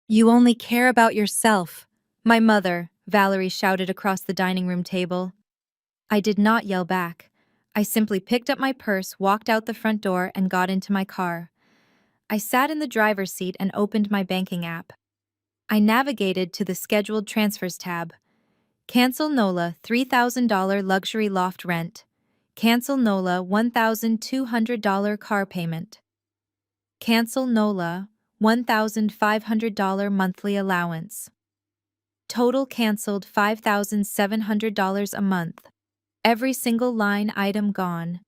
You only care about yourself. My mother, Valerie shouted across the dining room table. I did not yell back. I simply picked up my purse, walked out the front door, and got into my car. I sat in the driver's seat and opened my banking app. I navigated to the scheduled transfers tab. Cancel NOLA $3,000 luxury loft rent. Cancel NOLA $1,200 car payment. Cancel NOLA $1,500 monthly allowance. Total canceled $5,700 a month. Every single line item gone.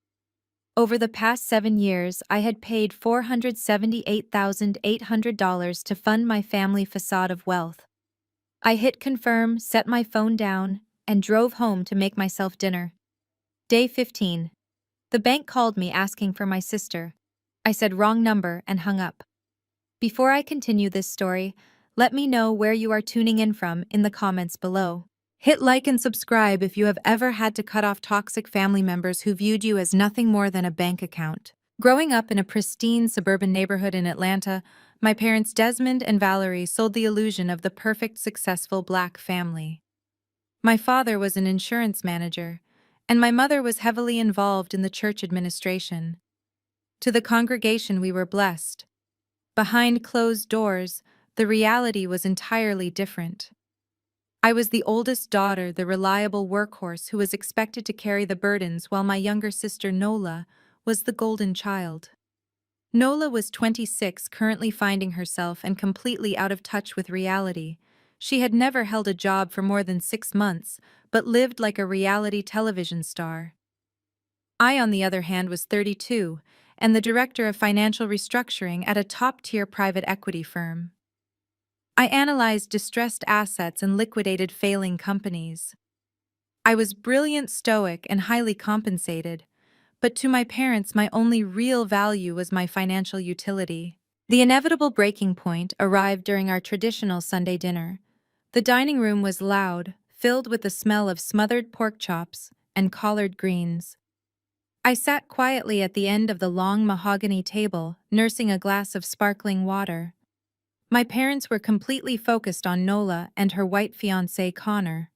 Over the past 7 years, I had paid $478,800 to fund my family facade of wealth. I hit confirm, set my phone down, and drove home to make myself dinner. Day 15. The bank called me asking for my sister. I said wrong number and hung up. Before I continue this story, let me know where you are tuning in from in the comments below. Hit like and subscribe if you have ever had to cut off toxic family members who viewed you as nothing more than a bank account. Growing up in a pristine suburban neighborhood in Atlanta, my parents Desmond and Valerie sold the illusion of the perfect, successful Black family. My father was an insurance manager, and my mother was heavily involved in the church administration. To the congregation, we were blessed. Behind closed doors, the reality was entirely different. I was the oldest daughter, the reliable workhorse who was expected to carry the burdens, while my younger sister Nola was the golden child. Nola was 26, currently finding herself and completely out of touch with reality. She had never held a job for more than 6 months, but lived like a reality television star. I, on the other hand, was 32, and the director of financial restructuring at a top-tier private equity firm. I analyzed distressed assets and liquidated failing companies. I was brilliant, stoic, and highly compensated, but to my parents my only real value was my financial utility. The inevitable breaking point arrived during our traditional Sunday dinner. The dining room was loud, filled with the smell of smothered pork chops and collard greens. I sat quietly at the end of the long mahogany table, nursing a glass of sparkling water. My parents were completely focused on Nola and her white fiancé Connor.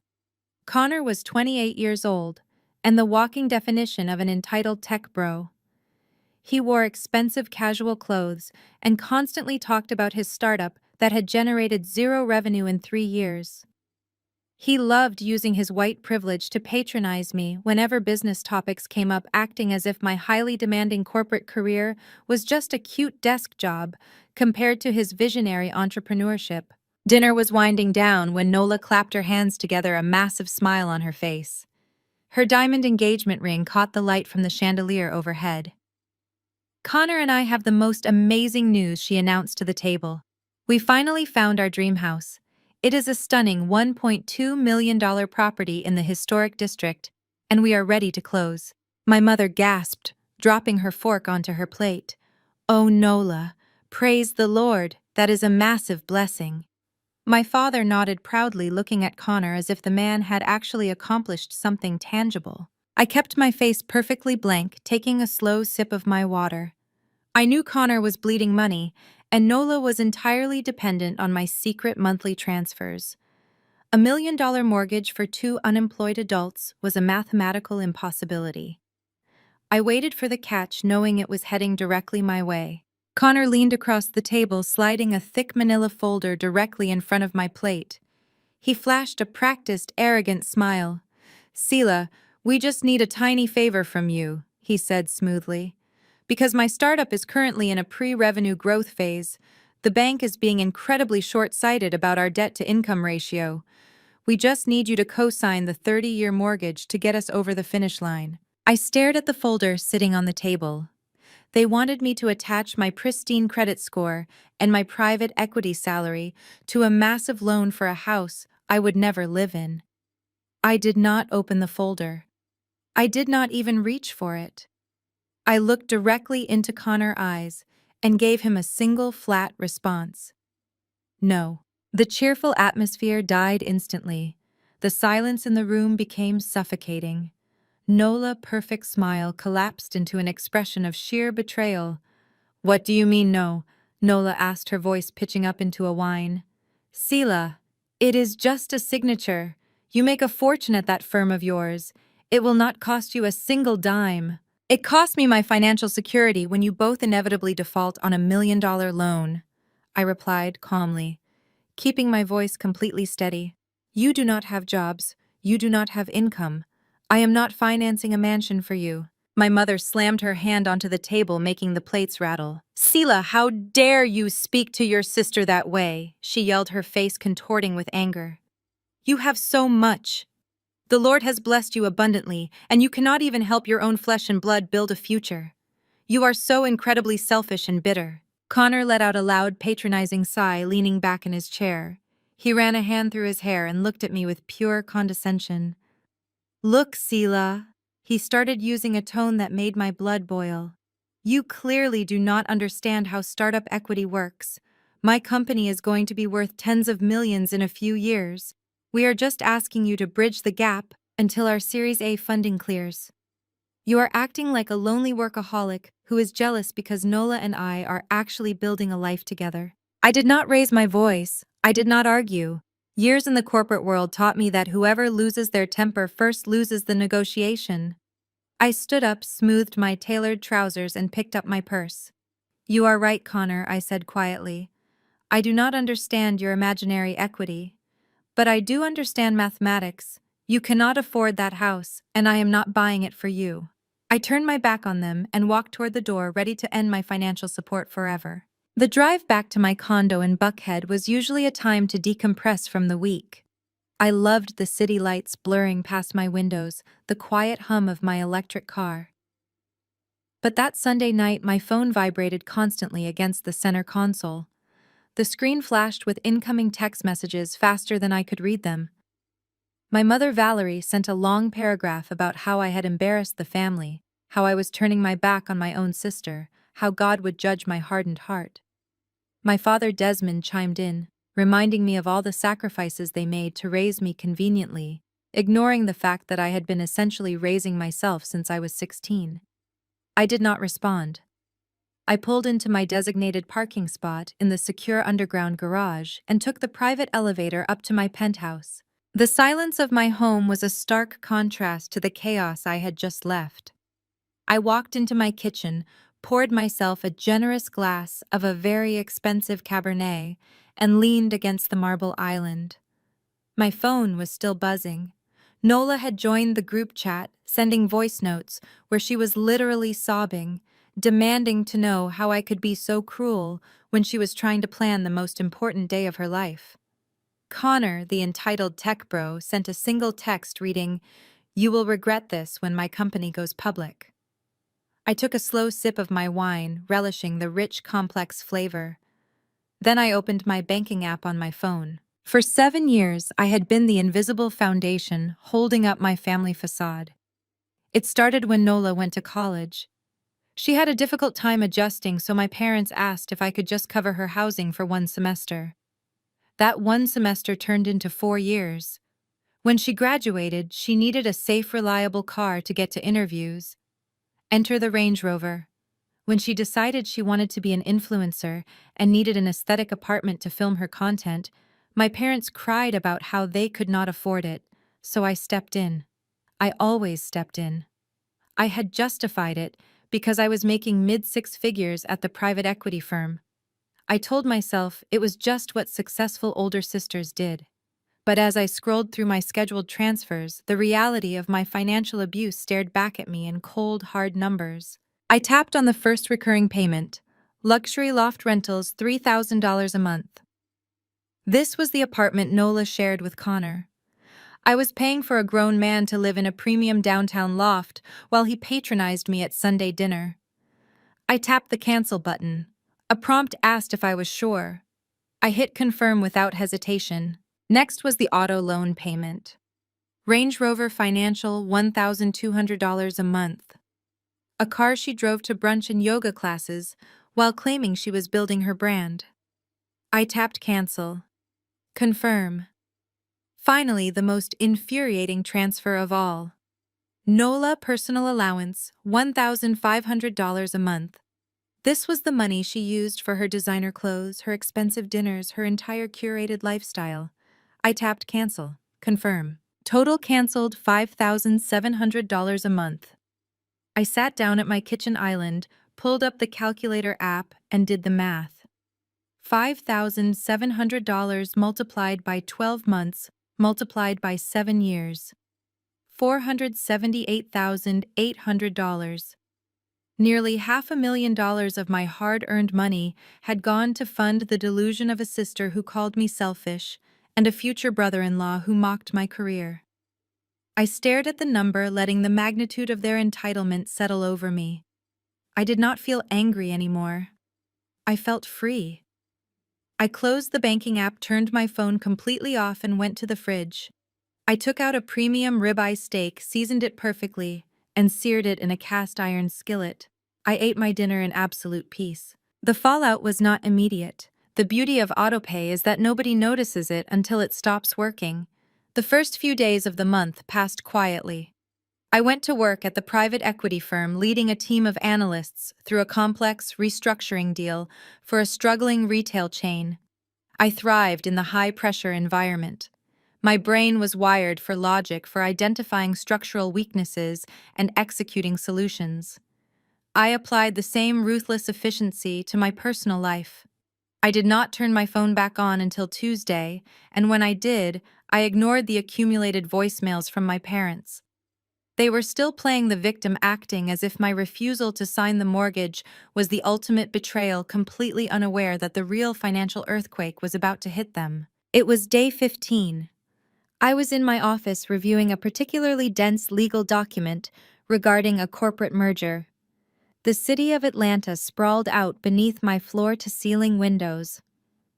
Connor was 28 years old, and the walking definition of an entitled tech bro. He wore expensive casual clothes and constantly talked about his startup that had generated zero revenue in 3 years. He loved using his white privilege to patronize me whenever business topics came up, acting as if my highly demanding corporate career was just a cute desk job compared to his visionary entrepreneurship. Dinner was winding down when Nola clapped her hands together, a massive smile on her face. Her diamond engagement ring caught the light from the chandelier overhead. Connor and I have the most amazing news, she announced to the table. We finally found our dream house. It is a stunning $1.2 million property in the historic district, and we are ready to close. My mother gasped, dropping her fork onto her plate. Oh, Nola, praise the Lord, that is a massive blessing. My father nodded proudly, looking at Connor as if the man had actually accomplished something tangible. I kept my face perfectly blank, taking a slow sip of my water. I knew Connor was bleeding money, and Nola was entirely dependent on my secret monthly transfers. $1 million mortgage for 2 unemployed adults was a mathematical impossibility. I waited for the catch, knowing it was heading directly my way. Connor leaned across the table, sliding a thick manila folder directly in front of my plate. He flashed a practiced, arrogant smile. "Sela, we just need a tiny favor from you," he said smoothly. "Because my startup is currently in a pre-revenue growth phase, the bank is being incredibly short-sighted about our debt-to-income ratio. We just need you to co-sign the 30-year mortgage to get us over the finish line." I stared at the folder sitting on the table. They wanted me to attach my pristine credit score and my private equity salary to a massive loan for a house I would never live in. I did not open the folder. I did not even reach for it. I looked directly into Connor's eyes and gave him a single flat response. No. The cheerful atmosphere died instantly. The silence in the room became suffocating. Nola's perfect smile collapsed into an expression of sheer betrayal. "What do you mean, no?" Nola asked, her voice pitching up into a whine. Sila, it is just a signature. You make a fortune at that firm of yours. It will not cost you a single dime. It cost me my financial security when you both inevitably default on $1 million loan, I replied calmly, keeping my voice completely steady. You do not have jobs. You do not have income. I am not financing a mansion for you. My mother slammed her hand onto the table, making the plates rattle. Sila, how dare you speak to your sister that way? She yelled, her face contorting with anger. You have so much. The Lord has blessed you abundantly, and you cannot even help your own flesh and blood build a future. You are so incredibly selfish and bitter. Connor let out a loud, patronizing sigh, leaning back in his chair. He ran a hand through his hair and looked at me with pure condescension. Look, Sila. He started using a tone that made my blood boil. You clearly do not understand how startup equity works. My company is going to be worth tens of millions in a few years. We are just asking you to bridge the gap until our Series A funding clears. You are acting like a lonely workaholic who is jealous because Nola and I are actually building a life together. I did not raise my voice. I did not argue. Years in the corporate world taught me that whoever loses their temper first loses the negotiation. I stood up, smoothed my tailored trousers, and picked up my purse. You are right, Connor, I said quietly. I do not understand your imaginary equity. But I do understand mathematics. You cannot afford that house, and I am not buying it for you. I turned my back on them and walked toward the door, ready to end my financial support forever. The drive back to my condo in Buckhead was usually a time to decompress from the week. I loved the city lights blurring past my windows, the quiet hum of my electric car. But that Sunday night, my phone vibrated constantly against the center console. The screen flashed with incoming text messages faster than I could read them. My mother Valerie sent a long paragraph about how I had embarrassed the family, how I was turning my back on my own sister, how God would judge my hardened heart. My father Desmond chimed in, reminding me of all the sacrifices they made to raise me conveniently, ignoring the fact that I had been essentially raising myself since I was 16. I did not respond. I pulled into my designated parking spot in the secure underground garage and took the private elevator up to my penthouse. The silence of my home was a stark contrast to the chaos I had just left. I walked into my kitchen, poured myself a generous glass of a very expensive Cabernet, and leaned against the marble island. My phone was still buzzing. Nola had joined the group chat, sending voice notes where she was literally sobbing, demanding to know how I could be so cruel when she was trying to plan the most important day of her life. Connor, the entitled tech bro, sent a single text reading, "You will regret this when my company goes public." I took a slow sip of my wine, relishing the rich, complex flavor. Then I opened my banking app on my phone. For 7 years, I had been the invisible foundation holding up my family facade. It started when Nola went to college. She had a difficult time adjusting, so my parents asked if I could just cover her housing for 1 semester. That 1 semester turned into 4 years. When she graduated, she needed a safe, reliable car to get to interviews. Enter the Range Rover. When she decided she wanted to be an influencer and needed an aesthetic apartment to film her content, my parents cried about how they could not afford it, so I stepped in. I always stepped in. I had justified it because I was making mid-six figures at the private equity firm. I told myself it was just what successful older sisters did. But as I scrolled through my scheduled transfers, the reality of my financial abuse stared back at me in cold, hard numbers. I tapped on the first recurring payment, luxury loft rentals, $3,000 a month. This was the apartment Nola shared with Connor. I was paying for a grown man to live in a premium downtown loft while he patronized me at Sunday dinner. I tapped the cancel button. A prompt asked if I was sure. I hit confirm without hesitation. Next was the auto loan payment. Range Rover Financial, $1,200 a month. A car she drove to brunch and yoga classes while claiming she was building her brand. I tapped cancel. Confirm. Finally, the most infuriating transfer of all. NOLA personal allowance, $1,500 a month. This was the money she used for her designer clothes, her expensive dinners, her entire curated lifestyle. I tapped cancel. Confirm. Total canceled $5,700 a month. I sat down at my kitchen island, pulled up the calculator app, and did the math. $5,700 multiplied by 12 months, multiplied by 7 years. $478,800. Nearly $500,000 of my hard-earned money had gone to fund the delusion of a sister who called me selfish and a future brother-in-law who mocked my career. I stared at the number, letting the magnitude of their entitlement settle over me. I did not feel angry anymore. I felt free. I closed the banking app, turned my phone completely off, and went to the fridge. I took out a premium ribeye steak, seasoned it perfectly, and seared it in a cast-iron skillet. I ate my dinner in absolute peace. The fallout was not immediate. The beauty of autopay is that nobody notices it until it stops working. The first few days of the month passed quietly. I went to work at the private equity firm, leading a team of analysts through a complex restructuring deal for a struggling retail chain. I thrived in the high-pressure environment. My brain was wired for logic, for identifying structural weaknesses and executing solutions. I applied the same ruthless efficiency to my personal life. I did not turn my phone back on until Tuesday, and when I did, I ignored the accumulated voicemails from my parents. They were still playing the victim, acting as if my refusal to sign the mortgage was the ultimate betrayal, completely unaware that the real financial earthquake was about to hit them. It was day 15. I was in my office reviewing a particularly dense legal document regarding a corporate merger. The city of Atlanta sprawled out beneath my floor-to-ceiling windows.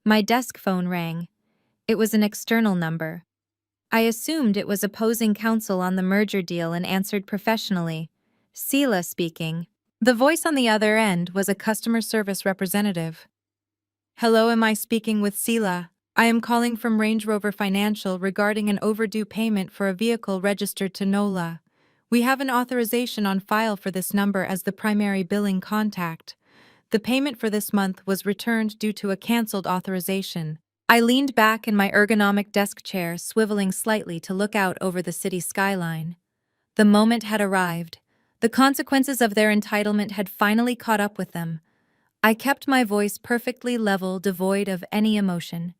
My desk phone rang. It was an external number. I assumed it was opposing counsel on the merger deal and answered professionally. Sela speaking. The voice on the other end was a customer service representative. Hello, am I speaking with Sela? I am calling from Range Rover Financial regarding an overdue payment for a vehicle registered to NOLA. We have an authorization on file for this number as the primary billing contact. The payment for this month was returned due to a canceled authorization. I leaned back in my ergonomic desk chair, swiveling slightly to look out over the city skyline. The moment had arrived. The consequences of their entitlement had finally caught up with them. I kept my voice perfectly level, devoid of any emotion.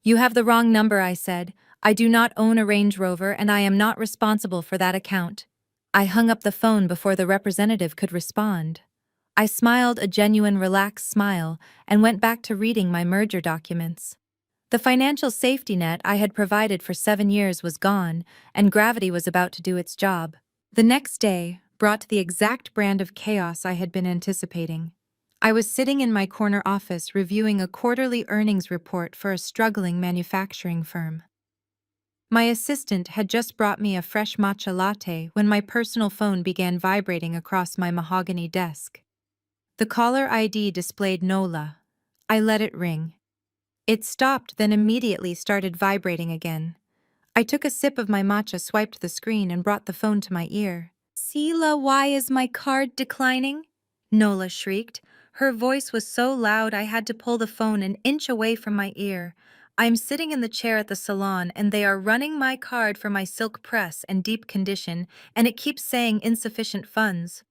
You have the wrong number, I said. I do not own a Range Rover, and I am not responsible for that account. I hung up the phone before the representative could respond. I smiled a genuine, relaxed smile and went back to reading my merger documents. The financial safety net I had provided for 7 years was gone, and gravity was about to do its job. The next day brought the exact brand of chaos I had been anticipating. I was sitting in my corner office reviewing a quarterly earnings report for a struggling manufacturing firm. My assistant had just brought me a fresh matcha latte when my personal phone began vibrating across my mahogany desk. The caller ID displayed NOLA. I let it ring. It stopped, then immediately started vibrating again. I took a sip of my matcha, swiped the screen, and brought the phone to my ear. Sela, why is my card declining? Nola shrieked. Her voice was so loud I had to pull the phone an inch away from my ear. I'm sitting in the chair at the salon and they are running my card for my silk press and deep condition, and it keeps saying insufficient funds.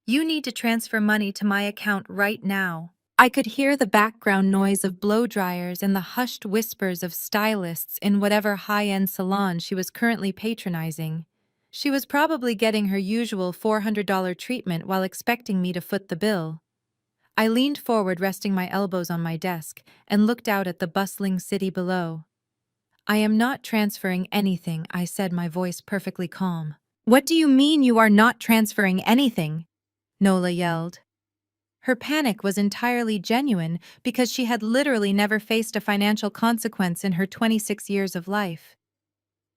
You need to transfer money to my account right now. I could hear the background noise of blow dryers and the hushed whispers of stylists in whatever high-end salon she was currently patronizing. She was probably getting her usual $400 treatment while expecting me to foot the bill. I leaned forward, resting my elbows on my desk, and looked out at the bustling city below. I am not transferring anything, I said, my voice perfectly calm. What do you mean you are not transferring anything? Nola yelled. Her panic was entirely genuine because she had literally never faced a financial consequence in her 26 years of life.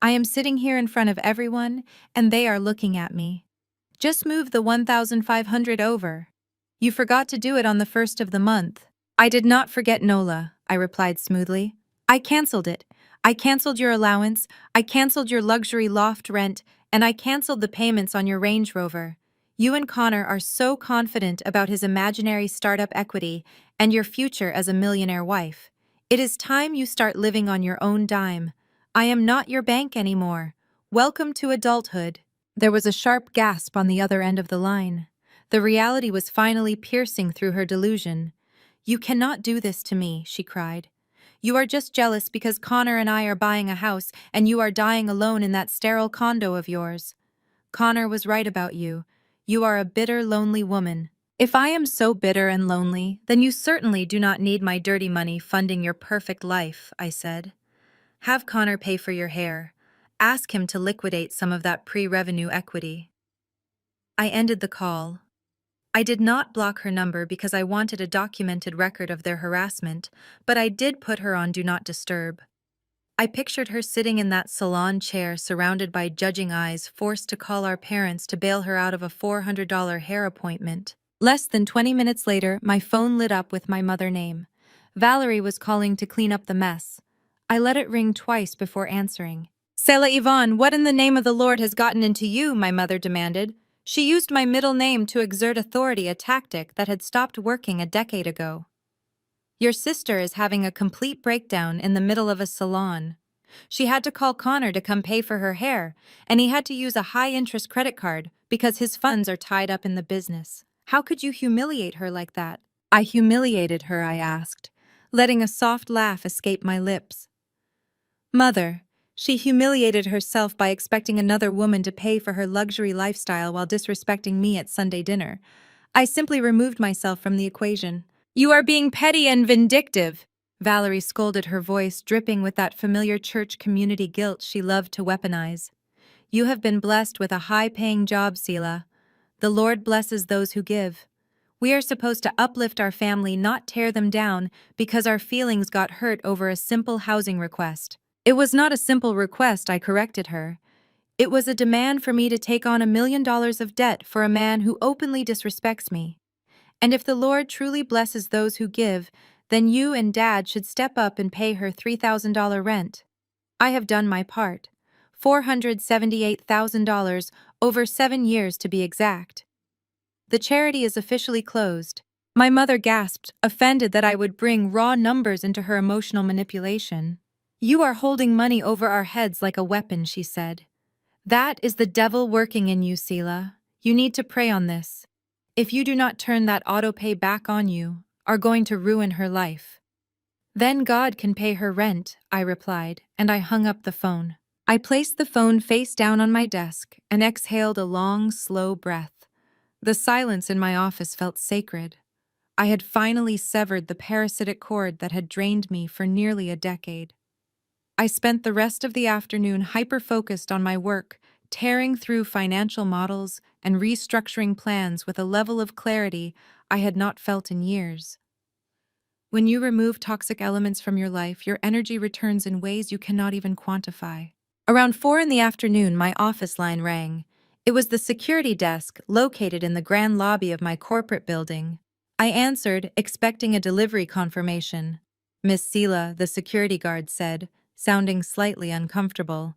I am sitting here in front of everyone, and they are looking at me. Just move the 1,500 over. You forgot to do it on the first of the month. I did not forget, Nola, I replied smoothly. I canceled it. I canceled your allowance, I canceled your luxury loft rent, and I canceled the payments on your Range Rover. You and Connor are so confident about his imaginary startup equity and your future as a millionaire wife. It is time you start living on your own dime. I am not your bank anymore. Welcome to adulthood. There was a sharp gasp on the other end of the line. The reality was finally piercing through her delusion. You cannot do this to me, she cried. You are just jealous because Connor and I are buying a house and you are dying alone in that sterile condo of yours. Connor was right about you. You are a bitter, lonely woman. If I am so bitter and lonely, then you certainly do not need my dirty money funding your perfect life, I said. Have Connor pay for your hair. Ask him to liquidate some of that pre-revenue equity. I ended the call. I did not block her number because I wanted a documented record of their harassment, but I did put her on Do Not Disturb. I pictured her sitting in that salon chair surrounded by judging eyes, forced to call our parents to bail her out of a $400 hair appointment. Less than 20 minutes later, my phone lit up with my mother name. Valerie was calling to clean up the mess. I let it ring twice before answering. Sela Yvonne, what in the name of the Lord has gotten into you? My mother demanded. She used my middle name to exert authority, a tactic that had stopped working a decade ago. Your sister is having a complete breakdown in the middle of a salon. She had to call Connor to come pay for her hair, and he had to use a high-interest credit card because his funds are tied up in the business. How could you humiliate her like that? I humiliated her, I asked, letting a soft laugh escape my lips. Mother, she humiliated herself by expecting another woman to pay for her luxury lifestyle while disrespecting me at Sunday dinner. I simply removed myself from the equation. You are being petty and vindictive, Valerie scolded, her voice dripping with that familiar church community guilt she loved to weaponize. You have been blessed with a high-paying job, Sela. The Lord blesses those who give. We are supposed to uplift our family, not tear them down because our feelings got hurt over a simple housing request. It was not a simple request, I corrected her. It was a demand for me to take on $1 million of debt for a man who openly disrespects me. And if the Lord truly blesses those who give, then you and Dad should step up and pay her $3,000 rent. I have done my part. $478,000 over 7 years to be exact. The charity is officially closed. My mother gasped, offended that I would bring raw numbers into her emotional manipulation. You are holding money over our heads like a weapon, she said. That is the devil working in you, Sela. You need to pray on this. If you do not turn that auto-pay back on, you are going to ruin her life. Then God can pay her rent, I replied, and I hung up the phone. I placed the phone face down on my desk and exhaled a long, slow breath. The silence in my office felt sacred. I had finally severed the parasitic cord that had drained me for nearly a decade. I spent the rest of the afternoon hyper-focused on my work, tearing through financial models and restructuring plans with a level of clarity I had not felt in years. When you remove toxic elements from your life, your energy returns in ways you cannot even quantify. Around 4 in the afternoon, my office line rang. It was the security desk located in the grand lobby of my corporate building. I answered, expecting a delivery confirmation. Miss Sela, the security guard said, sounding slightly uncomfortable.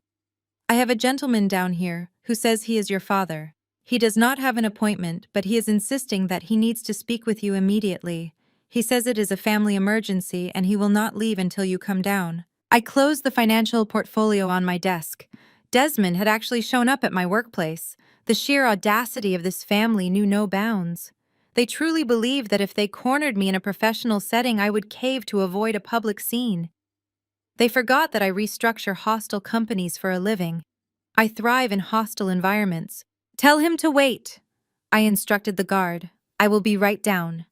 I have a gentleman down here who says he is your father. He does not have an appointment, but he is insisting that he needs to speak with you immediately. He says it is a family emergency and he will not leave until you come down. I closed the financial portfolio on my desk. Desmond had actually shown up at my workplace. The sheer audacity of this family knew no bounds. They truly believed that if they cornered me in a professional setting, I would cave to avoid a public scene. They forgot that I restructure hostile companies for a living. I thrive in hostile environments. Tell him to wait, I instructed the guard. I will be right down.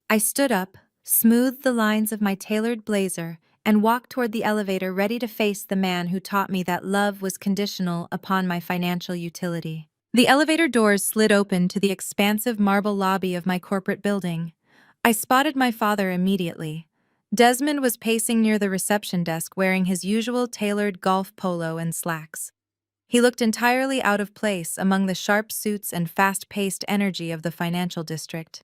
I stood up, smoothed the lines of my tailored blazer, and walked toward the elevator, ready to face the man who taught me that love was conditional upon my financial utility. The elevator doors slid open to the expansive marble lobby of my corporate building. I spotted my father immediately. Desmond was pacing near the reception desk wearing his usual tailored golf polo and slacks. He looked entirely out of place among the sharp suits and fast-paced energy of the financial district.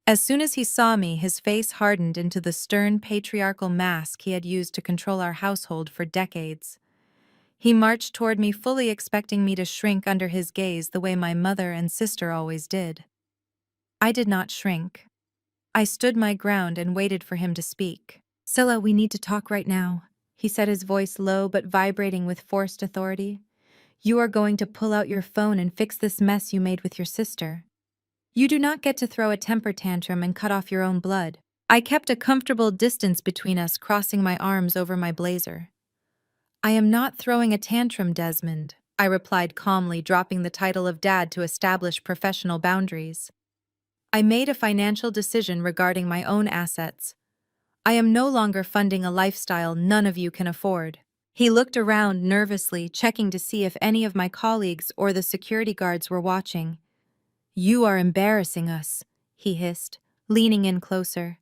As soon as he saw me, his face hardened into the stern patriarchal mask he had used to control our household for decades. He marched toward me, fully expecting me to shrink under his gaze the way my mother and sister always did. I did not shrink. I stood my ground and waited for him to speak. "Scylla, we need to talk right now," he said, his voice low but vibrating with forced authority. "You are going to pull out your phone and fix this mess you made with your sister. You do not get to throw a temper tantrum and cut off your own blood." I kept a comfortable distance between us, crossing my arms over my blazer. "I am not throwing a tantrum, Desmond," I replied calmly, dropping the title of dad to establish professional boundaries. "I made a financial decision regarding my own assets. I am no longer funding a lifestyle none of you can afford." He looked around nervously, checking to see if any of my colleagues or the security guards were watching. "You are embarrassing us," he hissed, leaning in closer.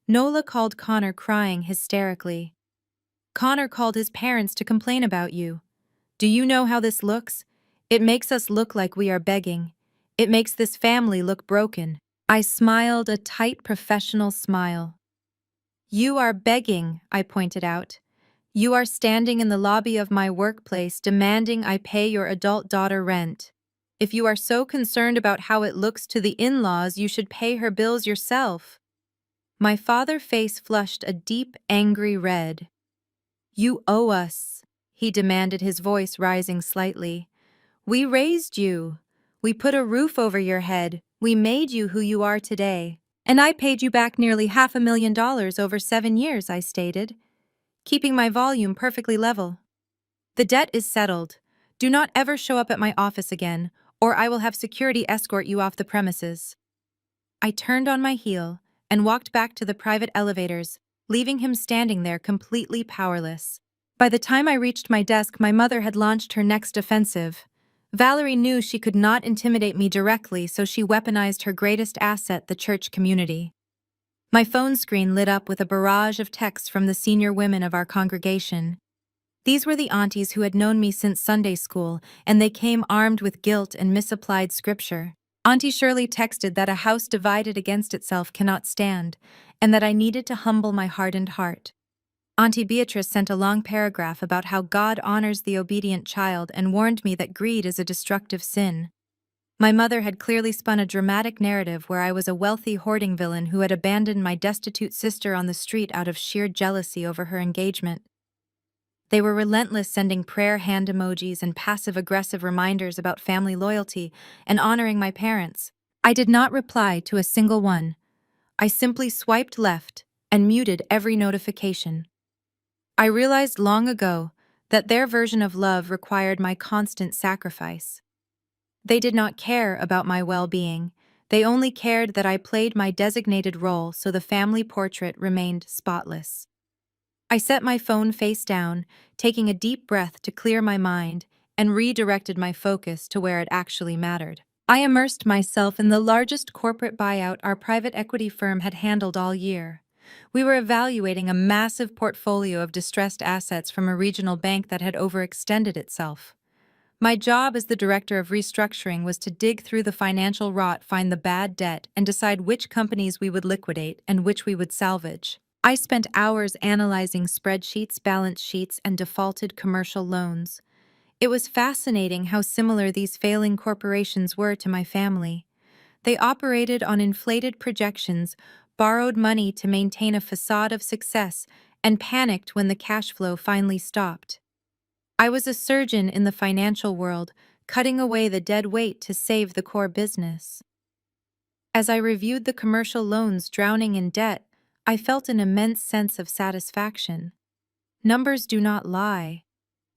Nola called Connor, crying hysterically. "Connor called his parents to complain about you. Do you know how this looks? It makes us look like we are begging. It makes this family look broken." I smiled, a tight professional smile. "You are begging," I pointed out. "You are standing in the lobby of my workplace demanding I pay your adult daughter rent. If you are so concerned about how it looks to the in-laws, you should pay her bills yourself." My father's face flushed a deep, angry red. "You owe us," he demanded, his voice rising slightly. "We raised you. We put a roof over your head. We made you who you are today. And I paid you back nearly $500,000 over 7 years," I stated, keeping my volume perfectly level. "The debt is settled. Do not ever show up at my office again, or I will have security escort you off the premises." I turned on my heel and walked back to the private elevators, leaving him standing there completely powerless. By the time I reached my desk, my mother had launched her next offensive. Valerie knew she could not intimidate me directly, so she weaponized her greatest asset, the church community. My phone screen lit up with a barrage of texts from the senior women of our congregation. These were the aunties who had known me since Sunday school, and they came armed with guilt and misapplied scripture. Auntie Shirley texted that a house divided against itself cannot stand, and that I needed to humble my hardened heart. Auntie Beatrice sent a long paragraph about how God honors the obedient child and warned me that greed is a destructive sin. My mother had clearly spun a dramatic narrative where I was a wealthy hoarding villain who had abandoned my destitute sister on the street out of sheer jealousy over her engagement. They were relentless, sending prayer hand emojis and passive-aggressive reminders about family loyalty and honoring my parents. I did not reply to a single one. I simply swiped left and muted every notification. I realized long ago that their version of love required my constant sacrifice. They did not care about my well-being. They only cared that I played my designated role so the family portrait remained spotless. I set my phone face down, taking a deep breath to clear my mind, and redirected my focus to where it actually mattered. I immersed myself in the largest corporate buyout our private equity firm had handled all year. We were evaluating a massive portfolio of distressed assets from a regional bank that had overextended itself. My job as the director of restructuring was to dig through the financial rot, find the bad debt, and decide which companies we would liquidate and which we would salvage. I spent hours analyzing spreadsheets, balance sheets, and defaulted commercial loans. It was fascinating how similar these failing corporations were to my family. They operated on inflated projections, borrowed money to maintain a facade of success, and panicked when the cash flow finally stopped. I was a surgeon in the financial world, cutting away the dead weight to save the core business. As I reviewed the commercial loans drowning in debt, I felt an immense sense of satisfaction. Numbers do not lie.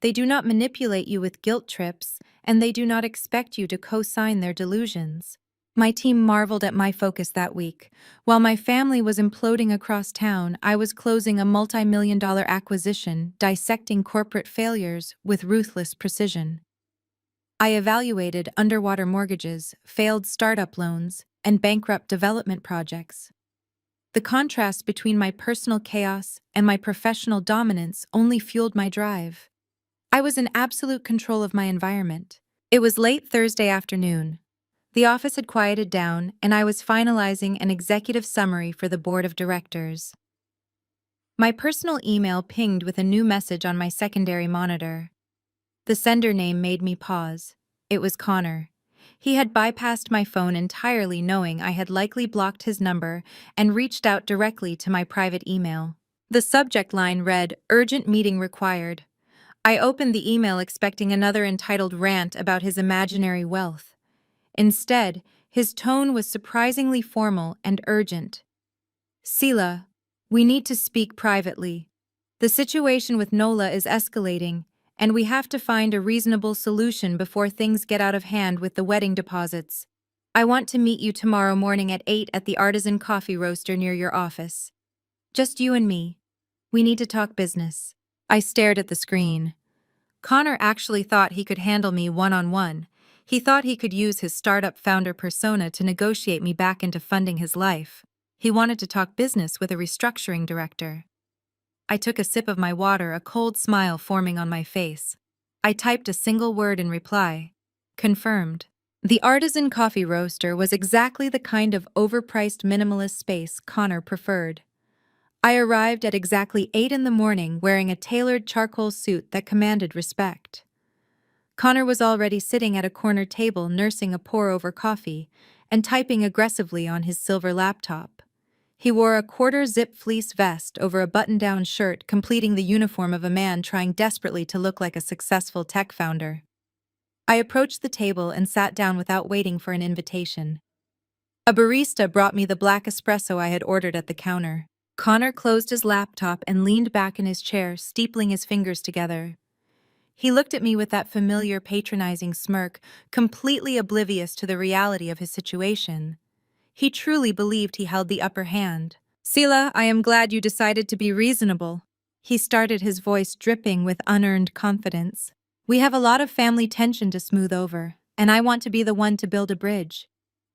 They do not manipulate you with guilt trips, and they do not expect you to co-sign their delusions. My team marveled at my focus that week. While my family was imploding across town, I was closing a multi-million-dollar acquisition, dissecting corporate failures with ruthless precision. I evaluated underwater mortgages, failed startup loans, and bankrupt development projects. The contrast between my personal chaos and my professional dominance only fueled my drive. I was in absolute control of my environment. It was late Thursday afternoon. The office had quieted down, and I was finalizing an executive summary for the board of directors. My personal email pinged with a new message on my secondary monitor. The sender name made me pause. It was Connor. He had bypassed my phone entirely, knowing I had likely blocked his number, and reached out directly to my private email. The subject line read, "Urgent meeting required." I opened the email expecting another entitled rant about his imaginary wealth. Instead, his tone was surprisingly formal and urgent. "Sila, we need to speak privately. The situation with Nola is escalating, and we have to find a reasonable solution before things get out of hand with the wedding deposits. I want to meet you tomorrow morning at 8 at the Artisan Coffee Roaster near your office. Just you and me. We need to talk business." I stared at the screen. Connor actually thought he could handle me one-on-one. He thought he could use his startup founder persona to negotiate me back into funding his life. He wanted to talk business with a restructuring director. I took a sip of my water, a cold smile forming on my face. I typed a single word in reply. Confirmed. The Artisan Coffee Roaster was exactly the kind of overpriced minimalist space Connor preferred. I arrived at exactly 8 in the morning wearing a tailored charcoal suit that commanded respect. Connor was already sitting at a corner table nursing a pour-over coffee and typing aggressively on his silver laptop. He wore a quarter-zip fleece vest over a button-down shirt, completing the uniform of a man trying desperately to look like a successful tech founder. I approached the table and sat down without waiting for an invitation. A barista brought me the black espresso I had ordered at the counter. Connor closed his laptop and leaned back in his chair, steepling his fingers together. He looked at me with that familiar patronizing smirk, completely oblivious to the reality of his situation. He truly believed he held the upper hand. "Sila, I am glad you decided to be reasonable." He started, his voice dripping with unearned confidence. "We have a lot of family tension to smooth over, and I want to be the one to build a bridge.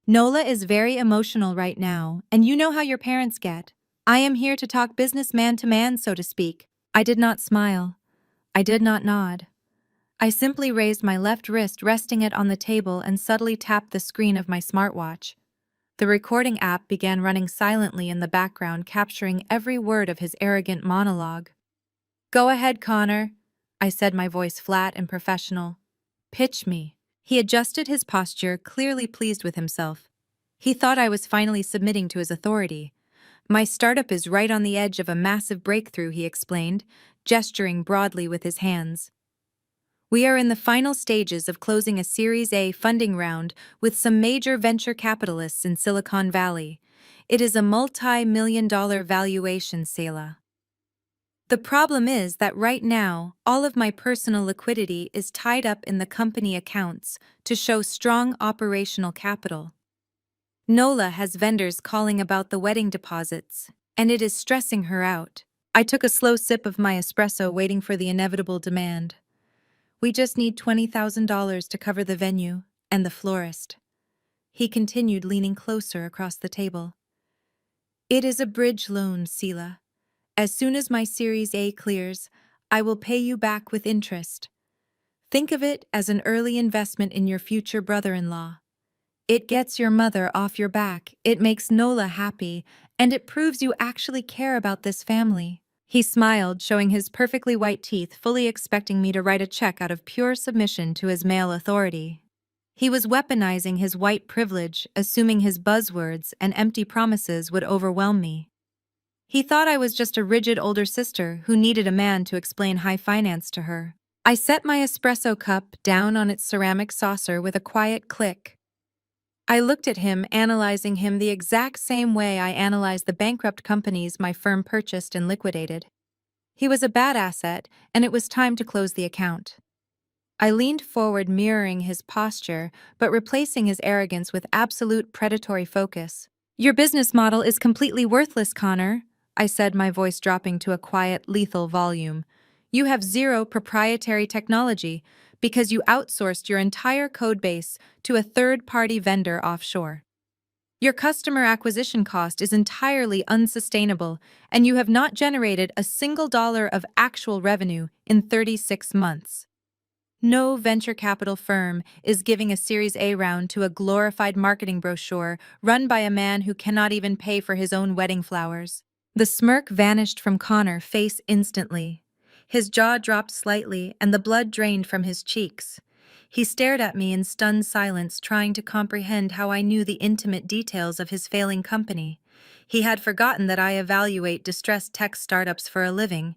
Nola is very emotional right now, and you know how your parents get. I am here to talk business man to man, so to speak." I did not smile. I did not nod. I simply raised my left wrist, resting it on the table, and subtly tapped the screen of my smartwatch. The recording app began running silently in the background, capturing every word of his arrogant monologue. "Go ahead, Connor," I said, my voice flat and professional. "Pitch me." He adjusted his posture, clearly pleased with himself. He thought I was finally submitting to his authority. "My startup is right on the edge of a massive breakthrough," he explained, gesturing broadly with his hands. "We are in the final stages of closing a Series A funding round with some major venture capitalists in Silicon Valley. It is a multi-million-dollar valuation, Sela. The problem is that right now, all of my personal liquidity is tied up in the company accounts to show strong operational capital. Nola has vendors calling about the wedding deposits, and it is stressing her out." I took a slow sip of my espresso, waiting for the inevitable demand. "We just need $20,000 to cover the venue and the florist," he continued, leaning closer across the table. "It is a bridge loan, Sila. As soon as my Series A clears, I will pay you back with interest. Think of it as an early investment in your future brother-in-law. It gets your mother off your back, it makes Nola happy, and it proves you actually care about this family." He smiled, showing his perfectly white teeth, fully expecting me to write a check out of pure submission to his male authority. He was weaponizing his white privilege, assuming his buzzwords and empty promises would overwhelm me. He thought I was just a rigid older sister who needed a man to explain high finance to her. I set my espresso cup down on its ceramic saucer with a quiet click. I looked at him, analyzing him the exact same way I analyzed the bankrupt companies my firm purchased and liquidated. He was a bad asset, and it was time to close the account. I leaned forward, mirroring his posture, but replacing his arrogance with absolute predatory focus. "Your business model is completely worthless, Connor," I said, my voice dropping to a quiet, lethal volume. "You have zero proprietary technology because you outsourced your entire codebase to a third-party vendor offshore. Your customer acquisition cost is entirely unsustainable, and you have not generated a single dollar of actual revenue in 36 months. No venture capital firm is giving a Series A round to a glorified marketing brochure run by a man who cannot even pay for his own wedding flowers." The smirk vanished from Connor's face instantly. His jaw dropped slightly and the blood drained from his cheeks. He stared at me in stunned silence, trying to comprehend how I knew the intimate details of his failing company. He had forgotten that I evaluate distressed tech startups for a living.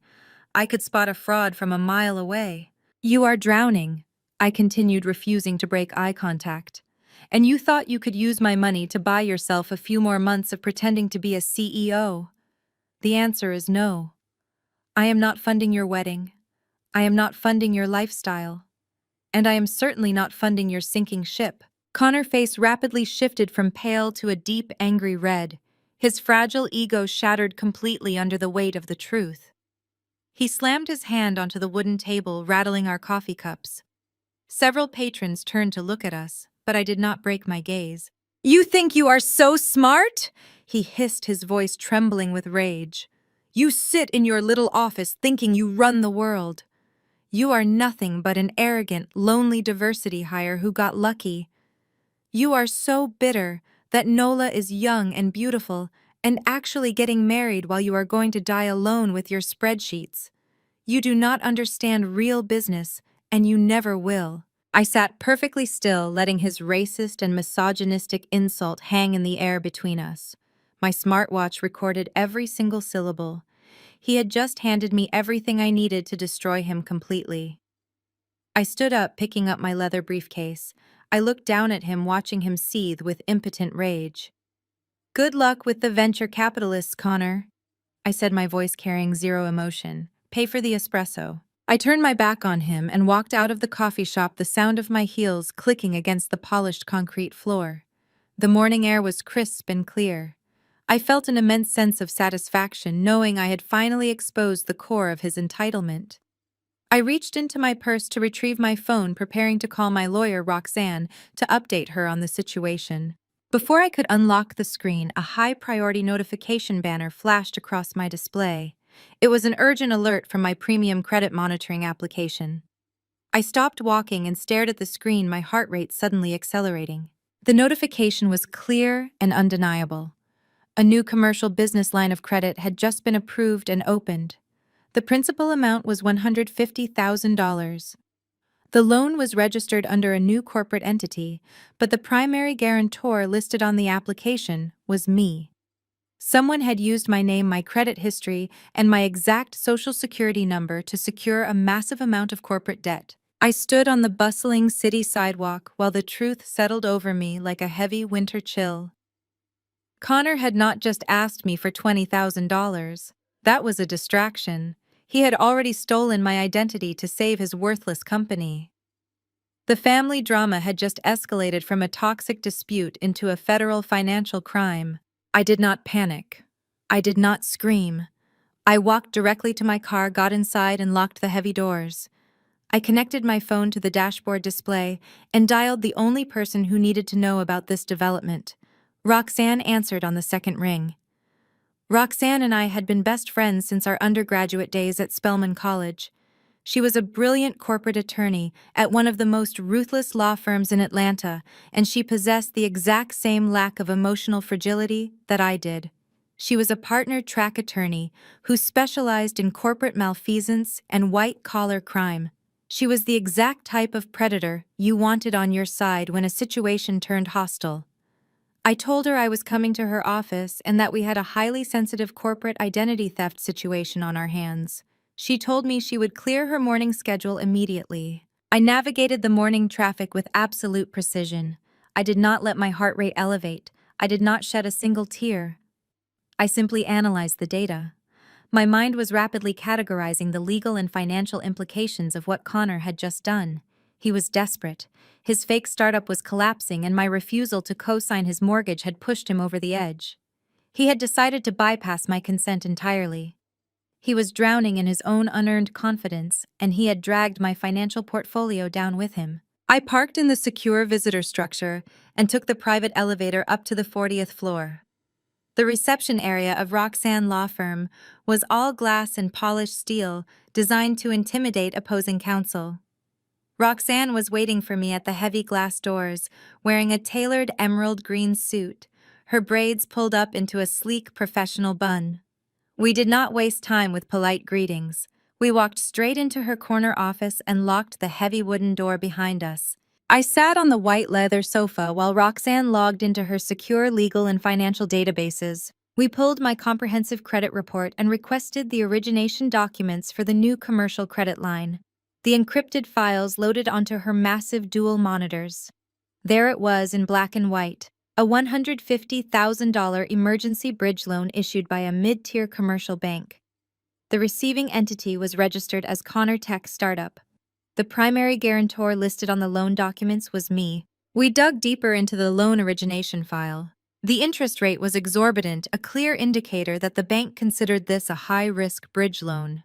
I could spot a fraud from a mile away. "You are drowning," I continued, refusing to break eye contact. "And you thought you could use my money to buy yourself a few more months of pretending to be a CEO? The answer is no. I am not funding your wedding. I am not funding your lifestyle. And I am certainly not funding your sinking ship." Connor's face rapidly shifted from pale to a deep, angry red. His fragile ego shattered completely under the weight of the truth. He slammed his hand onto the wooden table, rattling our coffee cups. Several patrons turned to look at us, but I did not break my gaze. "You think you are so smart?" he hissed, his voice trembling with rage. "You sit in your little office thinking you run the world. You are nothing but an arrogant, lonely diversity hire who got lucky. You are so bitter that Nola is young and beautiful and actually getting married while you are going to die alone with your spreadsheets. You do not understand real business, and you never will." I sat perfectly still, letting his racist and misogynistic insult hang in the air between us. My smartwatch recorded every single syllable. He had just handed me everything I needed to destroy him completely. I stood up, picking up my leather briefcase. I looked down at him, watching him seethe with impotent rage. "Good luck with the venture capitalists, Connor," I said, my voice carrying zero emotion. "Pay for the espresso." I turned my back on him and walked out of the coffee shop, the sound of my heels clicking against the polished concrete floor. The morning air was crisp and clear. I felt an immense sense of satisfaction, knowing I had finally exposed the core of his entitlement. I reached into my purse to retrieve my phone, preparing to call my lawyer, Roxanne, to update her on the situation. Before I could unlock the screen, a high-priority notification banner flashed across my display. It was an urgent alert from my premium credit monitoring application. I stopped walking and stared at the screen, my heart rate suddenly accelerating. The notification was clear and undeniable. A new commercial business line of credit had just been approved and opened. The principal amount was $150,000. The loan was registered under a new corporate entity, but the primary guarantor listed on the application was me. Someone had used my name, my credit history, and my exact social security number to secure a massive amount of corporate debt. I stood on the bustling city sidewalk while the truth settled over me like a heavy winter chill. Connor had not just asked me for $20,000. That was a distraction. He had already stolen my identity to save his worthless company. The family drama had just escalated from a toxic dispute into a federal financial crime. I did not panic. I did not scream. I walked directly to my car, got inside, and locked the heavy doors. I connected my phone to the dashboard display and dialed the only person who needed to know about this development. Roxanne answered on the second ring. Roxanne and I had been best friends since our undergraduate days at Spelman College. She was a brilliant corporate attorney at one of the most ruthless law firms in Atlanta, and she possessed the exact same lack of emotional fragility that I did. She was a partnered track attorney who specialized in corporate malfeasance and white-collar crime. She was the exact type of predator you wanted on your side when a situation turned hostile. I told her I was coming to her office and that we had a highly sensitive corporate identity theft situation on our hands. She told me she would clear her morning schedule immediately. I navigated the morning traffic with absolute precision. I did not let my heart rate elevate. I did not shed a single tear. I simply analyzed the data. My mind was rapidly categorizing the legal and financial implications of what Connor had just done. He was desperate. His fake startup was collapsing, and my refusal to co-sign his mortgage had pushed him over the edge. He had decided to bypass my consent entirely. He was drowning in his own unearned confidence, and he had dragged my financial portfolio down with him. I parked in the secure visitor structure and took the private elevator up to the 40th floor. The reception area of Roxanne Law Firm was all glass and polished steel, designed to intimidate opposing counsel. Roxanne was waiting for me at the heavy glass doors, wearing a tailored emerald green suit, her braids pulled up into a sleek professional bun. We did not waste time with polite greetings. We walked straight into her corner office and locked the heavy wooden door behind us. I sat on the white leather sofa while Roxanne logged into her secure legal and financial databases. We pulled my comprehensive credit report and requested the origination documents for the new commercial credit line. The encrypted files loaded onto her massive dual monitors. There it was in black and white, a $150,000 emergency bridge loan issued by a mid-tier commercial bank. The receiving entity was registered as Connor Tech Startup. The primary guarantor listed on the loan documents was me. We dug deeper into the loan origination file. The interest rate was exorbitant, a clear indicator that the bank considered this a high-risk bridge loan.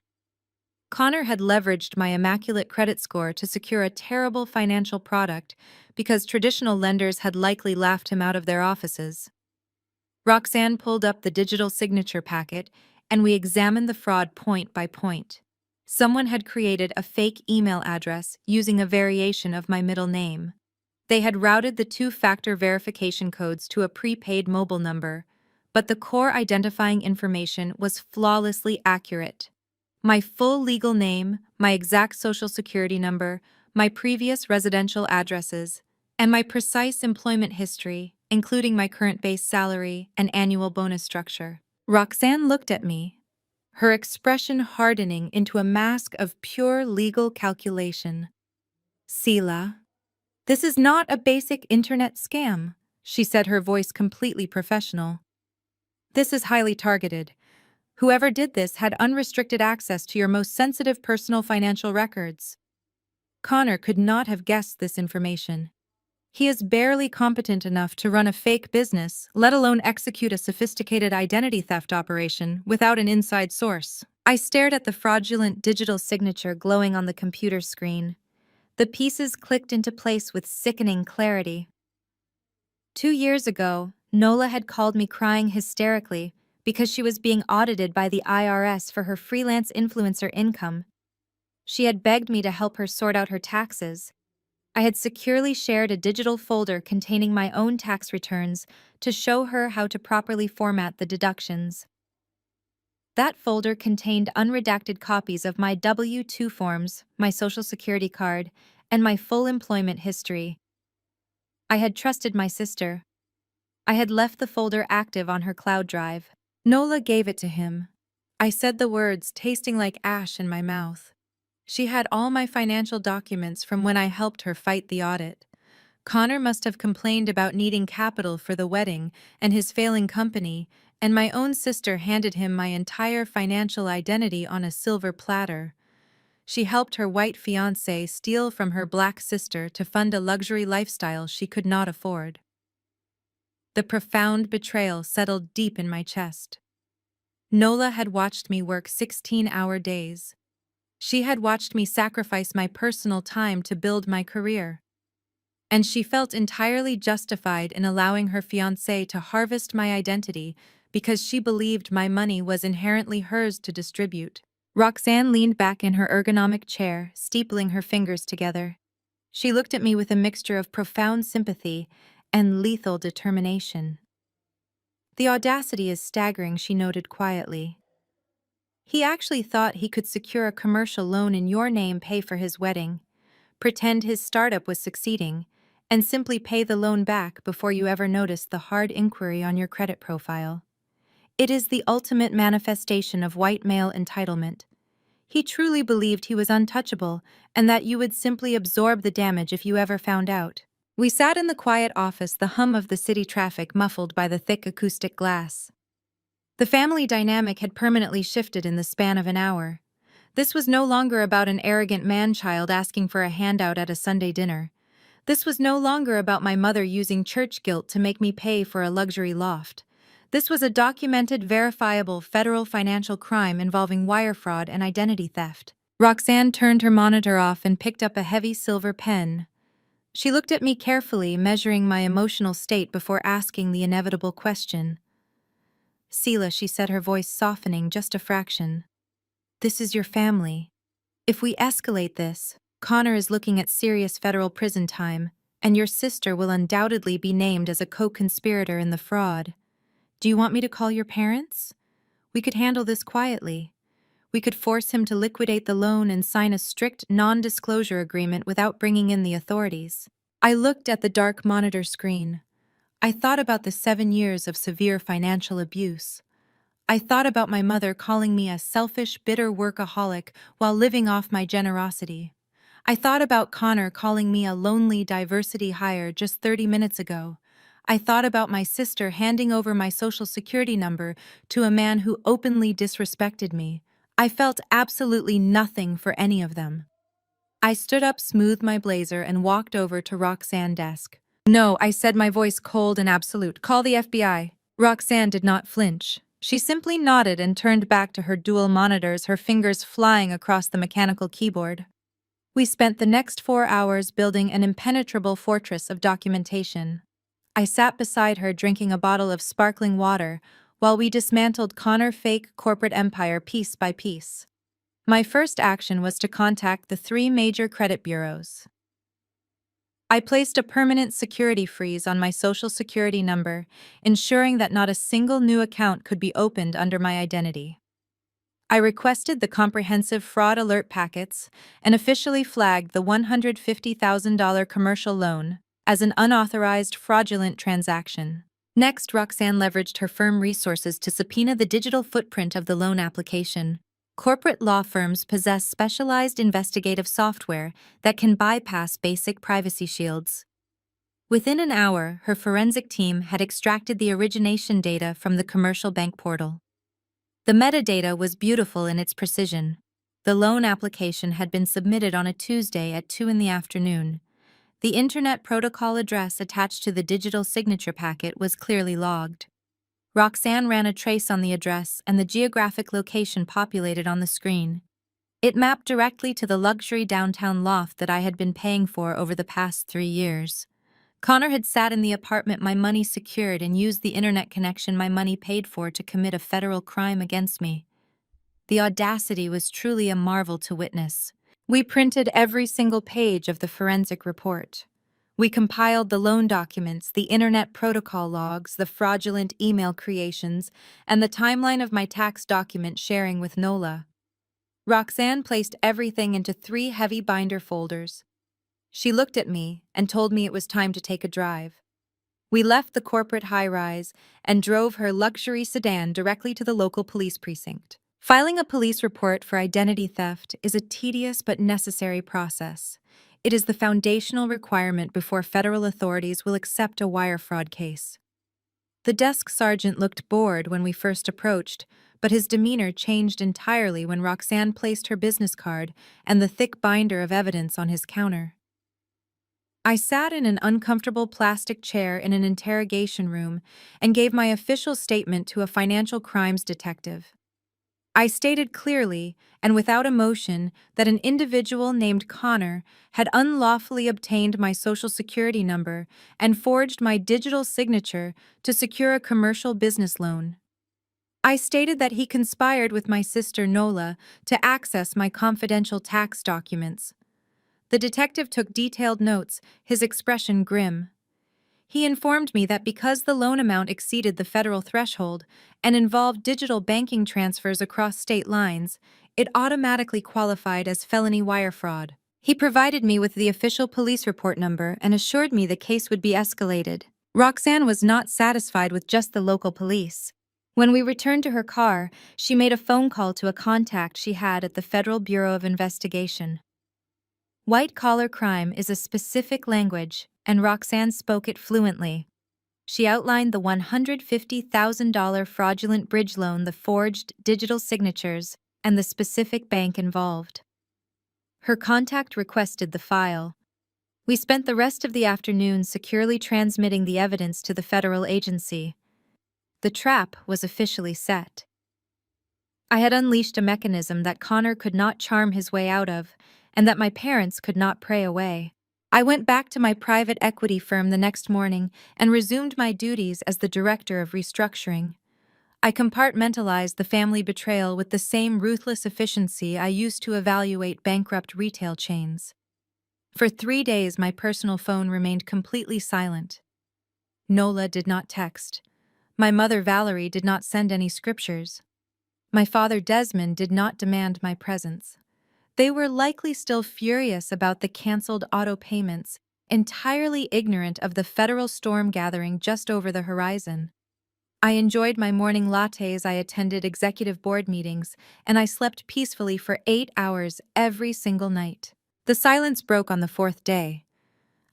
Connor had leveraged my immaculate credit score to secure a terrible financial product because traditional lenders had likely laughed him out of their offices. Roxanne pulled up the digital signature packet, and we examined the fraud point by point. Someone had created a fake email address using a variation of my middle name. They had routed the two-factor verification codes to a prepaid mobile number, but the core identifying information was flawlessly accurate. My full legal name, my exact social security number, my previous residential addresses, and my precise employment history, including my current base salary and annual bonus structure. Roxanne looked at me, her expression hardening into a mask of pure legal calculation. "Sela, this is not a basic internet scam," she said, her voice completely professional. "This is highly targeted. Whoever did this had unrestricted access to your most sensitive personal financial records." Connor could not have guessed this information. He is barely competent enough to run a fake business, let alone execute a sophisticated identity theft operation without an inside source. I stared at the fraudulent digital signature glowing on the computer screen. The pieces clicked into place with sickening clarity. 2 years ago, Nola had called me crying hysterically because she was being audited by the IRS for her freelance influencer income. She had begged me to help her sort out her taxes. I had securely shared a digital folder containing my own tax returns to show her how to properly format the deductions. That folder contained unredacted copies of my W-2 forms, my social security card, and my full employment history. I had trusted my sister. I had left the folder active on her cloud drive. Nola gave it to him. I said the words, tasting like ash in my mouth. She had all my financial documents from when I helped her fight the audit. Connor must have complained about needing capital for the wedding and his failing company, and my own sister handed him my entire financial identity on a silver platter. She helped her white fiancé steal from her black sister to fund a luxury lifestyle she could not afford. The profound betrayal settled deep in my chest. Nola had watched me work 16-hour days. She had watched me sacrifice my personal time to build my career. And she felt entirely justified in allowing her fiancé to harvest my identity because she believed my money was inherently hers to distribute. Roxanne leaned back in her ergonomic chair, steepling her fingers together. She looked at me with a mixture of profound sympathy and lethal determination. "The audacity is staggering," she noted quietly. "He actually thought he could secure a commercial loan in your name, pay for his wedding, pretend his startup was succeeding, and simply pay the loan back before you ever noticed the hard inquiry on your credit profile. It is the ultimate manifestation of white male entitlement. He truly believed he was untouchable and that you would simply absorb the damage if you ever found out." We sat in the quiet office, the hum of the city traffic muffled by the thick acoustic glass. The family dynamic had permanently shifted in the span of an hour. This was no longer about an arrogant man-child asking for a handout at a Sunday dinner. This was no longer about my mother using church guilt to make me pay for a luxury loft. This was a documented, verifiable federal financial crime involving wire fraud and identity theft. Roxanne turned her monitor off and picked up a heavy silver pen. She looked at me carefully, measuring my emotional state before asking the inevitable question. "Sela," she said, her voice softening just a fraction. "This is your family. If we escalate this, Connor is looking at serious federal prison time, and your sister will undoubtedly be named as a co-conspirator in the fraud. Do you want me to call your parents? We could handle this quietly. We could force him to liquidate the loan and sign a strict non-disclosure agreement without bringing in the authorities. I looked at the dark monitor screen. I thought about the 7 years of severe financial abuse. I thought about my mother calling me a selfish, bitter workaholic while living off my generosity. I thought about Connor calling me a lonely diversity hire just 30 minutes ago. I thought about my sister handing over my social security number to a man who openly disrespected me. I felt absolutely nothing for any of them. I stood up, smoothed my blazer, and walked over to Roxanne's desk. "No," I said, my voice cold and absolute. "Call the FBI." Roxanne did not flinch. She simply nodded and turned back to her dual monitors, her fingers flying across the mechanical keyboard. We spent the next 4 hours building an impenetrable fortress of documentation. I sat beside her drinking a bottle of sparkling water while we dismantled Connor fake corporate empire piece by piece. My first action was to contact the 3 major credit bureaus. I placed a permanent security freeze on my social security number, ensuring that not a single new account could be opened under my identity. I requested the comprehensive fraud alert packets and officially flagged the $150,000 commercial loan as an unauthorized fraudulent transaction. Next, Roxanne leveraged her firm resources to subpoena the digital footprint of the loan application. Corporate law firms possess specialized investigative software that can bypass basic privacy shields. Within an hour, her forensic team had extracted the origination data from the commercial bank portal. The metadata was beautiful in its precision. The loan application had been submitted on a Tuesday at 2 in the afternoon. The Internet Protocol address attached to the digital signature packet was clearly logged. Roxanne ran a trace on the address, and the geographic location populated on the screen. It mapped directly to the luxury downtown loft that I had been paying for over the past 3 years. Connor had sat in the apartment my money secured and used the internet connection my money paid for to commit a federal crime against me. The audacity was truly a marvel to witness. We printed every single page of the forensic report. We compiled the loan documents, the internet protocol logs, the fraudulent email creations, and the timeline of my tax document sharing with NOLA. Roxanne placed everything into 3 heavy binder folders. She looked at me and told me it was time to take a drive. We left the corporate high-rise and drove her luxury sedan directly to the local police precinct. Filing a police report for identity theft is a tedious but necessary process. It is the foundational requirement before federal authorities will accept a wire fraud case. The desk sergeant looked bored when we first approached, but his demeanor changed entirely when Roxanne placed her business card and the thick binder of evidence on his counter. I sat in an uncomfortable plastic chair in an interrogation room and gave my official statement to a financial crimes detective. I stated clearly and without emotion that an individual named Connor had unlawfully obtained my social security number and forged my digital signature to secure a commercial business loan. I stated that he conspired with my sister Nola to access my confidential tax documents. The detective took detailed notes, his expression grim. He informed me that because the loan amount exceeded the federal threshold and involved digital banking transfers across state lines, it automatically qualified as felony wire fraud. He provided me with the official police report number and assured me the case would be escalated. Roxanne was not satisfied with just the local police. When we returned to her car, she made a phone call to a contact she had at the Federal Bureau of Investigation. White-collar crime is a specific language, and Roxanne spoke it fluently. She outlined the $150,000 fraudulent bridge loan, the forged digital signatures, and the specific bank involved. Her contact requested the file. We spent the rest of the afternoon securely transmitting the evidence to the federal agency. The trap was officially set. I had unleashed a mechanism that Connor could not charm his way out of, and that my parents could not pray away. I went back to my private equity firm the next morning and resumed my duties as the director of restructuring. I compartmentalized the family betrayal with the same ruthless efficiency I used to evaluate bankrupt retail chains. For 3 days, my personal phone remained completely silent. Nola did not text. My mother, Valerie, did not send any scriptures. My father Desmond did not demand my presence. They were likely still furious about the canceled auto payments, entirely ignorant of the federal storm gathering just over the horizon. I enjoyed my morning latte as I attended executive board meetings, and I slept peacefully for 8 hours every single night. The silence broke on the fourth day.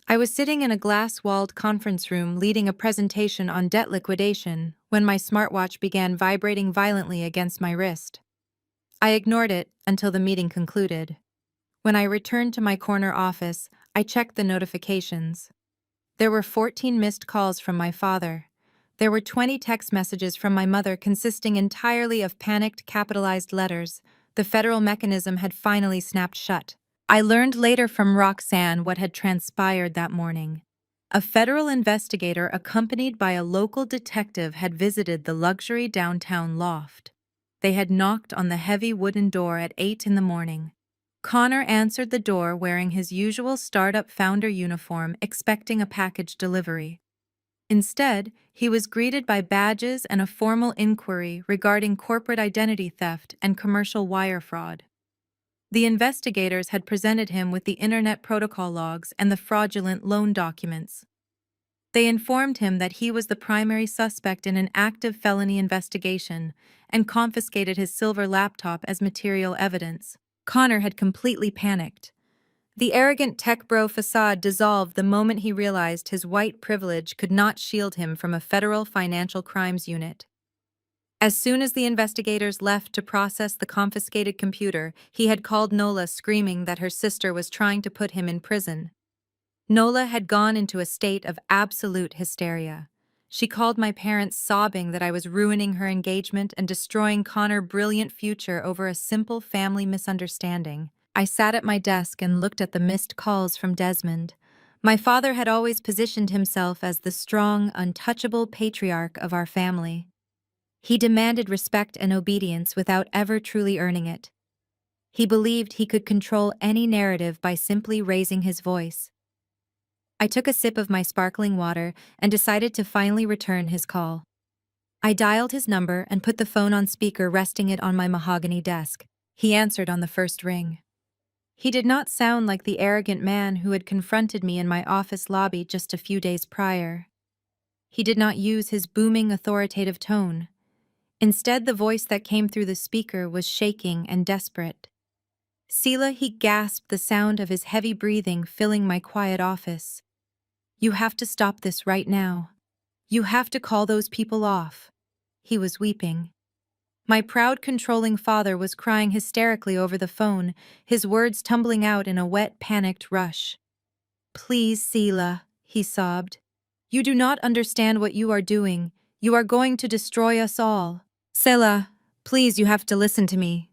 I was sitting in a glass-walled conference room leading a presentation on debt liquidation when my smartwatch began vibrating violently against my wrist. I ignored it until the meeting concluded. When I returned to my corner office, I checked the notifications. There were 14 missed calls from my father. There were 20 text messages from my mother consisting entirely of panicked capitalized letters. The federal mechanism had finally snapped shut. I learned later from Roxanne what had transpired that morning. A federal investigator accompanied by a local detective had visited the luxury downtown loft. They had knocked on the heavy wooden door at 8 in the morning. Connor answered the door wearing his usual startup founder uniform, expecting a package delivery. Instead, he was greeted by badges and a formal inquiry regarding corporate identity theft and commercial wire fraud. The investigators had presented him with the Internet Protocol logs and the fraudulent loan documents. They informed him that he was the primary suspect in an active felony investigation and confiscated his silver laptop as material evidence. Connor had completely panicked. The arrogant tech bro facade dissolved the moment he realized his white privilege could not shield him from a federal financial crimes unit. As soon as the investigators left to process the confiscated computer, he had called Nola screaming that her sister was trying to put him in prison. Nola had gone into a state of absolute hysteria. She called my parents sobbing that I was ruining her engagement and destroying Connor's brilliant future over a simple family misunderstanding. I sat at my desk and looked at the missed calls from Desmond. My father had always positioned himself as the strong, untouchable patriarch of our family. He demanded respect and obedience without ever truly earning it. He believed he could control any narrative by simply raising his voice. I took a sip of my sparkling water and decided to finally return his call. I dialed his number and put the phone on speaker, resting it on my mahogany desk. He answered on the first ring. He did not sound like the arrogant man who had confronted me in my office lobby just a few days prior. He did not use his booming, authoritative tone. Instead, the voice that came through the speaker was shaking and desperate. "Sela," he gasped, the sound of his heavy breathing filling my quiet office. "You have to stop this right now. You have to call those people off." He was weeping. My proud, controlling father was crying hysterically over the phone, his words tumbling out in a wet, panicked rush. "Please, Sela," he sobbed. "You do not understand what you are doing. You are going to destroy us all." "Sela, please, you have to listen to me."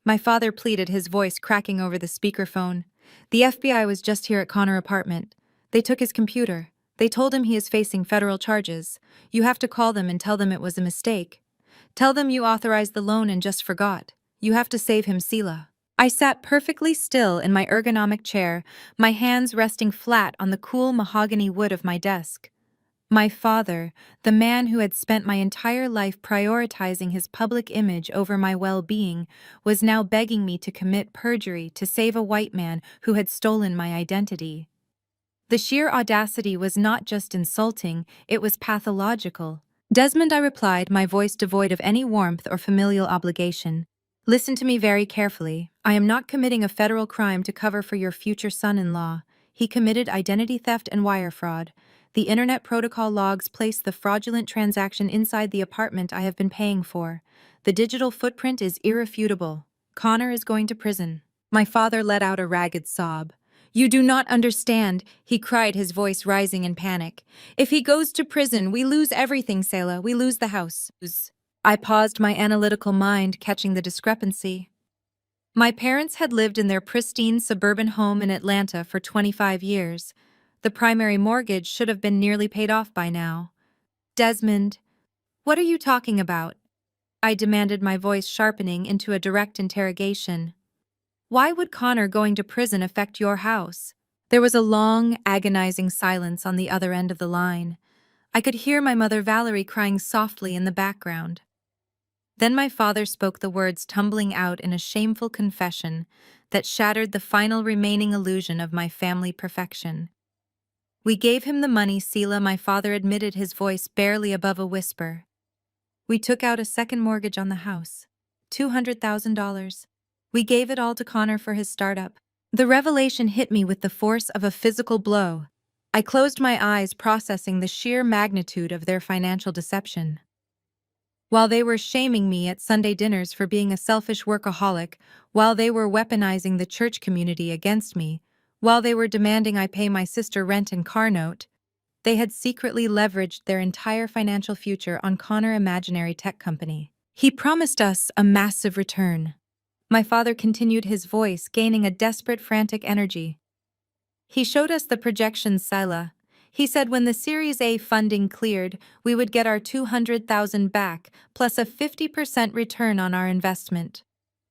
My father pleaded, his voice cracking over the speakerphone. "The FBI was just here at Connor apartment. They took his computer. They told him he is facing federal charges. You have to call them and tell them it was a mistake. Tell them you authorized the loan and just forgot. You have to save him, Sela." I sat perfectly still in my ergonomic chair, my hands resting flat on the cool mahogany wood of my desk. My father, the man who had spent my entire life prioritizing his public image over my well-being, was now begging me to commit perjury to save a white man who had stolen my identity. The sheer audacity was not just insulting, it was pathological. "Desmond," I replied, my voice devoid of any warmth or familial obligation, "listen to me very carefully. I am not committing a federal crime to cover for your future son-in-law. He committed identity theft and wire fraud. The Internet Protocol logs placed the fraudulent transaction inside the apartment I have been paying for. The digital footprint is irrefutable. Connor is going to prison." My father let out a ragged sob. "You do not understand," he cried, his voice rising in panic. "If he goes to prison, we lose everything, Sela. We lose the house." I paused, my analytical mind catching the discrepancy. My parents had lived in their pristine suburban home in Atlanta for 25 years. The primary mortgage should have been nearly paid off by now. "Desmond, what are you talking about?" I demanded, my voice sharpening into a direct interrogation. "Why would Connor going to prison affect your house?" There was a long, agonizing silence on the other end of the line. I could hear my mother Valerie crying softly in the background. Then my father spoke the words tumbling out in a shameful confession that shattered the final remaining illusion of my family perfection. "We gave him the money, Sela," my father admitted, his voice barely above a whisper. "We took out a second mortgage on the house. $200,000. We gave it all to Connor for his startup." The revelation hit me with the force of a physical blow. I closed my eyes, processing the sheer magnitude of their financial deception. While they were shaming me at Sunday dinners for being a selfish workaholic, while they were weaponizing the church community against me, while they were demanding I pay my sister rent and car note, they had secretly leveraged their entire financial future on Connor Imaginary Tech Company. "He promised us a massive return." My father continued, his voice gaining a desperate, frantic energy. "He showed us the projections, Sila. He said when the Series A funding cleared, we would get our $200,000 back, plus a 50% return on our investment.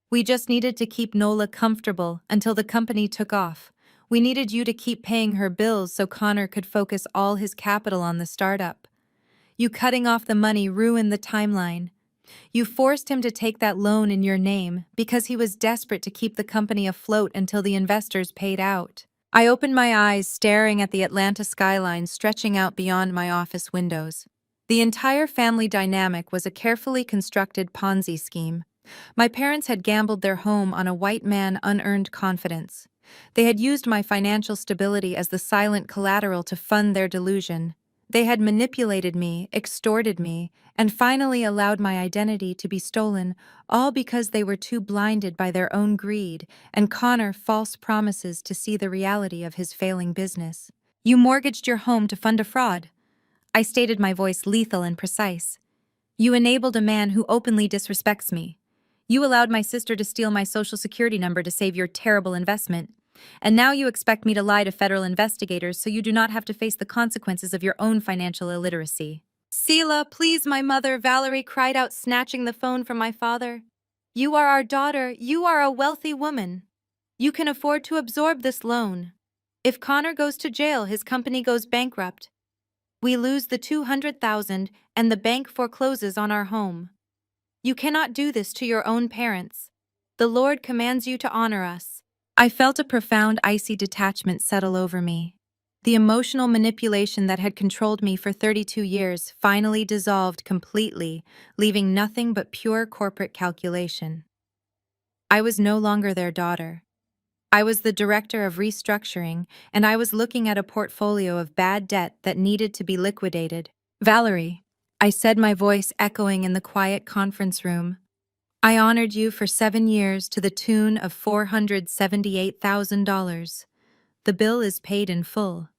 We just needed to keep Nola comfortable until the company took off. We needed you to keep paying her bills so Connor could focus all his capital on the startup. You cutting off the money ruined the timeline. You forced him to take that loan in your name because he was desperate to keep the company afloat until the investors paid out." I opened my eyes, staring at the Atlanta skyline stretching out beyond my office windows. The entire family dynamic was a carefully constructed Ponzi scheme. My parents had gambled their home on a white man unearned confidence. They had used my financial stability as the silent collateral to fund their delusion. They had manipulated me, extorted me, and finally allowed my identity to be stolen, all because they were too blinded by their own greed and Connor false promises to see the reality of his failing business. "You mortgaged your home to fund a fraud." I stated, my voice lethal and precise. "You enabled a man who openly disrespects me. You allowed my sister to steal my social security number to save your terrible investment. And now you expect me to lie to federal investigators so you do not have to face the consequences of your own financial illiteracy." "Sela, please," my mother, Valerie, cried out, snatching the phone from my father. "You are our daughter. You are a wealthy woman. You can afford to absorb this loan. If Connor goes to jail, his company goes bankrupt. We lose the $200,000 and the bank forecloses on our home. You cannot do this to your own parents. The Lord commands you to honor us." I felt a profound, icy detachment settle over me. The emotional manipulation that had controlled me for 32 years finally dissolved completely, leaving nothing but pure corporate calculation. I was no longer their daughter. I was the director of restructuring, and I was looking at a portfolio of bad debt that needed to be liquidated. "Valerie," I said, my voice echoing in the quiet conference room, "I honored you for 7 years to the tune of $478,000. The bill is paid in full.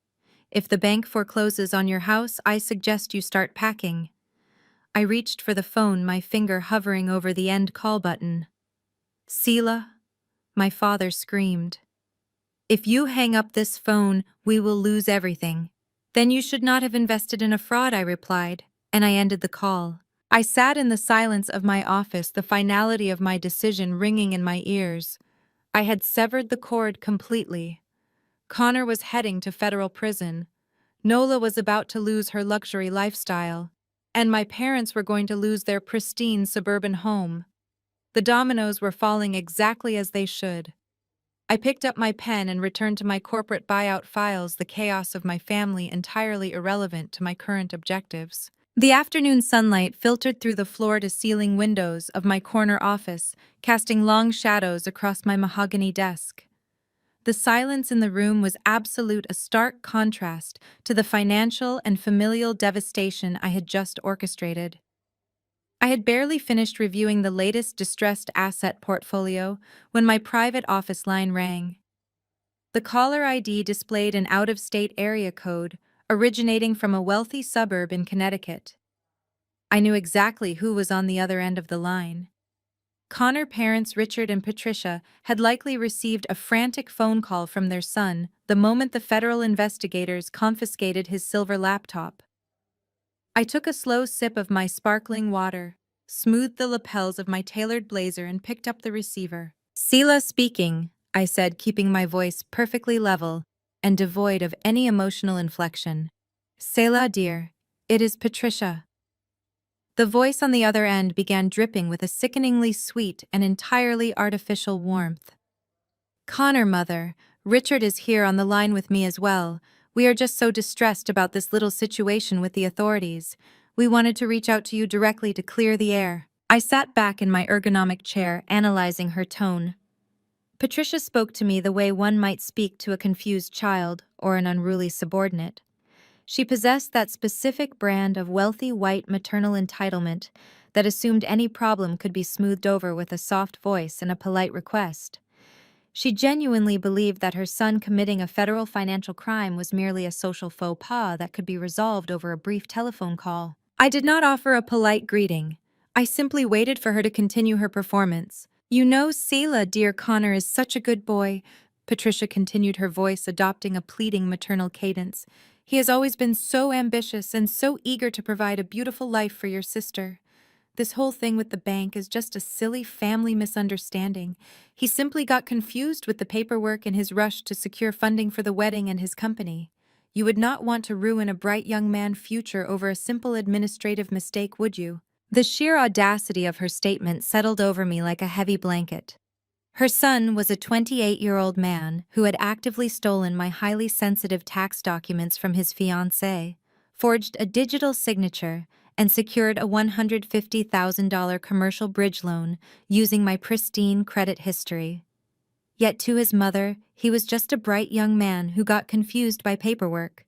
If the bank forecloses on your house, I suggest you start packing." I reached for the phone, my finger hovering over the end call button. "Sela," my father screamed. "If you hang up this phone, we will lose everything." "Then you should not have invested in a fraud," I replied, and I ended the call. I sat in the silence of my office, the finality of my decision ringing in my ears. I had severed the cord completely. Connor was heading to federal prison. Nola was about to lose her luxury lifestyle. And my parents were going to lose their pristine suburban home. The dominoes were falling exactly as they should. I picked up my pen and returned to my corporate buyout files, the chaos of my family entirely irrelevant to my current objectives. The afternoon sunlight filtered through the floor-to-ceiling windows of my corner office, casting long shadows across my mahogany desk. The silence in the room was absolute, a stark contrast to the financial and familial devastation I had just orchestrated. I had barely finished reviewing the latest distressed asset portfolio when my private office line rang. The caller ID displayed an out-of-state area code originating from a wealthy suburb in Connecticut. I knew exactly who was on the other end of the line. Connor parents Richard and Patricia had likely received a frantic phone call from their son the moment the federal investigators confiscated his silver laptop. I took a slow sip of my sparkling water, smoothed the lapels of my tailored blazer, and picked up the receiver. "Sela speaking," I said, keeping my voice perfectly level and devoid of any emotional inflection. "Sela, dear, it is Patricia." The voice on the other end began dripping with a sickeningly sweet and entirely artificial warmth. "Connor, mother, Richard is here on the line with me as well. We are just so distressed about this little situation with the authorities. We wanted to reach out to you directly to clear the air." I sat back in my ergonomic chair, analyzing her tone. Patricia spoke to me the way one might speak to a confused child or an unruly subordinate. She possessed that specific brand of wealthy white maternal entitlement that assumed any problem could be smoothed over with a soft voice and a polite request. She genuinely believed that her son committing a federal financial crime was merely a social faux pas that could be resolved over a brief telephone call. I did not offer a polite greeting. I simply waited for her to continue her performance. "You know, Selah, dear Connor is such a good boy," Patricia continued, her voice adopting a pleading maternal cadence. "He has always been so ambitious and so eager to provide a beautiful life for your sister. This whole thing with the bank is just a silly family misunderstanding. He simply got confused with the paperwork in his rush to secure funding for the wedding and his company. You would not want to ruin a bright young man's future over a simple administrative mistake, would you?" The sheer audacity of her statement settled over me like a heavy blanket. Her son was a 28-year-old man who had actively stolen my highly sensitive tax documents from his fiancée, forged a digital signature, and secured a $150,000 commercial bridge loan using my pristine credit history. Yet to his mother, he was just a bright young man who got confused by paperwork.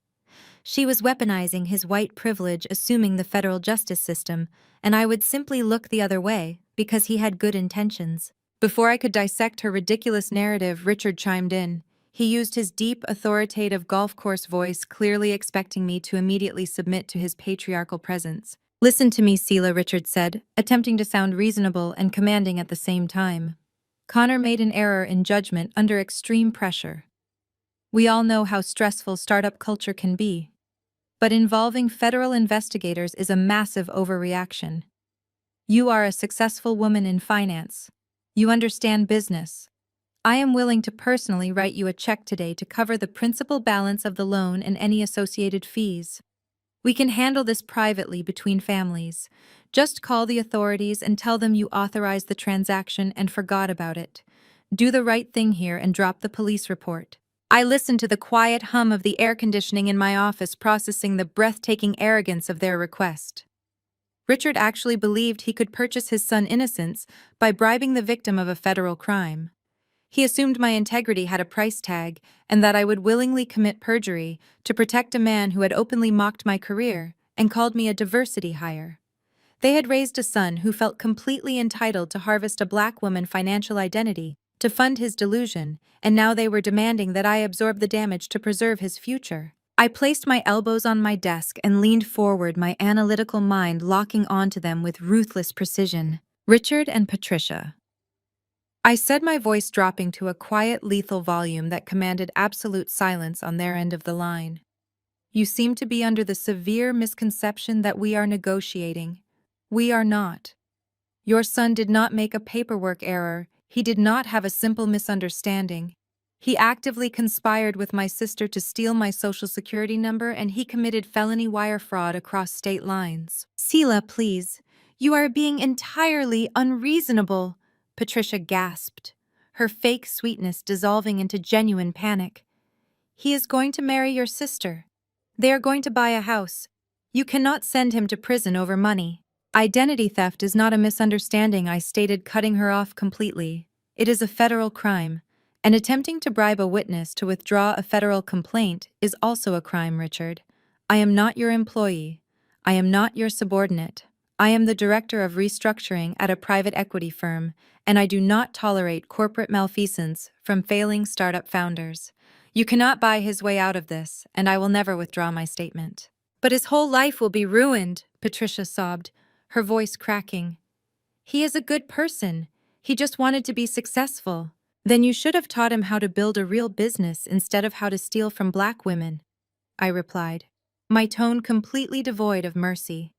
She was weaponizing his white privilege, assuming the federal justice system, and I would simply look the other way because he had good intentions. Before I could dissect her ridiculous narrative, Richard chimed in. He used his deep, authoritative golf course voice, clearly expecting me to immediately submit to his patriarchal presence. "Listen to me, Selah," Richard said, attempting to sound reasonable and commanding at the same time. "Connor made an error in judgment under extreme pressure. We all know how stressful startup culture can be. But involving federal investigators is a massive overreaction. You are a successful woman in finance. You understand business. I am willing to personally write you a check today to cover the principal balance of the loan and any associated fees. We can handle this privately between families. Just call the authorities and tell them you authorized the transaction and forgot about it. Do the right thing here and drop the police report." I listened to the quiet hum of the air conditioning in my office, processing the breathtaking arrogance of their request. Richard actually believed he could purchase his son's innocence by bribing the victim of a federal crime. He assumed my integrity had a price tag and that I would willingly commit perjury to protect a man who had openly mocked my career and called me a diversity hire. They had raised a son who felt completely entitled to harvest a black woman's financial identity to fund his delusion, and now they were demanding that I absorb the damage to preserve his future. I placed my elbows on my desk and leaned forward, my analytical mind locking onto them with ruthless precision. "Richard and Patricia," I said, my voice dropping to a quiet, lethal volume that commanded absolute silence on their end of the line. "You seem to be under the severe misconception that we are negotiating. We are not. Your son did not make a paperwork error. He did not have a simple misunderstanding. He actively conspired with my sister to steal my social security number, and he committed felony wire fraud across state lines." "Selah, please. You are being entirely unreasonable," Patricia gasped, her fake sweetness dissolving into genuine panic. "He is going to marry your sister. They are going to buy a house. You cannot send him to prison over money." "Identity theft is not a misunderstanding," I stated, cutting her off completely. "It is a federal crime, and attempting to bribe a witness to withdraw a federal complaint is also a crime, Richard. I am not your employee. I am not your subordinate. I am the director of restructuring at a private equity firm, and I do not tolerate corporate malfeasance from failing startup founders. You cannot buy his way out of this, and I will never withdraw my statement." "But his whole life will be ruined," Patricia sobbed, her voice cracking. "He is a good person. He just wanted to be successful." "Then you should have taught him how to build a real business instead of how to steal from black women," I replied, my tone completely devoid of mercy.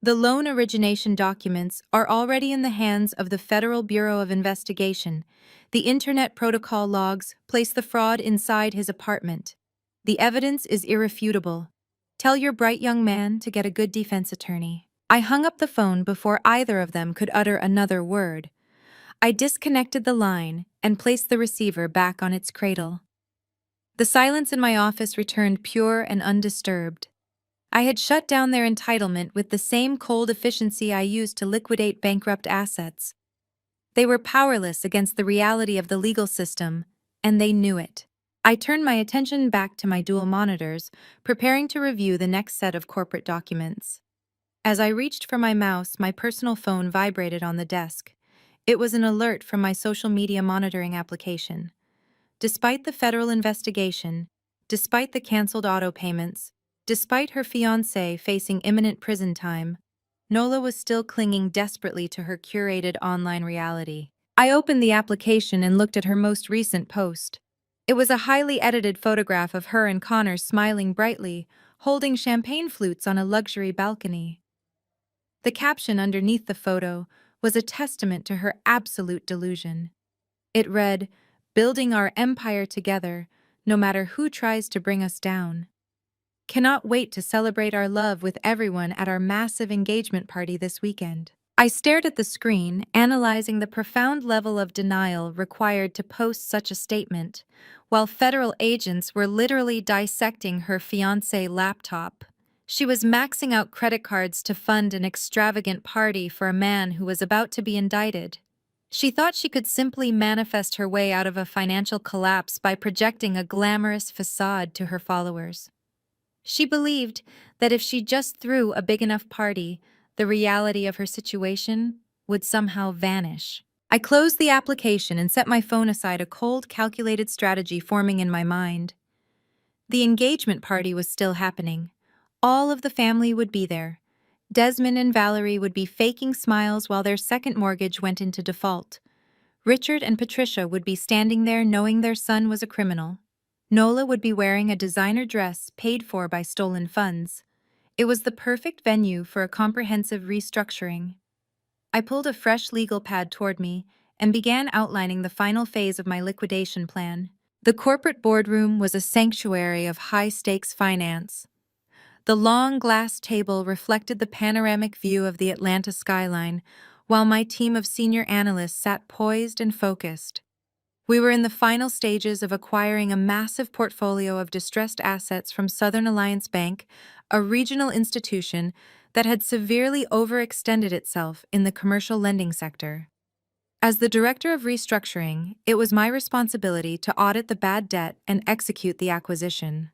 "The loan origination documents are already in the hands of the Federal Bureau of Investigation. The Internet Protocol logs place the fraud inside his apartment. The evidence is irrefutable. Tell your bright young man to get a good defense attorney." I hung up the phone before either of them could utter another word. I disconnected the line and placed the receiver back on its cradle. The silence in my office returned pure and undisturbed. I had shut down their entitlement with the same cold efficiency I used to liquidate bankrupt assets. They were powerless against the reality of the legal system, and they knew it. I turned my attention back to my dual monitors, preparing to review the next set of corporate documents. As I reached for my mouse, my personal phone vibrated on the desk. It was an alert from my social media monitoring application. Despite the federal investigation, despite the canceled auto payments, despite her fiancé facing imminent prison time, Nola was still clinging desperately to her curated online reality. I opened the application and looked at her most recent post. It was a highly edited photograph of her and Connor smiling brightly, holding champagne flutes on a luxury balcony. The caption underneath the photo was a testament to her absolute delusion. It read, "Building our empire together, no matter who tries to bring us down. Cannot wait to celebrate our love with everyone at our massive engagement party this weekend." I stared at the screen, analyzing the profound level of denial required to post such a statement, while federal agents were literally dissecting her fiancé laptop. She was maxing out credit cards to fund an extravagant party for a man who was about to be indicted. She thought she could simply manifest her way out of a financial collapse by projecting a glamorous facade to her followers. She believed that if she just threw a big enough party, the reality of her situation would somehow vanish. I closed the application and set my phone aside, a cold, calculated strategy forming in my mind. The engagement party was still happening. All of the family would be there. Desmond and Valerie would be faking smiles while their second mortgage went into default. Richard and Patricia would be standing there knowing their son was a criminal. Nola would be wearing a designer dress paid for by stolen funds. It was the perfect venue for a comprehensive restructuring. I pulled a fresh legal pad toward me and began outlining the final phase of my liquidation plan. The corporate boardroom was a sanctuary of high-stakes finance. The long glass table reflected the panoramic view of the Atlanta skyline, while my team of senior analysts sat poised and focused. We were in the final stages of acquiring a massive portfolio of distressed assets from Southern Alliance Bank, a regional institution that had severely overextended itself in the commercial lending sector. As the director of restructuring, it was my responsibility to audit the bad debt and execute the acquisition.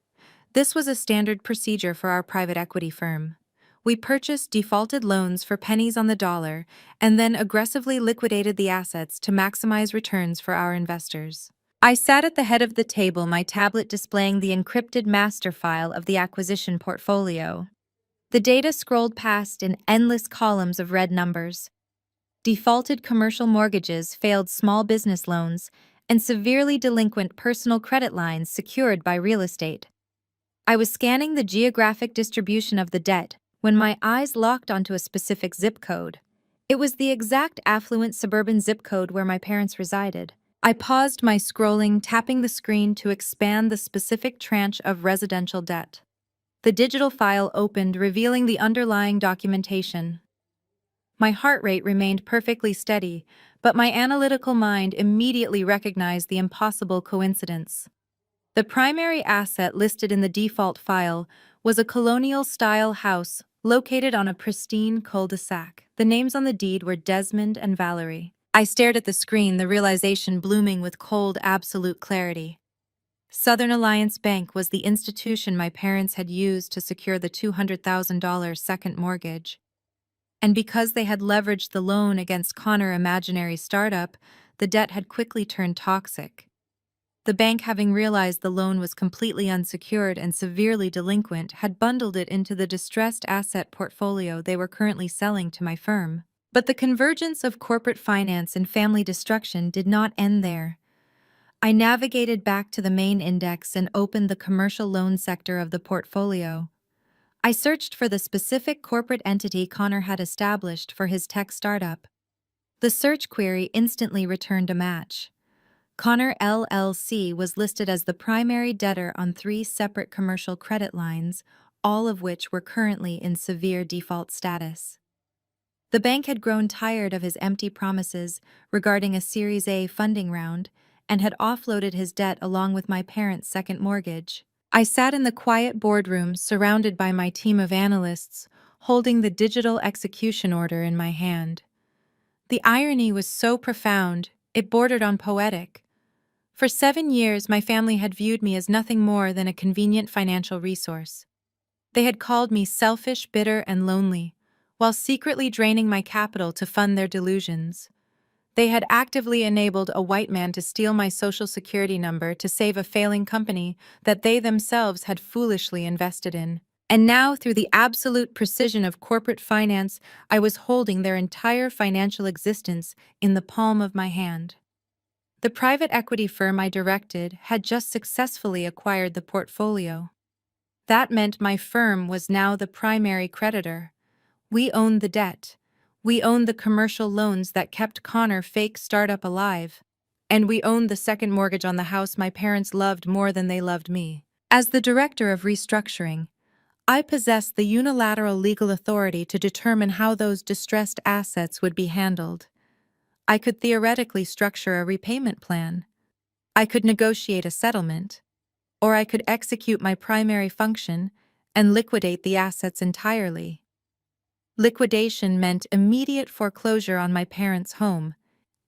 This was a standard procedure for our private equity firm. We purchased defaulted loans for pennies on the dollar and then aggressively liquidated the assets to maximize returns for our investors. I sat at the head of the table, my tablet displaying the encrypted master file of the acquisition portfolio. The data scrolled past in endless columns of red numbers. Defaulted commercial mortgages, failed small business loans, and severely delinquent personal credit lines secured by real estate. I was scanning the geographic distribution of the debt when my eyes locked onto a specific zip code. It was the exact affluent suburban zip code where my parents resided. I paused my scrolling, tapping the screen to expand the specific tranche of residential debt. The digital file opened, revealing the underlying documentation. My heart rate remained perfectly steady, but my analytical mind immediately recognized the impossible coincidence. The primary asset listed in the default file was a colonial-style house located on a pristine cul-de-sac. The names on the deed were Desmond and Valerie. I stared at the screen, the realization blooming with cold, absolute clarity. Southern Alliance Bank was the institution my parents had used to secure the $200,000 second mortgage. And because they had leveraged the loan against Connor Imaginary Startup, the debt had quickly turned toxic. The bank, having realized the loan was completely unsecured and severely delinquent, had bundled it into the distressed asset portfolio they were currently selling to my firm. But the convergence of corporate finance and family destruction did not end there. I navigated back to the main index and opened the commercial loan sector of the portfolio. I searched for the specific corporate entity Connor had established for his tech startup. The search query instantly returned a match. Connor LLC was listed as the primary debtor on 3 separate commercial credit lines, all of which were currently in severe default status. The bank had grown tired of his empty promises regarding a Series A funding round and had offloaded his debt along with my parents' second mortgage. I sat in the quiet boardroom surrounded by my team of analysts, holding the digital execution order in my hand. The irony was so profound, it bordered on poetic. For 7 years, my family had viewed me as nothing more than a convenient financial resource. They had called me selfish, bitter, and lonely, while secretly draining my capital to fund their delusions. They had actively enabled a white man to steal my social security number to save a failing company that they themselves had foolishly invested in. And now, through the absolute precision of corporate finance, I was holding their entire financial existence in the palm of my hand. The private equity firm I directed had just successfully acquired the portfolio. That meant my firm was now the primary creditor. We owned the debt. We owned the commercial loans that kept Connor fake startup alive. And we owned the second mortgage on the house my parents loved more than they loved me. As the director of restructuring, I possessed the unilateral legal authority to determine how those distressed assets would be handled. I could theoretically structure a repayment plan. I could negotiate a settlement. Or I could execute my primary function and liquidate the assets entirely. Liquidation meant immediate foreclosure on my parents' home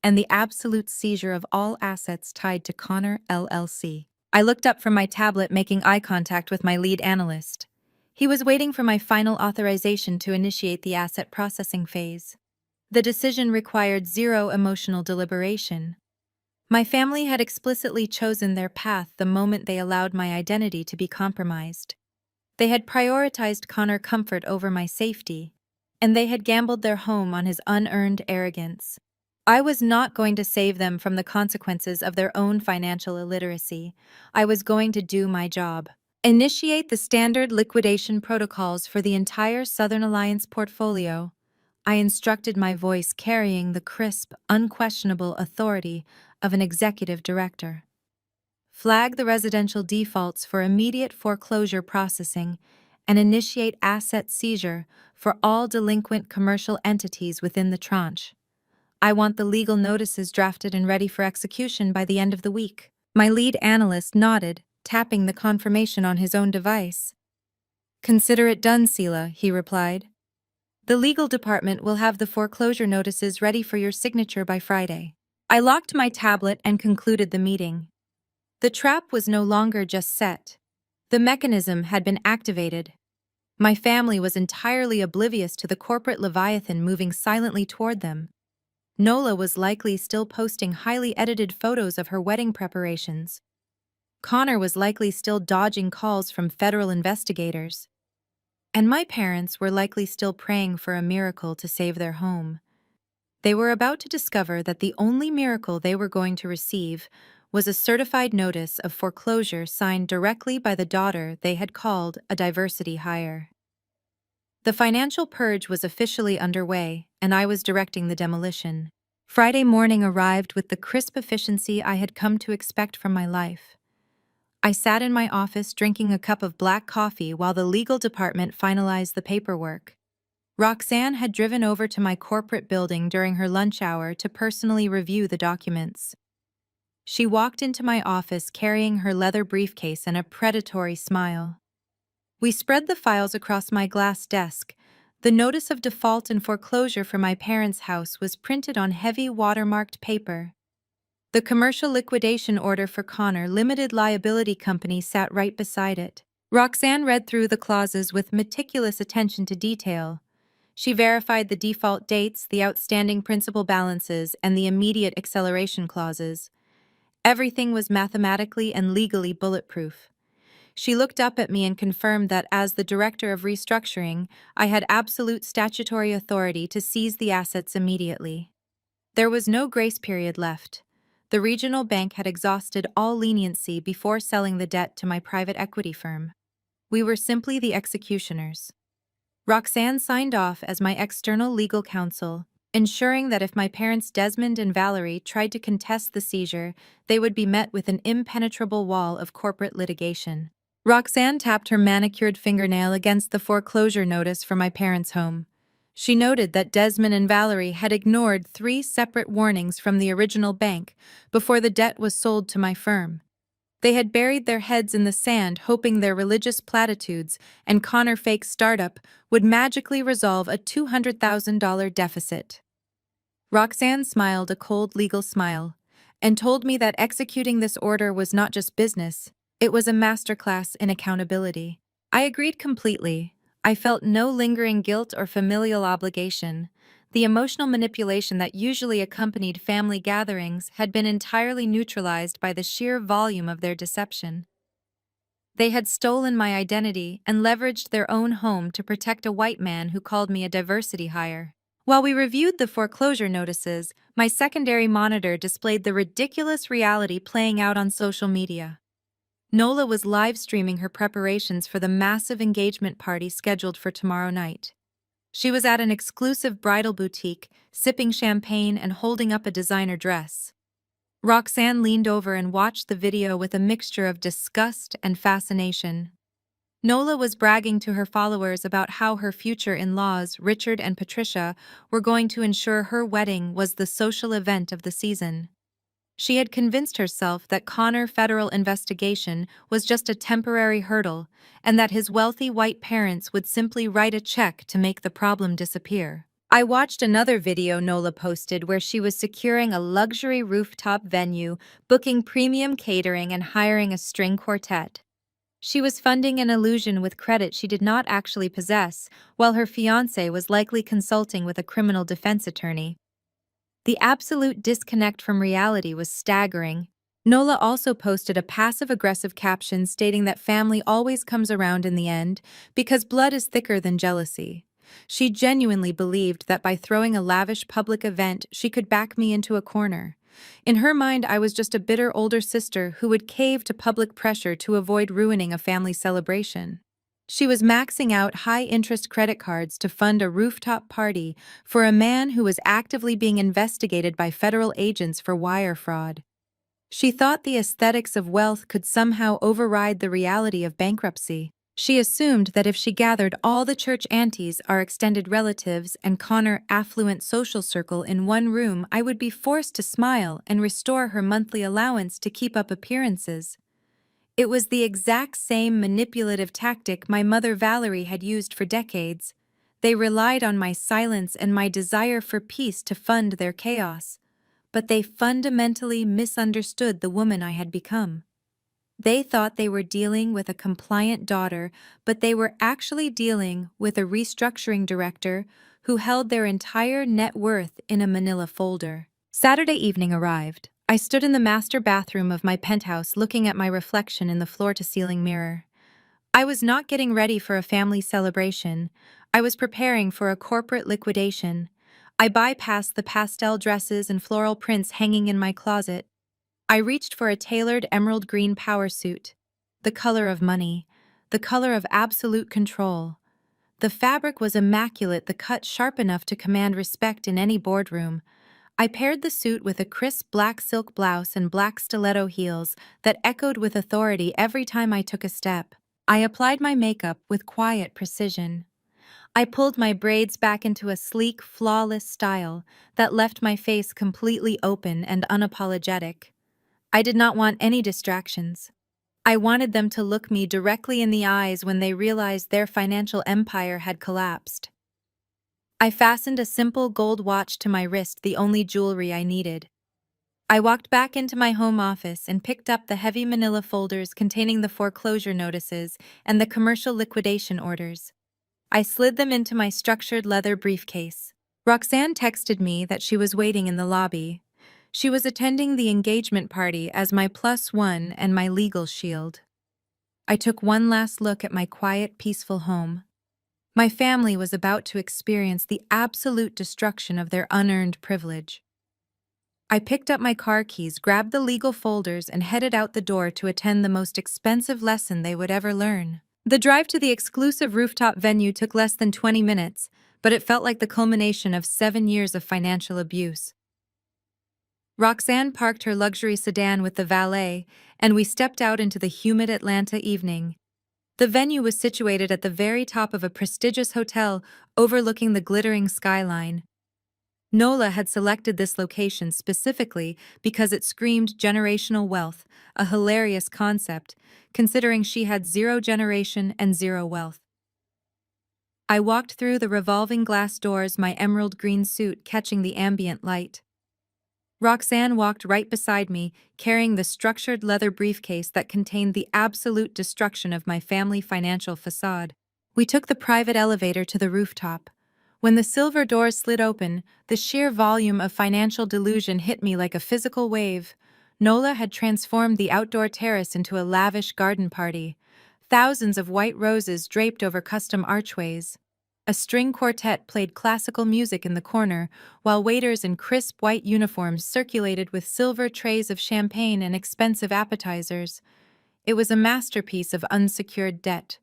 and the absolute seizure of all assets tied to Connor LLC. I looked up from my tablet, making eye contact with my lead analyst. He was waiting for my final authorization to initiate the asset processing phase. The decision required zero emotional deliberation. My family had explicitly chosen their path the moment they allowed my identity to be compromised. They had prioritized Connor comfort over my safety, and they had gambled their home on his unearned arrogance. I was not going to save them from the consequences of their own financial illiteracy. I was going to do my job. Initiate the standard liquidation protocols for the entire Southern Alliance portfolio. I instructed, my voice carrying the crisp, unquestionable authority of an executive director. Flag the residential defaults for immediate foreclosure processing and initiate asset seizure for all delinquent commercial entities within the tranche. I want the legal notices drafted and ready for execution by the end of the week. My lead analyst nodded, tapping the confirmation on his own device. Consider it done, Sela, he replied. The legal department will have the foreclosure notices ready for your signature by Friday. I locked my tablet and concluded the meeting. The trap was no longer just set. The mechanism had been activated. My family was entirely oblivious to the corporate leviathan moving silently toward them. Nola was likely still posting highly edited photos of her wedding preparations. Connor was likely still dodging calls from federal investigators. And my parents were likely still praying for a miracle to save their home. They were about to discover that the only miracle they were going to receive was a certified notice of foreclosure signed directly by the daughter they had called a diversity hire. The financial purge was officially underway, and I was directing the demolition. Friday morning arrived with the crisp efficiency I had come to expect from my life. I sat in my office drinking a cup of black coffee while the legal department finalized the paperwork. Roxanne had driven over to my corporate building during her lunch hour to personally review the documents. She walked into my office carrying her leather briefcase and a predatory smile. We spread the files across my glass desk. The notice of default and foreclosure for my parents' house was printed on heavy watermarked paper. The commercial liquidation order for Connor Limited Liability Company sat right beside it. Roxanne read through the clauses with meticulous attention to detail. She verified the default dates, the outstanding principal balances, and the immediate acceleration clauses. Everything was mathematically and legally bulletproof. She looked up at me and confirmed that as the director of restructuring, I had absolute statutory authority to seize the assets immediately. There was no grace period left. The regional bank had exhausted all leniency before selling the debt to my private equity firm. We were simply the executioners. Roxanne signed off as my external legal counsel, ensuring that if my parents Desmond and Valerie tried to contest the seizure, they would be met with an impenetrable wall of corporate litigation. Roxanne tapped her manicured fingernail against the foreclosure notice for my parents' home. She noted that Desmond and Valerie had ignored 3 separate warnings from the original bank before the debt was sold to my firm. They had buried their heads in the sand, hoping their religious platitudes and Connor fake startup would magically resolve a $200,000 deficit. Roxanne smiled a cold legal smile and told me that executing this order was not just business, it was a masterclass in accountability. I agreed completely. I felt no lingering guilt or familial obligation. The emotional manipulation that usually accompanied family gatherings had been entirely neutralized by the sheer volume of their deception. They had stolen my identity and leveraged their own home to protect a white man who called me a diversity hire. While we reviewed the foreclosure notices, my secondary monitor displayed the ridiculous reality playing out on social media. Nola was live streaming her preparations for the massive engagement party scheduled for tomorrow night. She was at an exclusive bridal boutique, sipping champagne and holding up a designer dress. Roxanne leaned over and watched the video with a mixture of disgust and fascination. Nola was bragging to her followers about how her future in-laws, Richard and Patricia, were going to ensure her wedding was the social event of the season. She had convinced herself that Connor's federal investigation was just a temporary hurdle and that his wealthy white parents would simply write a check to make the problem disappear. I watched another video Nola posted where she was securing a luxury rooftop venue, booking premium catering, and hiring a string quartet. She was funding an illusion with credit she did not actually possess, while her fiancé was likely consulting with a criminal defense attorney. The absolute disconnect from reality was staggering. Nola also posted a passive-aggressive caption stating that family always comes around in the end because blood is thicker than jealousy. She genuinely believed that by throwing a lavish public event, she could back me into a corner. In her mind, I was just a bitter older sister who would cave to public pressure to avoid ruining a family celebration. She was maxing out high-interest credit cards to fund a rooftop party for a man who was actively being investigated by federal agents for wire fraud. She thought the aesthetics of wealth could somehow override the reality of bankruptcy. She assumed that if she gathered all the church aunties, our extended relatives, and Connor's affluent social circle in one room, I would be forced to smile and restore her monthly allowance to keep up appearances. It was the exact same manipulative tactic my mother Valerie had used for decades. They relied on my silence and my desire for peace to fund their chaos, but they fundamentally misunderstood the woman I had become. They thought they were dealing with a compliant daughter, but they were actually dealing with a restructuring director who held their entire net worth in a manila folder. Saturday evening arrived. I stood in the master bathroom of my penthouse looking at my reflection in the floor-to-ceiling mirror. I was not getting ready for a family celebration. I was preparing for a corporate liquidation. I bypassed the pastel dresses and floral prints hanging in my closet. I reached for a tailored emerald green power suit. The color of money. The color of absolute control. The fabric was immaculate, the cut sharp enough to command respect in any boardroom. I paired the suit with a crisp black silk blouse and black stiletto heels that echoed with authority every time I took a step. I applied my makeup with quiet precision. I pulled my braids back into a sleek, flawless style that left my face completely open and unapologetic. I did not want any distractions. I wanted them to look me directly in the eyes when they realized their financial empire had collapsed. I fastened a simple gold watch to my wrist, the only jewelry I needed. I walked back into my home office and picked up the heavy manila folders containing the foreclosure notices and the commercial liquidation orders. I slid them into my structured leather briefcase. Roxanne texted me that she was waiting in the lobby. She was attending the engagement party as my +1 and my legal shield. I took one last look at my quiet, peaceful home. My family was about to experience the absolute destruction of their unearned privilege. I picked up my car keys, grabbed the legal folders, and headed out the door to attend the most expensive lesson they would ever learn. The drive to the exclusive rooftop venue took less than 20 minutes, but it felt like the culmination of 7 years of financial abuse. Roxanne parked her luxury sedan with the valet, and we stepped out into the humid Atlanta evening. The venue was situated at the very top of a prestigious hotel overlooking the glittering skyline. Nola had selected this location specifically because it screamed generational wealth, a hilarious concept, considering she had zero generation and zero wealth. I walked through the revolving glass doors, my emerald green suit catching the ambient light. Roxanne walked right beside me, carrying the structured leather briefcase that contained the absolute destruction of my family financial facade. We took the private elevator to the rooftop. When the silver doors slid open, the sheer volume of financial delusion hit me like a physical wave. Nola had transformed the outdoor terrace into a lavish garden party. Thousands of white roses draped over custom archways. A string quartet played classical music in the corner, while waiters in crisp white uniforms circulated with silver trays of champagne and expensive appetizers. It was a masterpiece of unsecured debt.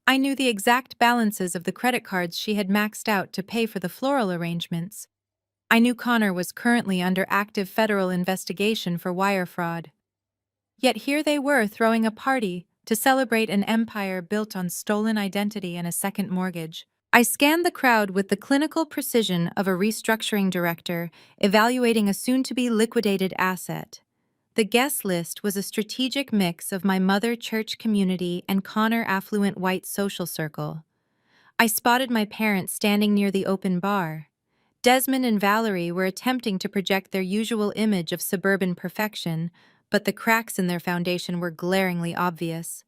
I knew the exact balances of the credit cards she had maxed out to pay for the floral arrangements. I knew Connor was currently under active federal investigation for wire fraud. Yet here they were throwing a party to celebrate an empire built on stolen identity and a second mortgage. I scanned the crowd with the clinical precision of a restructuring director evaluating a soon-to-be liquidated asset. The guest list was a strategic mix of my mother church community and Connor affluent white social circle. I spotted my parents standing near the open bar. Desmond and Valerie were attempting to project their usual image of suburban perfection, but the cracks in their foundation were glaringly obvious.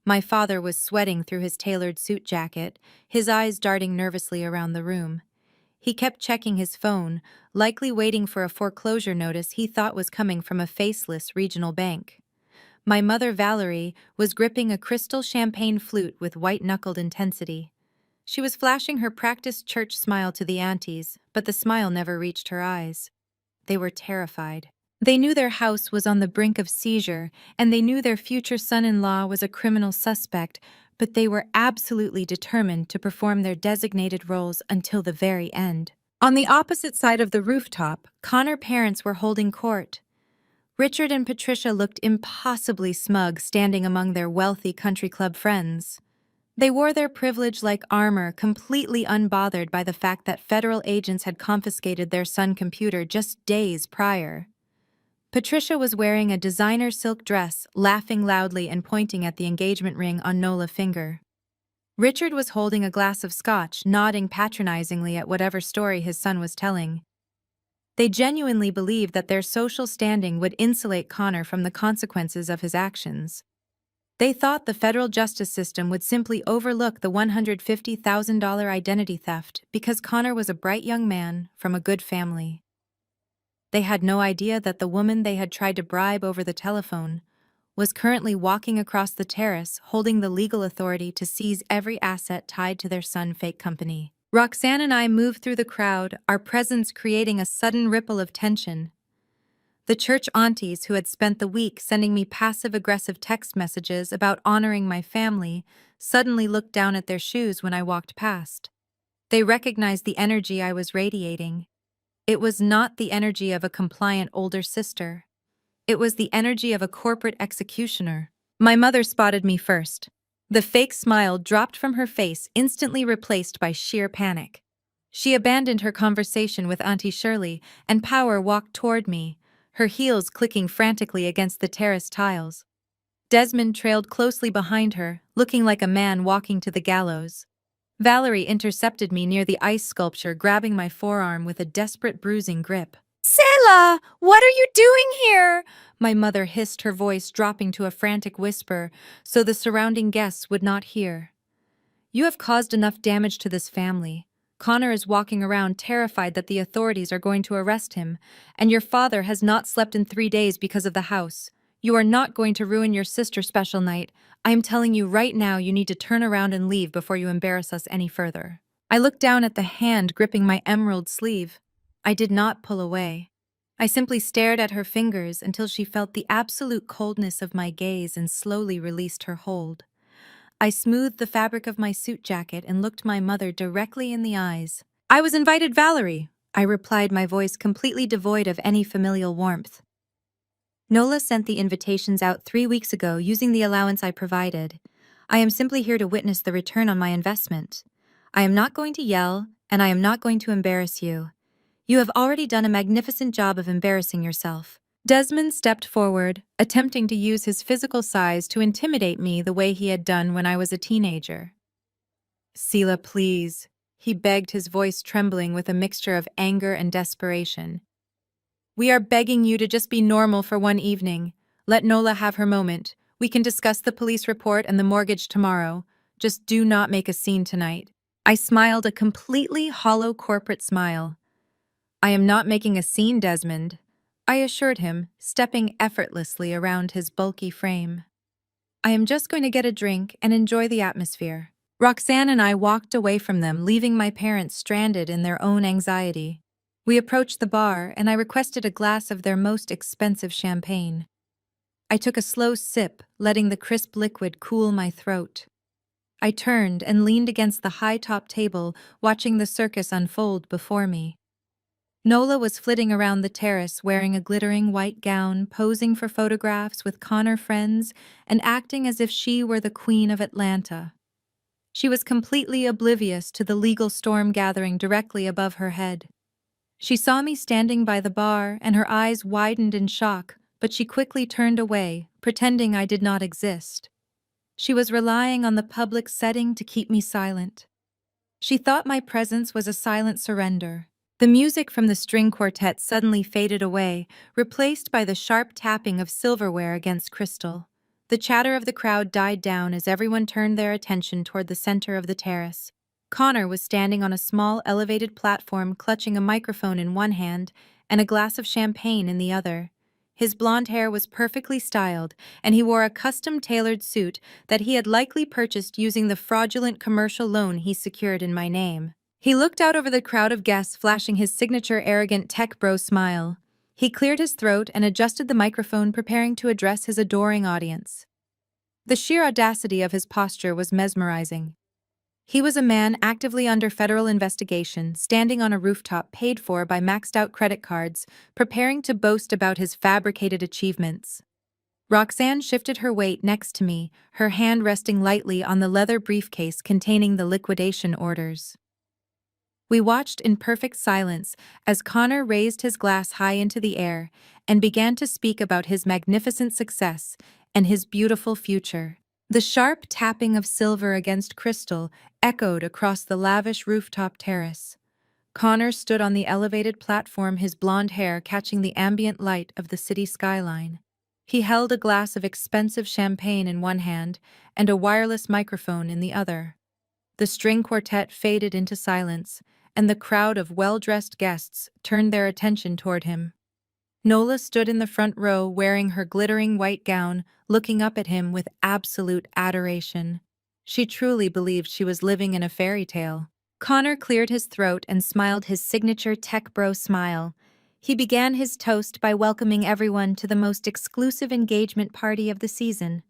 My father was sweating through his tailored suit jacket, his eyes darting nervously around the room. He kept checking his phone, likely waiting for a foreclosure notice he thought was coming from a faceless regional bank. My mother, Valerie, was gripping a crystal champagne flute with white-knuckled intensity. She was flashing her practiced church smile to the aunties, but the smile never reached her eyes. They were terrified. They knew their house was on the brink of seizure, and they knew their future son-in-law was a criminal suspect, but they were absolutely determined to perform their designated roles until the very end. On the opposite side of the rooftop, Connor parents were holding court. Richard and Patricia looked impossibly smug standing among their wealthy country club friends. They wore their privilege like armor, completely unbothered by the fact that federal agents had confiscated their son's computer just days prior. Patricia was wearing a designer silk dress, laughing loudly and pointing at the engagement ring on Nola's finger. Richard was holding a glass of scotch, nodding patronizingly at whatever story his son was telling. They genuinely believed that their social standing would insulate Connor from the consequences of his actions. They thought the federal justice system would simply overlook the $150,000 identity theft because Connor was a bright young man from a good family. They had no idea that the woman they had tried to bribe over the telephone was currently walking across the terrace holding the legal authority to seize every asset tied to their son's fake company. Roxanne and I moved through the crowd, our presence creating a sudden ripple of tension. The church aunties who had spent the week sending me passive-aggressive text messages about honoring my family suddenly looked down at their shoes when I walked past. They recognized the energy I was radiating. It was not the energy of a compliant older sister. It was the energy of a corporate executioner. My mother spotted me first. The fake smile dropped from her face, instantly replaced by sheer panic. She abandoned her conversation with Auntie Shirley, and Power walked toward me, her heels clicking frantically against the terrace tiles. Desmond trailed closely behind her, looking like a man walking to the gallows. Valerie intercepted me near the ice sculpture, grabbing my forearm with a desperate bruising grip. "Selah, what are you doing here?" My mother hissed, her voice dropping to a frantic whisper so the surrounding guests would not hear. "You have caused enough damage to this family. Connor is walking around terrified that the authorities are going to arrest him, and your father has not slept in 3 days because of the house. You are not going to ruin your sister's special night. I am telling you right now you need to turn around and leave before you embarrass us any further." I looked down at the hand gripping my emerald sleeve. I did not pull away. I simply stared at her fingers until she felt the absolute coldness of my gaze and slowly released her hold. I smoothed the fabric of my suit jacket and looked my mother directly in the eyes. "I was invited, Valerie," I replied, my voice completely devoid of any familial warmth. "Nola sent the invitations out 3 weeks ago using the allowance I provided. I am simply here to witness the return on my investment. I am not going to yell, and I am not going to embarrass you. You have already done a magnificent job of embarrassing yourself. Desmond stepped forward, attempting to use his physical size to intimidate me the way he had done when I was a teenager. Sela, please, he begged, his voice trembling with a mixture of anger and desperation. We are begging you to just be normal for one evening. Let Nola have her moment. We can discuss the police report and the mortgage tomorrow. Just do not make a scene tonight. I smiled a completely hollow corporate smile. I am not making a scene, Desmond, I assured him, stepping effortlessly around his bulky frame. I am just going to get a drink and enjoy the atmosphere. Roxanne and I walked away from them, leaving my parents stranded in their own anxiety. We approached the bar, and I requested a glass of their most expensive champagne. I took a slow sip, letting the crisp liquid cool my throat. I turned and leaned against the high-top table, watching the circus unfold before me. Nola was flitting around the terrace wearing a glittering white gown, posing for photographs with Connor friends and acting as if she were the Queen of Atlanta. She was completely oblivious to the legal storm gathering directly above her head. She saw me standing by the bar, and her eyes widened in shock, but she quickly turned away, pretending I did not exist. She was relying on the public setting to keep me silent. She thought my presence was a silent surrender. The music from the string quartet suddenly faded away, replaced by the sharp tapping of silverware against crystal. The chatter of the crowd died down as everyone turned their attention toward the center of the terrace. Connor was standing on a small elevated platform, clutching a microphone in one hand and a glass of champagne in the other. His blonde hair was perfectly styled, and he wore a custom-tailored suit that he had likely purchased using the fraudulent commercial loan he secured in my name. He looked out over the crowd of guests, flashing his signature arrogant tech bro smile. He cleared his throat and adjusted the microphone, preparing to address his adoring audience. The sheer audacity of his posture was mesmerizing. He was a man actively under federal investigation, standing on a rooftop paid for by maxed-out credit cards, preparing to boast about his fabricated achievements. Roxanne shifted her weight next to me, her hand resting lightly on the leather briefcase containing the liquidation orders. We watched in perfect silence as Connor raised his glass high into the air and began to speak about his magnificent success and his beautiful future. The sharp tapping of silver against crystal echoed across the lavish rooftop terrace. Connor stood on the elevated platform, his blonde hair catching the ambient light of the city skyline. He held a glass of expensive champagne in one hand and a wireless microphone in the other. The string quartet faded into silence, and the crowd of well-dressed guests turned their attention toward him. Nola stood in the front row wearing her glittering white gown, looking up at him with absolute adoration. She truly believed she was living in a fairy tale. Connor cleared his throat and smiled his signature tech bro smile. He began his toast by welcoming everyone to the most exclusive engagement party of the season.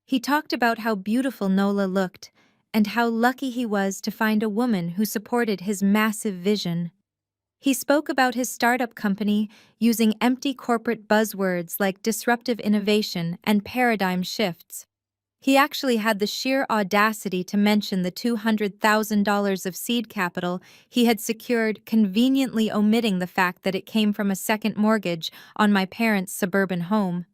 He talked about how beautiful Nola looked and how lucky he was to find a woman who supported his massive vision. He spoke about his startup company using empty corporate buzzwords like disruptive innovation and paradigm shifts. He actually had the sheer audacity to mention the $200,000 of seed capital he had secured, conveniently omitting the fact that it came from a second mortgage on my parents' suburban home.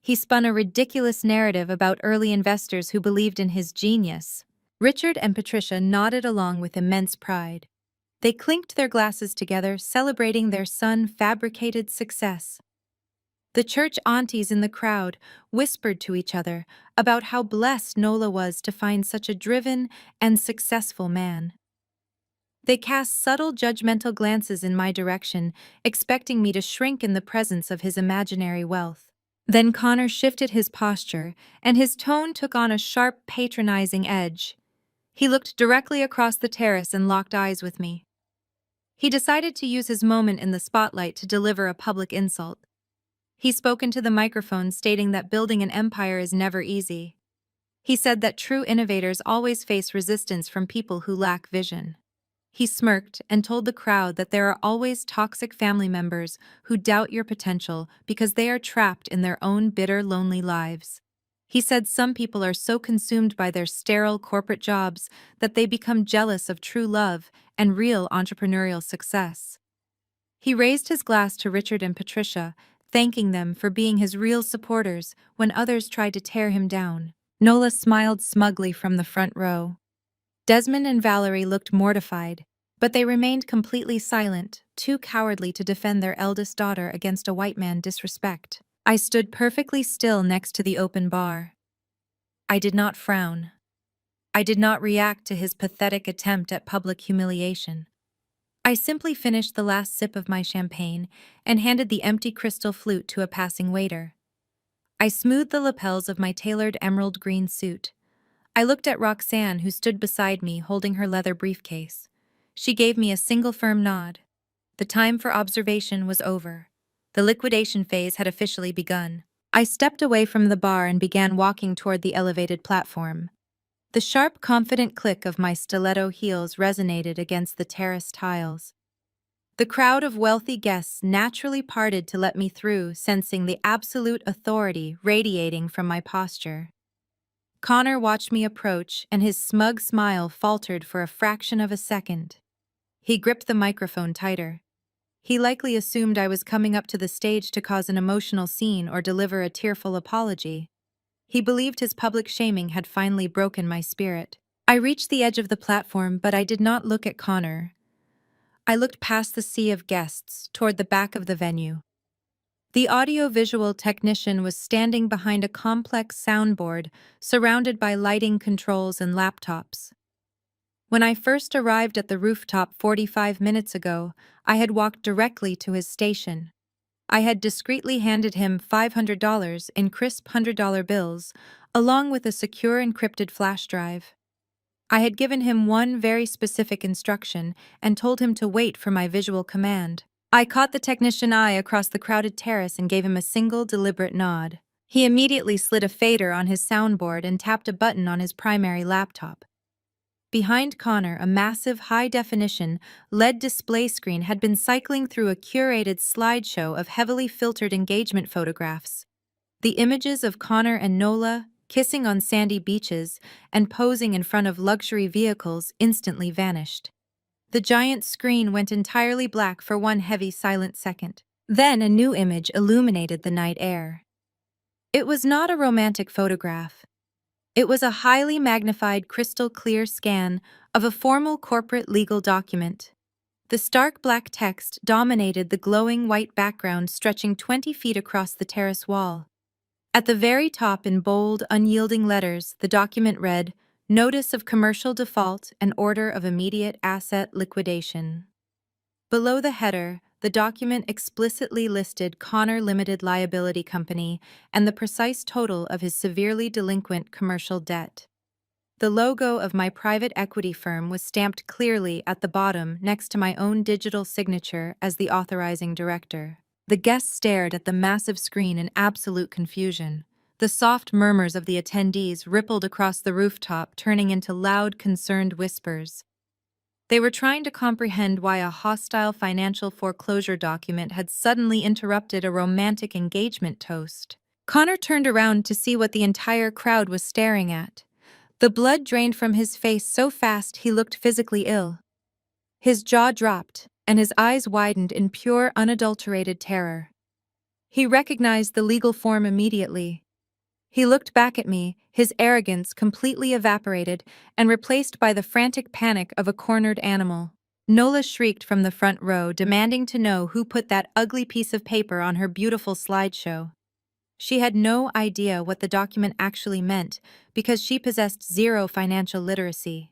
He spun a ridiculous narrative about early investors who believed in his genius. Richard and Patricia nodded along with immense pride. They clinked their glasses together, celebrating their son's fabricated success. The church aunties in the crowd whispered to each other about how blessed Nola was to find such a driven and successful man. They cast subtle, judgmental glances in my direction, expecting me to shrink in the presence of his imaginary wealth. Then Connor shifted his posture, and his tone took on a sharp, patronizing edge. He looked directly across the terrace and locked eyes with me. He decided to use his moment in the spotlight to deliver a public insult. He spoke into the microphone, stating that building an empire is never easy. He said that true innovators always face resistance from people who lack vision. He smirked and told the crowd that there are always toxic family members who doubt your potential because they are trapped in their own bitter, lonely lives. He said some people are so consumed by their sterile corporate jobs that they become jealous of true love and real entrepreneurial success. He raised his glass to Richard and Patricia, thanking them for being his real supporters when others tried to tear him down. Nola smiled smugly from the front row. Desmond and Valerie looked mortified, but they remained completely silent, too cowardly to defend their eldest daughter against a white man's disrespect. I stood perfectly still next to the open bar. I did not frown. I did not react to his pathetic attempt at public humiliation. I simply finished the last sip of my champagne and handed the empty crystal flute to a passing waiter. I smoothed the lapels of my tailored emerald green suit. I looked at Roxanne, who stood beside me holding her leather briefcase. She gave me a single firm nod. The time for observation was over. The liquidation phase had officially begun. I stepped away from the bar and began walking toward the elevated platform. The sharp, confident click of my stiletto heels resonated against the terrace tiles. The crowd of wealthy guests naturally parted to let me through, sensing the absolute authority radiating from my posture. Connor watched me approach, and his smug smile faltered for a fraction of a second. He gripped the microphone tighter. He likely assumed I was coming up to the stage to cause an emotional scene or deliver a tearful apology. He believed his public shaming had finally broken my spirit. I reached the edge of the platform, but I did not look at Connor. I looked past the sea of guests, toward the back of the venue. The audio-visual technician was standing behind a complex soundboard, surrounded by lighting controls and laptops. When I first arrived at the rooftop 45 minutes ago, I had walked directly to his station. I had discreetly handed him $500 in crisp $100 bills, along with a secure encrypted flash drive. I had given him one very specific instruction and told him to wait for my visual command. I caught the technician's eye across the crowded terrace and gave him a single deliberate nod. He immediately slid a fader on his soundboard and tapped a button on his primary laptop. Behind Connor, a massive, high-definition, LED display screen had been cycling through a curated slideshow of heavily filtered engagement photographs. The images of Connor and Nola, kissing on sandy beaches and posing in front of luxury vehicles, instantly vanished. The giant screen went entirely black for one heavy, silent second. Then a new image illuminated the night air. It was not a romantic photograph. It was a highly magnified, crystal-clear scan of a formal corporate legal document. The stark black text dominated the glowing white background stretching 20 feet across the terrace wall. At the very top, in bold, unyielding letters, the document read, "Notice of Commercial Default and Order of Immediate Asset Liquidation." Below the header, the document explicitly listed Connor Limited Liability Company and the precise total of his severely delinquent commercial debt. The logo of my private equity firm was stamped clearly at the bottom next to my own digital signature as the authorizing director. The guests stared at the massive screen in absolute confusion. The soft murmurs of the attendees rippled across the rooftop, turning into loud, concerned whispers. They were trying to comprehend why a hostile financial foreclosure document had suddenly interrupted a romantic engagement toast. Connor turned around to see what the entire crowd was staring at. The blood drained from his face so fast he looked physically ill. His jaw dropped, and his eyes widened in pure, unadulterated terror. He recognized the legal form immediately. He looked back at me, his arrogance completely evaporated and replaced by the frantic panic of a cornered animal. Nola shrieked from the front row, demanding to know who put that ugly piece of paper on her beautiful slideshow. She had no idea what the document actually meant because she possessed zero financial literacy.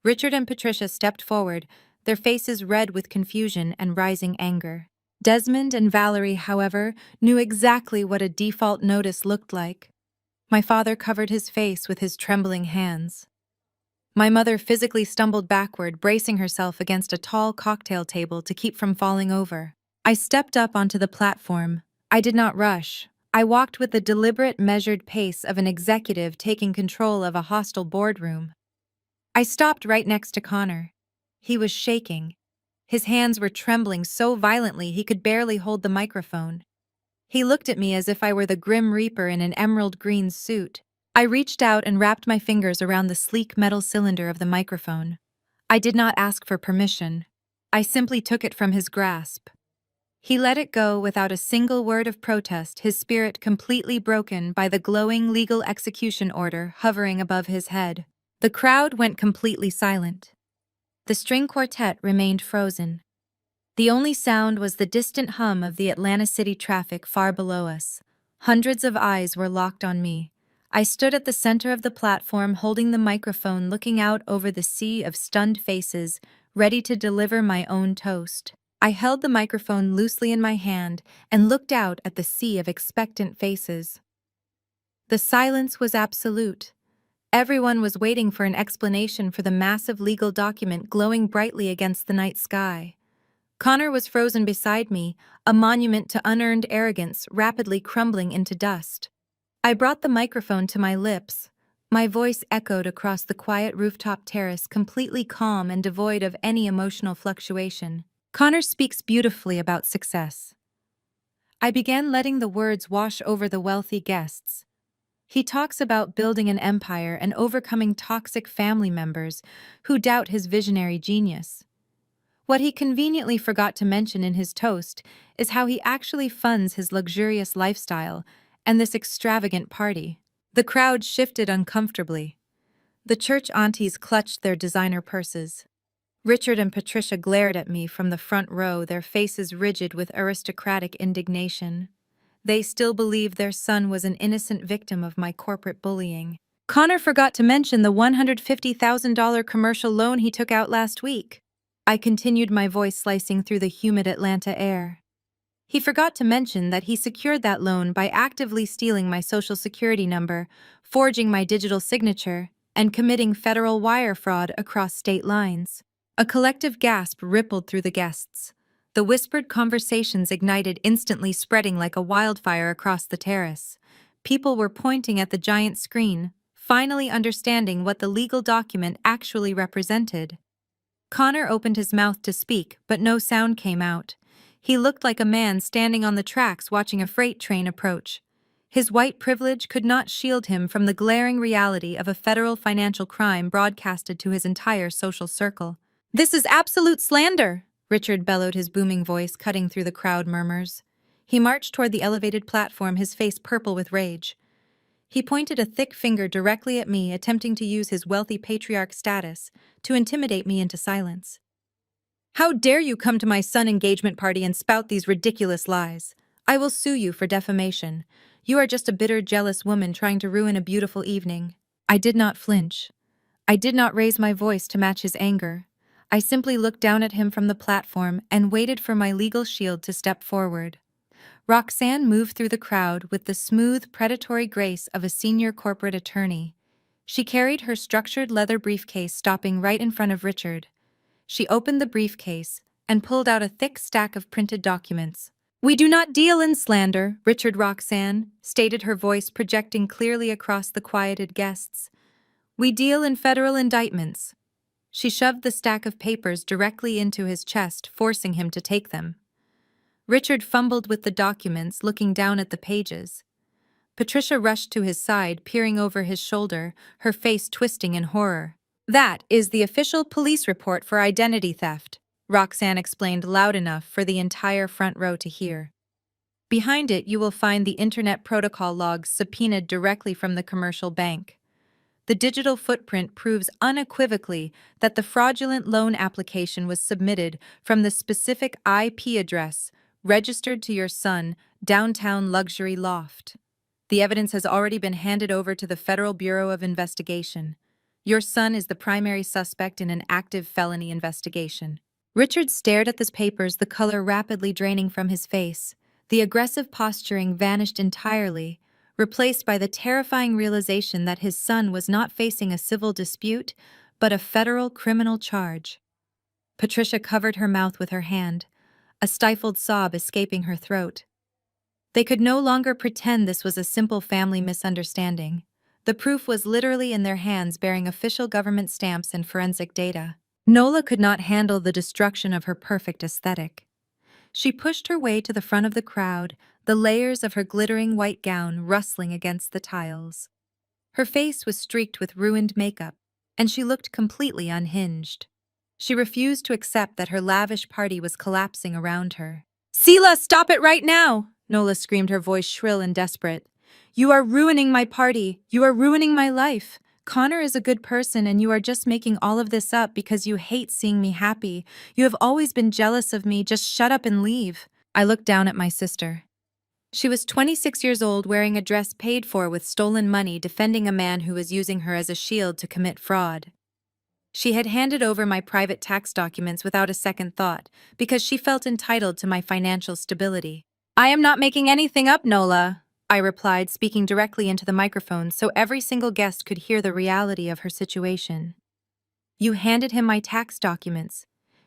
Richard and Patricia stepped forward, their faces red with confusion and rising anger. Desmond and Valerie, however, knew exactly what a default notice looked like. My father covered his face with his trembling hands. My mother physically stumbled backward, bracing herself against a tall cocktail table to keep from falling over. I stepped up onto the platform. I did not rush. I walked with the deliberate, measured pace of an executive taking control of a hostile boardroom. I stopped right next to Connor. He was shaking. His hands were trembling so violently he could barely hold the microphone. He looked at me as if I were the Grim Reaper in an emerald green suit. I reached out and wrapped my fingers around the sleek metal cylinder of the microphone. I did not ask for permission. I simply took it from his grasp. He let it go without a single word of protest, his spirit completely broken by the glowing legal execution order hovering above his head. The crowd went completely silent. The string quartet remained frozen. The only sound was the distant hum of the Atlanta City traffic far below us. Hundreds of eyes were locked on me. I stood at the center of the platform holding the microphone, looking out over the sea of stunned faces, ready to deliver my own toast. I held the microphone loosely in my hand and looked out at the sea of expectant faces. The silence was absolute. Everyone was waiting for an explanation for the massive legal document glowing brightly against the night sky. Connor was frozen beside me, a monument to unearned arrogance rapidly crumbling into dust. I brought the microphone to my lips. My voice echoed across the quiet rooftop terrace, completely calm and devoid of any emotional fluctuation. Connor speaks beautifully about success. I began letting the words wash over the wealthy guests. He talks about building an empire and overcoming toxic family members who doubt his visionary genius. What he conveniently forgot to mention in his toast is how he actually funds his luxurious lifestyle and this extravagant party. The crowd shifted uncomfortably. The church aunties clutched their designer purses. Richard and Patricia glared at me from the front row, their faces rigid with aristocratic indignation. They still believed their son was an innocent victim of my corporate bullying. Connor forgot to mention the $150,000 commercial loan he took out last week. I continued, my voice slicing through the humid Atlanta air. He forgot to mention that he secured that loan by actively stealing my social security number, forging my digital signature, and committing federal wire fraud across state lines. A collective gasp rippled through the guests. The whispered conversations ignited, instantly spreading like a wildfire across the terrace. People were pointing at the giant screen, finally understanding what the legal document actually represented. Connor opened his mouth to speak, but no sound came out. He looked like a man standing on the tracks watching a freight train approach. His white privilege could not shield him from the glaring reality of a federal financial crime broadcasted to his entire social circle. "This is absolute slander!" Richard bellowed, his booming voice cutting through the crowd murmurs. He marched toward the elevated platform, his face purple with rage. He pointed a thick finger directly at me, attempting to use his wealthy patriarch status to intimidate me into silence. "How dare you come to my son's engagement party and spout these ridiculous lies? I will sue you for defamation. You are just a bitter, jealous woman trying to ruin a beautiful evening." I did not flinch. I did not raise my voice to match his anger. I simply looked down at him from the platform and waited for my legal shield to step forward. Roxanne moved through the crowd with the smooth, predatory grace of a senior corporate attorney. She carried her structured leather briefcase, stopping right in front of Richard. She opened the briefcase and pulled out a thick stack of printed documents. "We do not deal in slander," Roxanne stated, her voice projecting clearly across the quieted guests. "We deal in federal indictments." She shoved the stack of papers directly into his chest, forcing him to take them. Richard fumbled with the documents, looking down at the pages. Patricia rushed to his side, peering over his shoulder, her face twisting in horror. "That is the official police report for identity theft," Roxanne explained loud enough for the entire front row to hear. "Behind it, you will find the Internet Protocol logs subpoenaed directly from the commercial bank. The digital footprint proves unequivocally that the fraudulent loan application was submitted from the specific IP address registered to your son, downtown luxury loft. The evidence has already been handed over to the Federal Bureau of Investigation. Your son is the primary suspect in an active felony investigation." Richard stared at the papers, the color rapidly draining from his face. The aggressive posturing vanished entirely, replaced by the terrifying realization that his son was not facing a civil dispute, but a federal criminal charge. Patricia covered her mouth with her hand, a stifled sob escaping her throat. They could no longer pretend this was a simple family misunderstanding. The proof was literally in their hands, bearing official government stamps and forensic data. Nola could not handle the destruction of her perfect aesthetic. She pushed her way to the front of the crowd, the layers of her glittering white gown rustling against the tiles. Her face was streaked with ruined makeup, and she looked completely unhinged. She refused to accept that her lavish party was collapsing around her. "Sela, stop it right now!" Nola screamed, her voice shrill and desperate. "You are ruining my party. You are ruining my life. Connor is a good person, and you are just making all of this up because you hate seeing me happy. You have always been jealous of me. Just shut up and leave." I looked down at my sister. She was 26 years old, wearing a dress paid for with stolen money, defending a man who was using her as a shield to commit fraud. She had handed over my private tax documents without a second thought, because she felt entitled to my financial stability. "I am not making anything up, Nola," I replied, speaking directly into the microphone so every single guest could hear the reality of her situation. "You handed him my tax documents.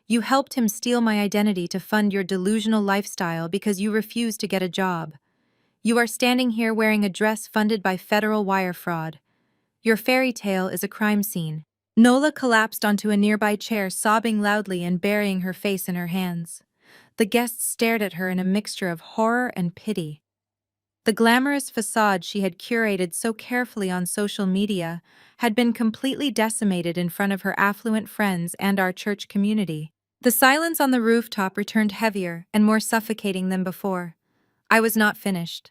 You helped him steal my identity to fund your delusional lifestyle because you refused to get a job. You are standing here wearing a dress funded by federal wire fraud. Your fairy tale is a crime scene." Nola collapsed onto a nearby chair, sobbing loudly and burying her face in her hands. The guests stared at her in a mixture of horror and pity. The glamorous facade she had curated so carefully on social media had been completely decimated in front of her affluent friends and our church community. The silence on the rooftop returned heavier and more suffocating than before. I was not finished.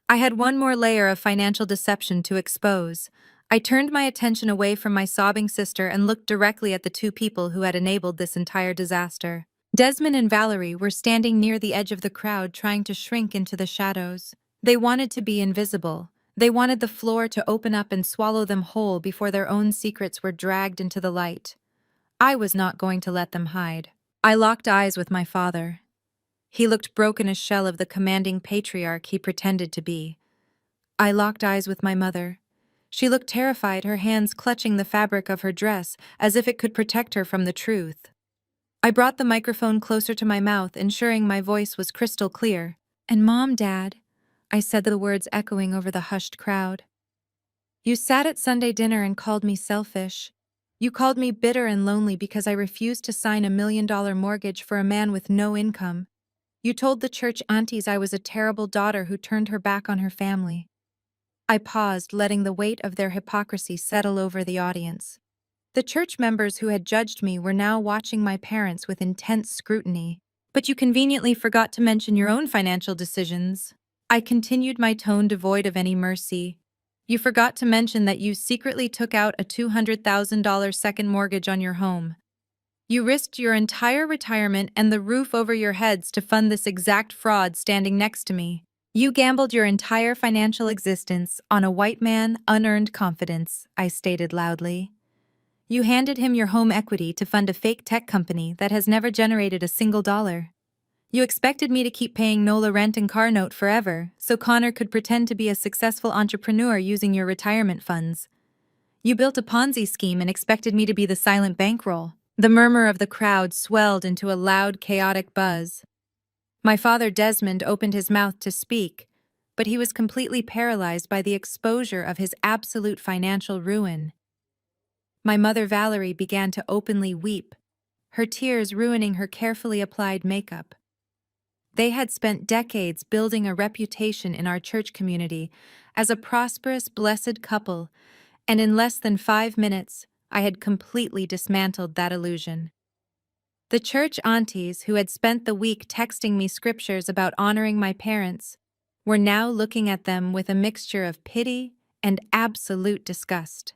I had one more layer of financial deception to expose. I turned my attention away from my sobbing sister and looked directly at the two people who had enabled this entire disaster. Desmond and Valerie were standing near the edge of the crowd, trying to shrink into the shadows. They wanted to be invisible. They wanted the floor to open up and swallow them whole before their own secrets were dragged into the light. I was not going to let them hide. I locked eyes with my father. He looked broken, a shell of the commanding patriarch he pretended to be. I locked eyes with my mother. She looked terrified, her hands clutching the fabric of her dress as if it could protect her from the truth. I brought the microphone closer to my mouth, ensuring my voice was crystal clear. "And Mom, Dad," I said, the words echoing over the hushed crowd. "You sat at Sunday dinner and called me selfish. You called me bitter and lonely because I refused to sign $1 million mortgage for a man with no income. You told the church aunties I was a terrible daughter who turned her back on her family." I paused, letting the weight of their hypocrisy settle over the audience. The church members who had judged me were now watching my parents with intense scrutiny. "But you conveniently forgot to mention your own financial decisions." I continued, my tone devoid of any mercy. "You forgot to mention that you secretly took out a $200,000 second mortgage on your home. You risked your entire retirement and the roof over your heads to fund this exact fraud standing next to me. You gambled your entire financial existence on a white man, unearned confidence," I stated loudly. "You handed him your home equity to fund a fake tech company that has never generated a single dollar. You expected me to keep paying Nola rent and car note forever, so Connor could pretend to be a successful entrepreneur using your retirement funds. You built a Ponzi scheme and expected me to be the silent bankroll." The murmur of the crowd swelled into a loud, chaotic buzz. My father, Desmond, opened his mouth to speak, but he was completely paralyzed by the exposure of his absolute financial ruin. My mother, Valerie, began to openly weep, her tears ruining her carefully applied makeup. They had spent decades building a reputation in our church community as a prosperous, blessed couple, and in less than 5 minutes, I had completely dismantled that illusion. The church aunties, who had spent the week texting me scriptures about honoring my parents, were now looking at them with a mixture of pity and absolute disgust.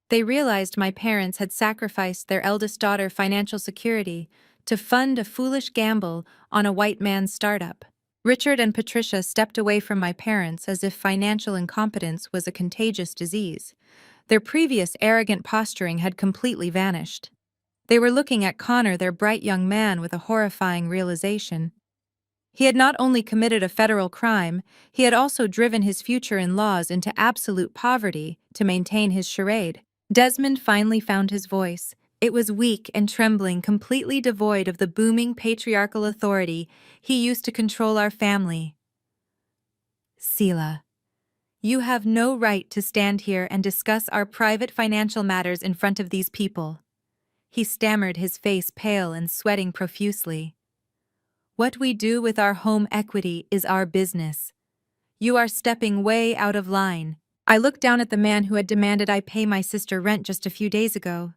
They realized my parents had sacrificed their eldest daughter's financial security to fund a foolish gamble on a white man's startup. Richard and Patricia stepped away from my parents as if financial incompetence was a contagious disease. Their previous arrogant posturing had completely vanished. They were looking at Connor, their bright young man, with a horrifying realization. He had not only committed a federal crime, he had also driven his future in-laws into absolute poverty to maintain his charade. Desmond finally found his voice. It was weak and trembling, completely devoid of the booming patriarchal authority he used to control our family. "Sela, you have no right to stand here and discuss our private financial matters in front of these people." He stammered, his face pale and sweating profusely. What we do with our home equity is our business. You are stepping way out of line. I looked down at the man who had demanded I pay my sister rent just a few days ago.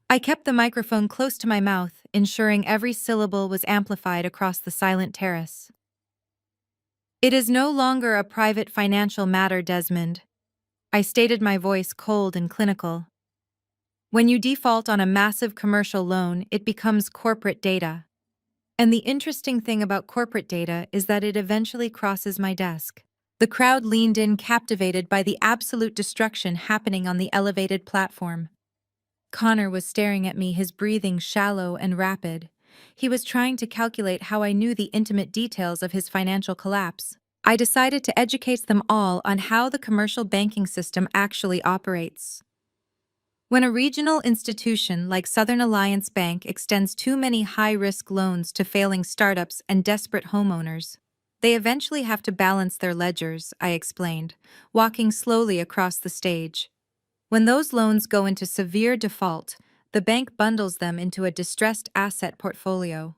I kept the microphone close to my mouth, ensuring every syllable was amplified across the silent terrace. It is no longer a private financial matter, Desmond. I stated, my voice cold and clinical. When you default on a massive commercial loan, it becomes corporate data. And the interesting thing about corporate data is that it eventually crosses my desk. The crowd leaned in, captivated by the absolute destruction happening on the elevated platform. Connor was staring at me, his breathing shallow and rapid. He was trying to calculate how I knew the intimate details of his financial collapse. I decided to educate them all on how the commercial banking system actually operates. When a regional institution like Southern Alliance Bank extends too many high-risk loans to failing startups and desperate homeowners, they eventually have to balance their ledgers, I explained, walking slowly across the stage. When those loans go into severe default, the bank bundles them into a distressed asset portfolio.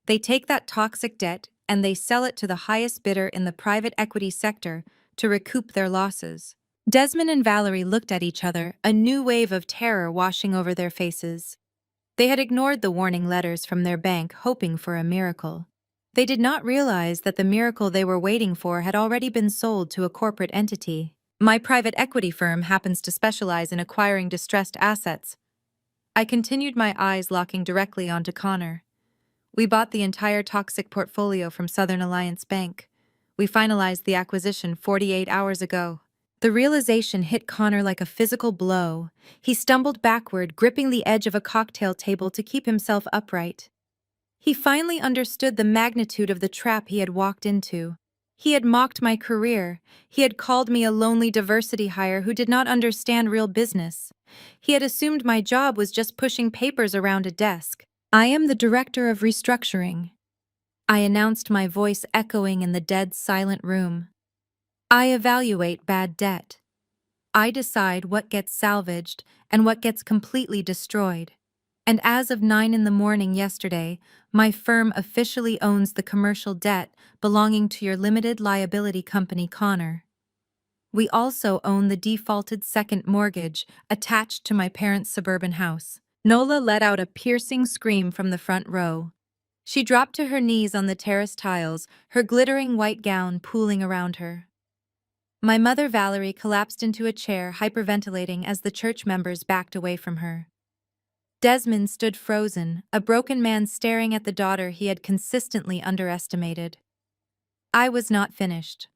They take that toxic debt and they sell it to the highest bidder in the private equity sector to recoup their losses. Desmond and Valerie looked at each other, a new wave of terror washing over their faces. They had ignored the warning letters from their bank, hoping for a miracle. They did not realize that the miracle they were waiting for had already been sold to a corporate entity. My private equity firm happens to specialize in acquiring distressed assets. I continued, my eyes locking directly onto Connor. We bought the entire toxic portfolio from Southern Alliance Bank. We finalized the acquisition 48 hours ago. The realization hit Connor like a physical blow. He stumbled backward, gripping the edge of a cocktail table to keep himself upright. He finally understood the magnitude of the trap he had walked into. He had mocked my career. He had called me a lonely diversity hire who did not understand real business. He had assumed my job was just pushing papers around a desk. I am the director of restructuring, I announced, my voice echoing in the dead, silent room. I evaluate bad debt. I decide what gets salvaged and what gets completely destroyed. And as of 9 in the morning yesterday, my firm officially owns the commercial debt belonging to your limited liability company, Connor. We also own the defaulted second mortgage attached to my parents' suburban house. Nola let out a piercing scream from the front row. She dropped to her knees on the terrace tiles, her glittering white gown pooling around her. My mother, Valerie, collapsed into a chair, hyperventilating as the church members backed away from her. Desmond stood frozen, a broken man staring at the daughter he had consistently underestimated. I was not finished.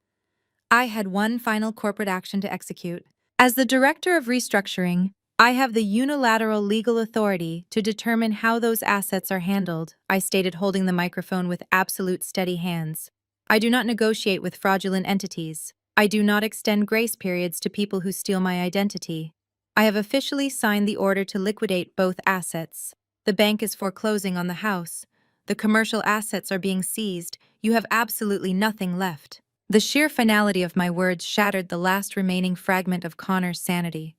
I had one final corporate action to execute. As the director of restructuring, I have the unilateral legal authority to determine how those assets are handled, I stated, holding the microphone with absolute steady hands. I do not negotiate with fraudulent entities. I do not extend grace periods to people who steal my identity. I have officially signed the order to liquidate both assets. The bank is foreclosing on the house. The commercial assets are being seized. You have absolutely nothing left. The sheer finality of my words shattered the last remaining fragment of Connor's sanity.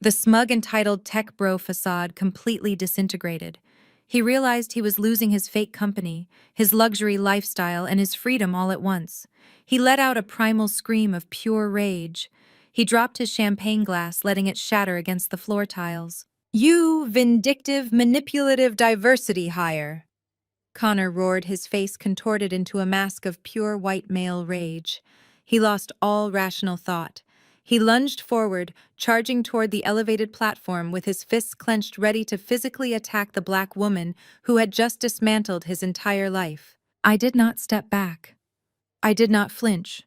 The smug, entitled tech bro facade completely disintegrated. He realized he was losing his fake company, his luxury lifestyle, and his freedom all at once. He let out a primal scream of pure rage. He dropped his champagne glass, letting it shatter against the floor tiles. "You vindictive, manipulative diversity hire!" Connor roared, his face contorted into a mask of pure white male rage. He lost all rational thought. He lunged forward, charging toward the elevated platform with his fists clenched, ready to physically attack the black woman who had just dismantled his entire life. I did not step back. I did not flinch.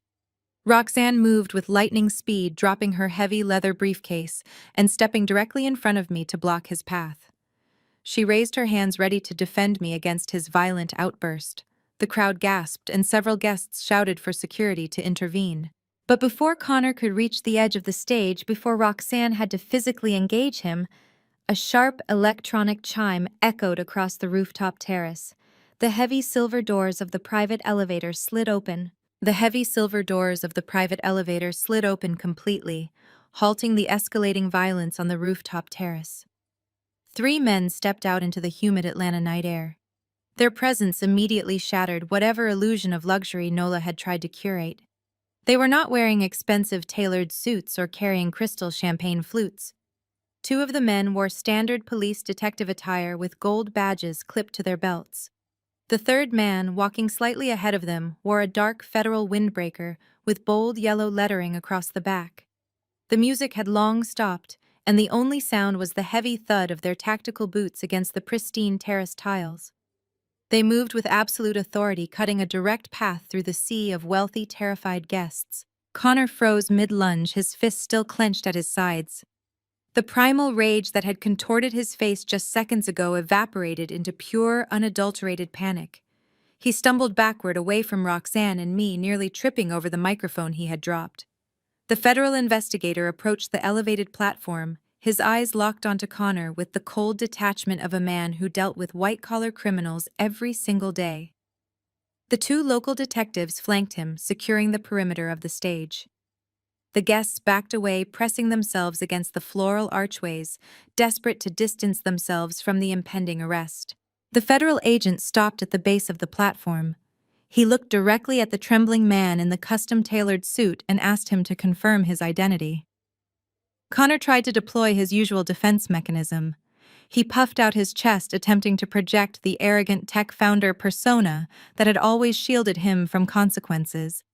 Roxanne moved with lightning speed, dropping her heavy leather briefcase and stepping directly in front of me to block his path. She raised her hands, ready to defend me against his violent outburst. The crowd gasped, and several guests shouted for security to intervene. But before Connor could reach the edge of the stage, before Roxanne had to physically engage him, a sharp electronic chime echoed across the rooftop terrace. The heavy silver doors of the private elevator slid open. The heavy silver doors of the private elevator slid open completely, halting the escalating violence on the rooftop terrace. 3 men stepped out into the humid Atlanta night air. Their presence immediately shattered whatever illusion of luxury Nola had tried to curate. They were not wearing expensive tailored suits or carrying crystal champagne flutes. Two of the men wore standard police detective attire with gold badges clipped to their belts. The third man, walking slightly ahead of them, wore a dark federal windbreaker with bold yellow lettering across the back. The music had long stopped, and the only sound was the heavy thud of their tactical boots against the pristine terrace tiles. They moved with absolute authority, cutting a direct path through the sea of wealthy, terrified guests. Connor froze mid-lunge, his fists still clenched at his sides. The primal rage that had contorted his face just seconds ago evaporated into pure, unadulterated panic. He stumbled backward away from Roxanne and me, nearly tripping over the microphone he had dropped. The federal investigator approached the elevated platform, his eyes locked onto Connor with the cold detachment of a man who dealt with white-collar criminals every single day. The two local detectives flanked him, securing the perimeter of the stage. The guests backed away, pressing themselves against the floral archways, desperate to distance themselves from the impending arrest. The federal agent stopped at the base of the platform. He looked directly at the trembling man in the custom-tailored suit and asked him to confirm his identity. Connor tried to deploy his usual defense mechanism. He puffed out his chest, attempting to project the arrogant tech founder persona that had always shielded him from consequences.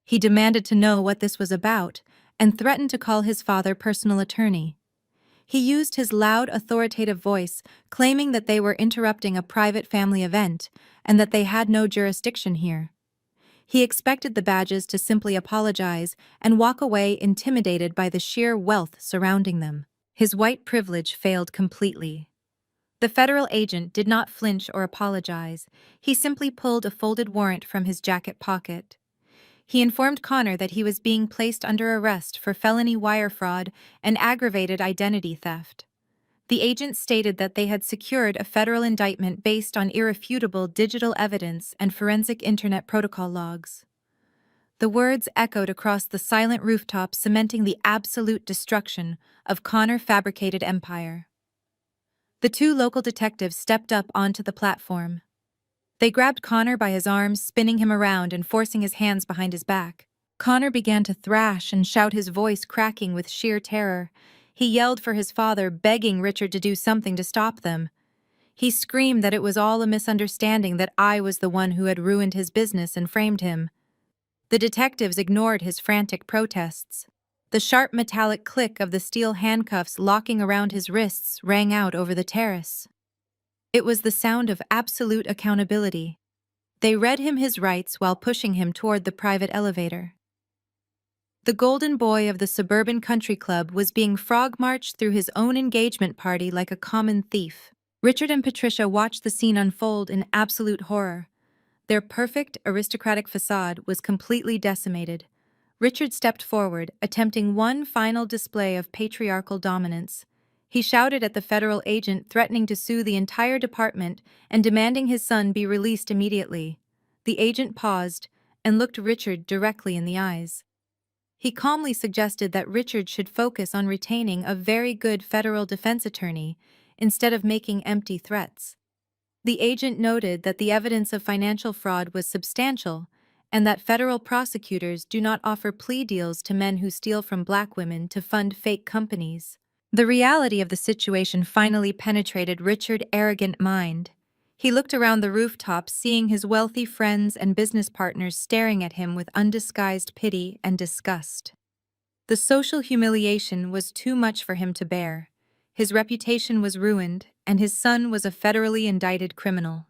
He demanded to know what this was about and threatened to call his father personal attorney. He used his loud, authoritative voice, claiming that they were interrupting a private family event and that they had no jurisdiction here. He expected the badges to simply apologize and walk away, intimidated by the sheer wealth surrounding them. His white privilege failed completely. The federal agent did not flinch or apologize. He simply pulled a folded warrant from his jacket pocket. He informed Connor that he was being placed under arrest for felony wire fraud and aggravated identity theft. The agent stated that they had secured a federal indictment based on irrefutable digital evidence and forensic internet protocol logs. The words echoed across the silent rooftop, cementing the absolute destruction of Connor fabricated empire. The two local detectives stepped up onto the platform. They grabbed Connor by his arms, spinning him around and forcing his hands behind his back. Connor began to thrash and shout, his voice cracking with sheer terror. He yelled for his father, begging Richard to do something to stop them. He screamed that it was all a misunderstanding, that I was the one who had ruined his business and framed him. The detectives ignored his frantic protests. The sharp metallic click of the steel handcuffs locking around his wrists rang out over the terrace. It was the sound of absolute accountability. They read him his rights while pushing him toward the private elevator. The golden boy of the suburban country club was being frog-marched through his own engagement party like a common thief. Richard and Patricia watched the scene unfold in absolute horror. Their perfect, aristocratic facade was completely decimated. Richard stepped forward, attempting one final display of patriarchal dominance. He shouted at the federal agent, threatening to sue the entire department and demanding his son be released immediately. The agent paused and looked Richard directly in the eyes. He calmly suggested that Richard should focus on retaining a very good federal defense attorney instead of making empty threats. The agent noted that the evidence of financial fraud was substantial and that federal prosecutors do not offer plea deals to men who steal from black women to fund fake companies. The reality of the situation finally penetrated Richard's arrogant mind. He looked around the rooftop, seeing his wealthy friends and business partners staring at him with undisguised pity and disgust. The social humiliation was too much for him to bear. His reputation was ruined, and his son was a federally indicted criminal.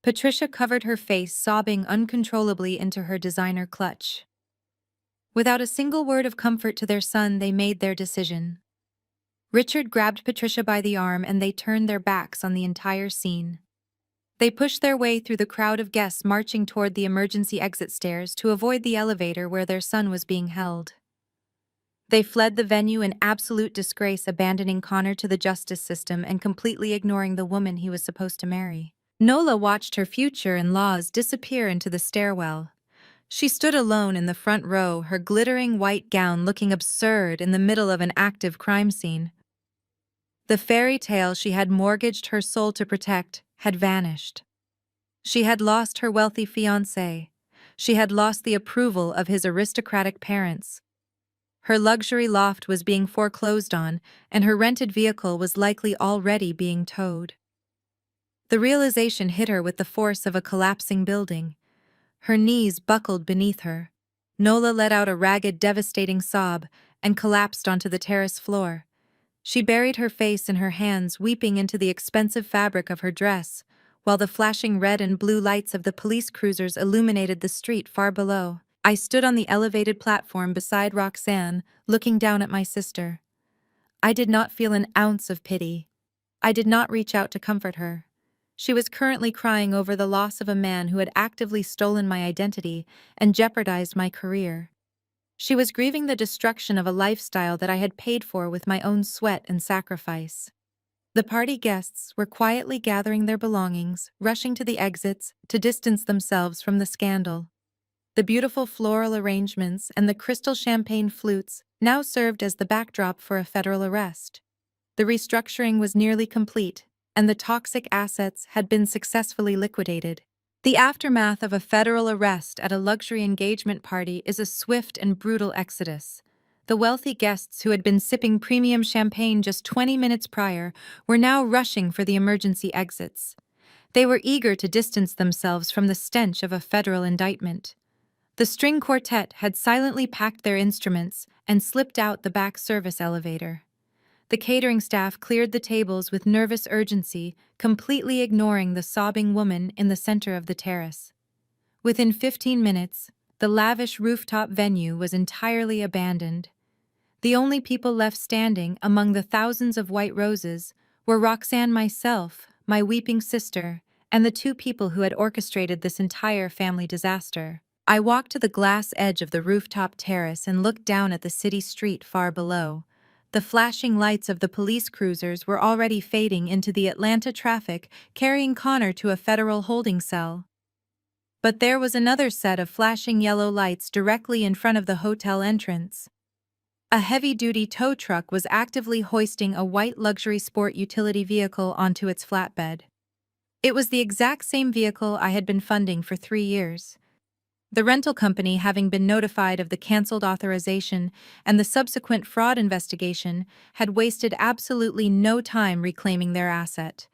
Patricia covered her face, sobbing uncontrollably into her designer clutch. Without a single word of comfort to their son, they made their decision. Richard grabbed Patricia by the arm and they turned their backs on the entire scene. They pushed their way through the crowd of guests marching toward the emergency exit stairs to avoid the elevator where their son was being held. They fled the venue in absolute disgrace, abandoning Connor to the justice system and completely ignoring the woman he was supposed to marry. Nola watched her future-in-laws disappear into the stairwell. She stood alone in the front row, her glittering white gown looking absurd in the middle of an active crime scene. The fairy tale she had mortgaged her soul to protect had vanished. She had lost her wealthy fiancé. She had lost the approval of his aristocratic parents. Her luxury loft was being foreclosed on, and her rented vehicle was likely already being towed. The realization hit her with the force of a collapsing building. Her knees buckled beneath her. Nola let out a ragged, devastating sob and collapsed onto the terrace floor. She buried her face in her hands, weeping into the expensive fabric of her dress, while the flashing red and blue lights of the police cruisers illuminated the street far below. I stood on the elevated platform beside Roxanne, looking down at my sister. I did not feel an ounce of pity. I did not reach out to comfort her. She was currently crying over the loss of a man who had actively stolen my identity and jeopardized my career. She was grieving the destruction of a lifestyle that I had paid for with my own sweat and sacrifice. The party guests were quietly gathering their belongings, rushing to the exits to distance themselves from the scandal. The beautiful floral arrangements and the crystal champagne flutes now served as the backdrop for a federal arrest. The restructuring was nearly complete, and the toxic assets had been successfully liquidated. The aftermath of a federal arrest at a luxury engagement party is a swift and brutal exodus. The wealthy guests who had been sipping premium champagne just 20 minutes prior were now rushing for the emergency exits. They were eager to distance themselves from the stench of a federal indictment. The string quartet had silently packed their instruments and slipped out the back service elevator. The catering staff cleared the tables with nervous urgency, completely ignoring the sobbing woman in the center of the terrace. Within 15 minutes, the lavish rooftop venue was entirely abandoned. The only people left standing among the thousands of white roses were Roxanne, myself, my weeping sister, and the two people who had orchestrated this entire family disaster. I walked to the glass edge of the rooftop terrace and looked down at the city street far below. The flashing lights of the police cruisers were already fading into the Atlanta traffic, carrying Connor to a federal holding cell. But there was another set of flashing yellow lights directly in front of the hotel entrance. A heavy-duty tow truck was actively hoisting a white luxury sport utility vehicle onto its flatbed. It was the exact same vehicle I had been funding for 3 years. The rental company, having been notified of the canceled authorization and the subsequent fraud investigation, had wasted absolutely no time reclaiming their asset.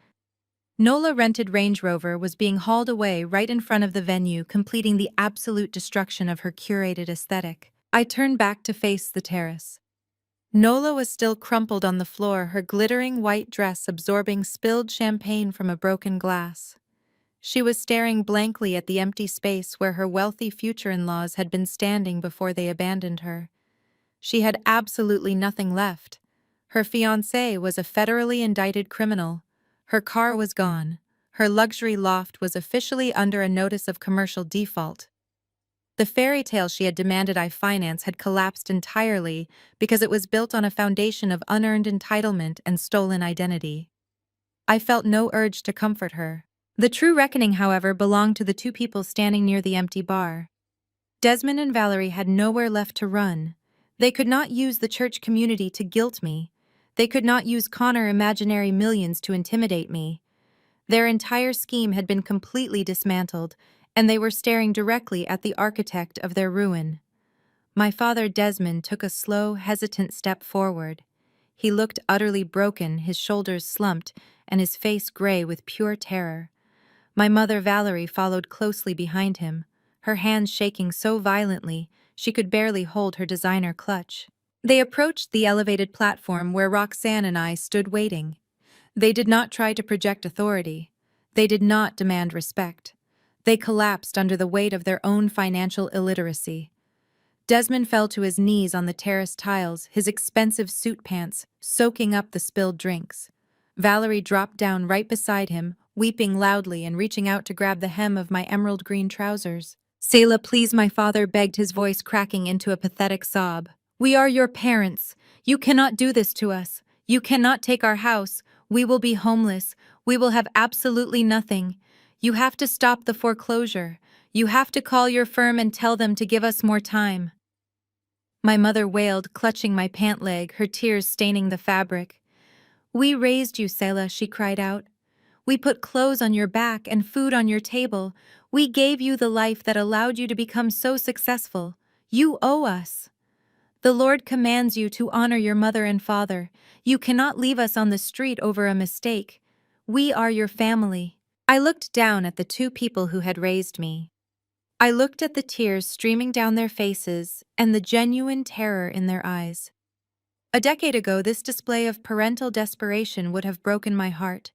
Nola rented Range Rover was being hauled away right in front of the venue, completing the absolute destruction of her curated aesthetic. I turned back to face the terrace. Nola was still crumpled on the floor, her glittering white dress absorbing spilled champagne from a broken glass. She was staring blankly at the empty space where her wealthy future-in-laws had been standing before they abandoned her. She had absolutely nothing left. Her fiancé was a federally indicted criminal. Her car was gone. Her luxury loft was officially under a notice of commercial default. The fairy tale she had demanded I finance had collapsed entirely because it was built on a foundation of unearned entitlement and stolen identity. I felt no urge to comfort her. The true reckoning, however, belonged to the two people standing near the empty bar. Desmond and Valerie had nowhere left to run. They could not use the church community to guilt me. They could not use Connor imaginary millions to intimidate me. Their entire scheme had been completely dismantled, and they were staring directly at the architect of their ruin. My father Desmond took a slow, hesitant step forward. He looked utterly broken, his shoulders slumped, and his face gray with pure terror. My mother Valerie followed closely behind him, her hands shaking so violently she could barely hold her designer clutch. They approached the elevated platform where Roxanne and I stood waiting. They did not try to project authority. They did not demand respect. They collapsed under the weight of their own financial illiteracy. Desmond fell to his knees on the terrace tiles, his expensive suit pants soaking up the spilled drinks. Valerie dropped down right beside him, weeping loudly and reaching out to grab the hem of my emerald green trousers. "Selah, please," my father begged, his voice cracking into a pathetic sob. "We are your parents. You cannot do this to us. You cannot take our house. We will be homeless. We will have absolutely nothing. You have to stop the foreclosure. You have to call your firm and tell them to give us more time." My mother wailed, clutching my pant leg, her tears staining the fabric. "We raised you, Selah," she cried out. We put clothes on your back and food on your table. We gave you the life that allowed you to become so successful. You owe us. The Lord commands you to honor your mother and father. You cannot leave us on the street over a mistake. We are your family. I looked down at the two people who had raised me. I looked at the tears streaming down their faces and the genuine terror in their eyes. A decade ago, this display of parental desperation would have broken my heart.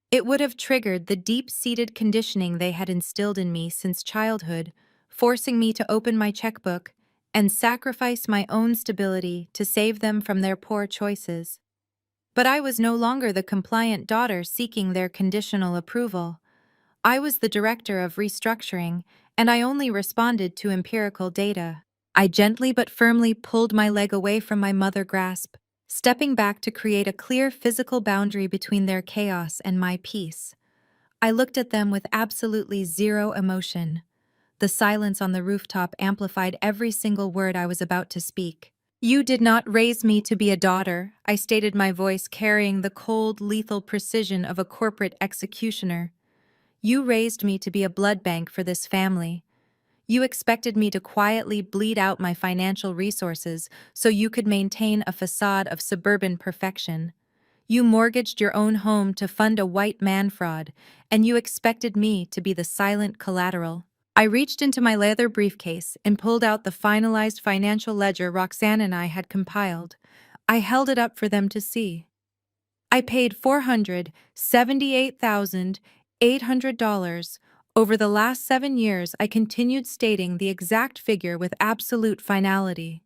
It would have triggered the deep-seated conditioning they had instilled in me since childhood, forcing me to open my checkbook and sacrifice my own stability to save them from their poor choices. But I was no longer the compliant daughter seeking their conditional approval. I was the director of restructuring, and I only responded to empirical data. I gently but firmly pulled my leg away from my mother grasp, stepping back to create a clear physical boundary between their chaos and my peace. I looked at them with absolutely zero emotion. The silence on the rooftop amplified every single word I was about to speak. You did not raise me to be a daughter, I stated, my voice carrying the cold, lethal precision of a corporate executioner. You raised me to be a blood bank for this family. You expected me to quietly bleed out my financial resources so you could maintain a facade of suburban perfection. You mortgaged your own home to fund a white man fraud, and you expected me to be the silent collateral. I reached into my leather briefcase and pulled out the finalized financial ledger Roxanne and I had compiled. I held it up for them to see. I paid $478,800. Over the last 7 years, I continued stating the exact figure with absolute finality.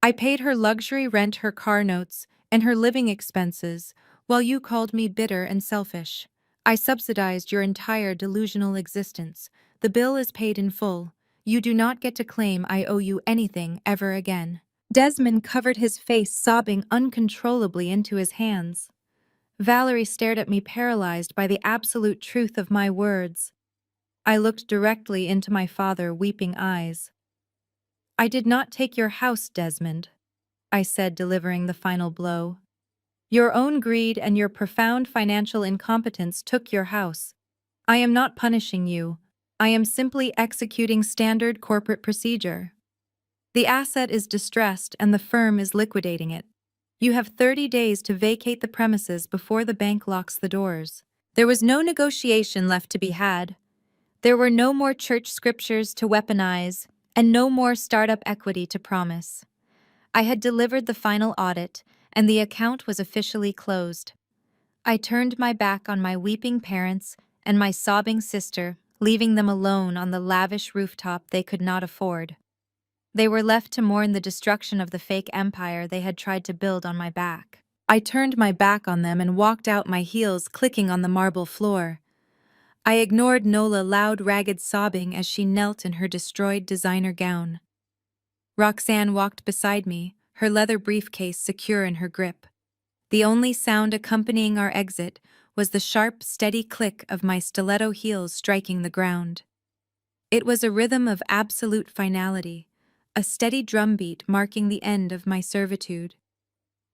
I paid her luxury rent, her car notes, and her living expenses, while you called me bitter and selfish. I subsidized your entire delusional existence. The bill is paid in full. You do not get to claim I owe you anything ever again. Desmond covered his face, sobbing uncontrollably into his hands. Valerie stared at me, paralyzed by the absolute truth of my words. I looked directly into my father's weeping eyes. I did not take your house, Desmond, I said, delivering the final blow. Your own greed and your profound financial incompetence took your house. I am not punishing you. I am simply executing standard corporate procedure. The asset is distressed and the firm is liquidating it. You have 30 days to vacate the premises before the bank locks the doors. There was no negotiation left to be had. There were no more church scriptures to weaponize, and no more startup equity to promise. I had delivered the final audit, and the account was officially closed. I turned my back on my weeping parents and my sobbing sister, leaving them alone on the lavish rooftop they could not afford. They were left to mourn the destruction of the fake empire they had tried to build on my back. I turned my back on them and walked out, my heels clicking on the marble floor. I ignored Nola's loud, ragged sobbing as she knelt in her destroyed designer gown. Roxanne walked beside me, her leather briefcase secure in her grip. The only sound accompanying our exit was the sharp, steady click of my stiletto heels striking the ground. It was a rhythm of absolute finality, a steady drumbeat marking the end of my servitude.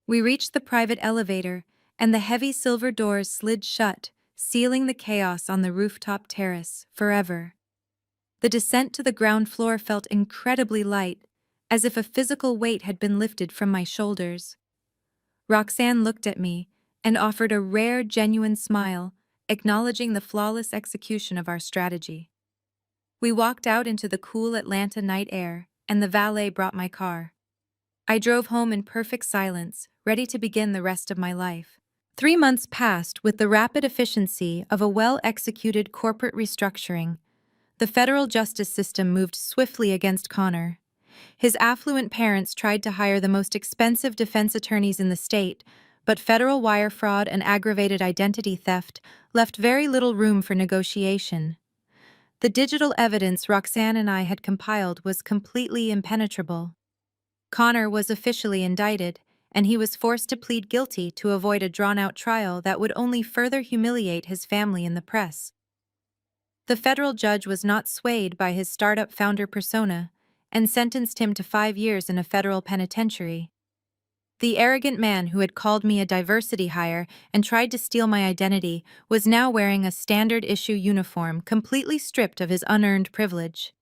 We reached the private elevator, and the heavy silver doors slid shut, sealing the chaos on the rooftop terrace forever. The descent to the ground floor felt incredibly light, as if a physical weight had been lifted from my shoulders. Roxanne looked at me and offered a rare, genuine smile, acknowledging the flawless execution of our strategy. We walked out into the cool Atlanta night air, and the valet brought my car. I drove home in perfect silence, ready to begin the rest of my life. 3 months passed with the rapid efficiency of a well-executed corporate restructuring. The federal justice system moved swiftly against Connor. His affluent parents tried to hire the most expensive defense attorneys in the state, but federal wire fraud and aggravated identity theft left very little room for negotiation. The digital evidence Roxanne and I had compiled was completely impenetrable. Connor was officially indicted, and he was forced to plead guilty to avoid a drawn-out trial that would only further humiliate his family in the press. The federal judge was not swayed by his startup founder persona and sentenced him to 5 years in a federal penitentiary. The arrogant man who had called me a diversity hire and tried to steal my identity was now wearing a standard issue uniform, completely stripped of his unearned privilege.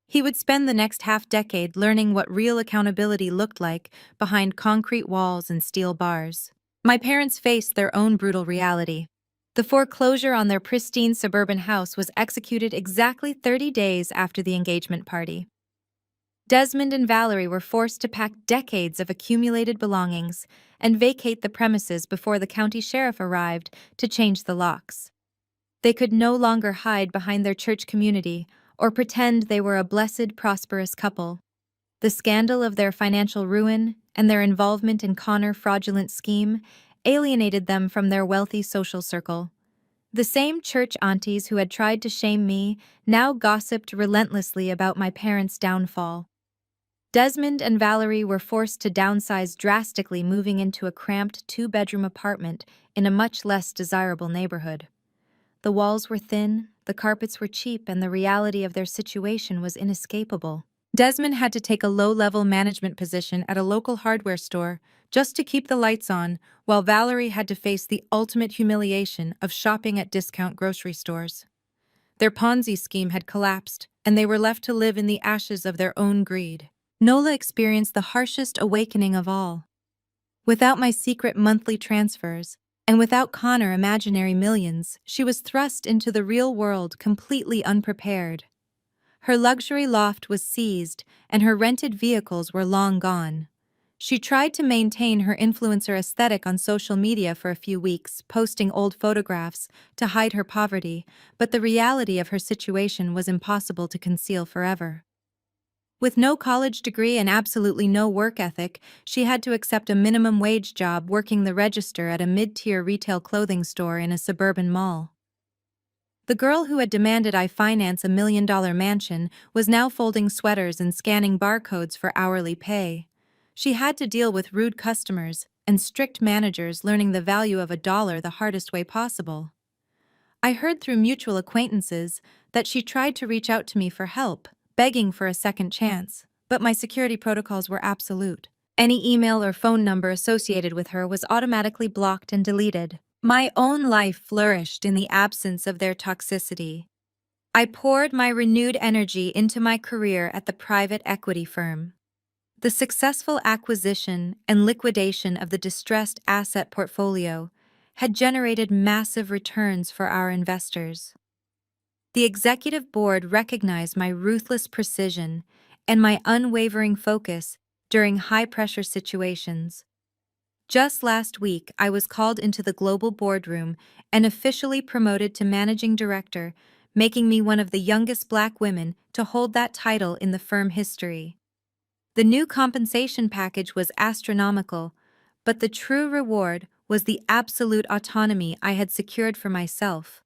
He would spend the next half-decade learning what real accountability looked like behind concrete walls and steel bars. My parents faced their own brutal reality. The foreclosure on their pristine suburban house was executed exactly 30 days after the engagement party. Desmond and Valerie were forced to pack decades of accumulated belongings and vacate the premises before the county sheriff arrived to change the locks. They could no longer hide behind their church community or pretend they were a blessed, prosperous couple. The scandal of their financial ruin and their involvement in Connor's fraudulent scheme alienated them from their wealthy social circle. The same church aunties who had tried to shame me now gossiped relentlessly about my parents' downfall. Desmond and Valerie were forced to downsize drastically, moving into a cramped two-bedroom apartment in a much less desirable neighborhood. The walls were thin, the carpets were cheap, and the reality of their situation was inescapable. Desmond had to take a low-level management position at a local hardware store just to keep the lights on, while Valerie had to face the ultimate humiliation of shopping at discount grocery stores. Their Ponzi scheme had collapsed, and they were left to live in the ashes of their own greed. Nola experienced the harshest awakening of all. Without my secret monthly transfers, and without Connor imaginary millions, she was thrust into the real world completely unprepared. Her luxury loft was seized, and her rented vehicles were long gone. She tried to maintain her influencer aesthetic on social media for a few weeks, posting old photographs to hide her poverty, but the reality of her situation was impossible to conceal forever. With no college degree and absolutely no work ethic, she had to accept a minimum wage job working the register at a mid-tier retail clothing store in a suburban mall. The girl who had demanded I finance a $1 million mansion was now folding sweaters and scanning barcodes for hourly pay. She had to deal with rude customers and strict managers, learning the value of a dollar the hardest way possible. I heard through mutual acquaintances that she tried to reach out to me for help, begging for a second chance, but my security protocols were absolute. Any email or phone number associated with her was automatically blocked and deleted. My own life flourished in the absence of their toxicity. I poured my renewed energy into my career at the private equity firm. The successful acquisition and liquidation of the distressed asset portfolio had generated massive returns for our investors. The executive board recognized my ruthless precision and my unwavering focus during high-pressure situations. Just last week, I was called into the global boardroom and officially promoted to managing director, making me one of the youngest Black women to hold that title in the firm history. The new compensation package was astronomical, but the true reward was the absolute autonomy I had secured for myself.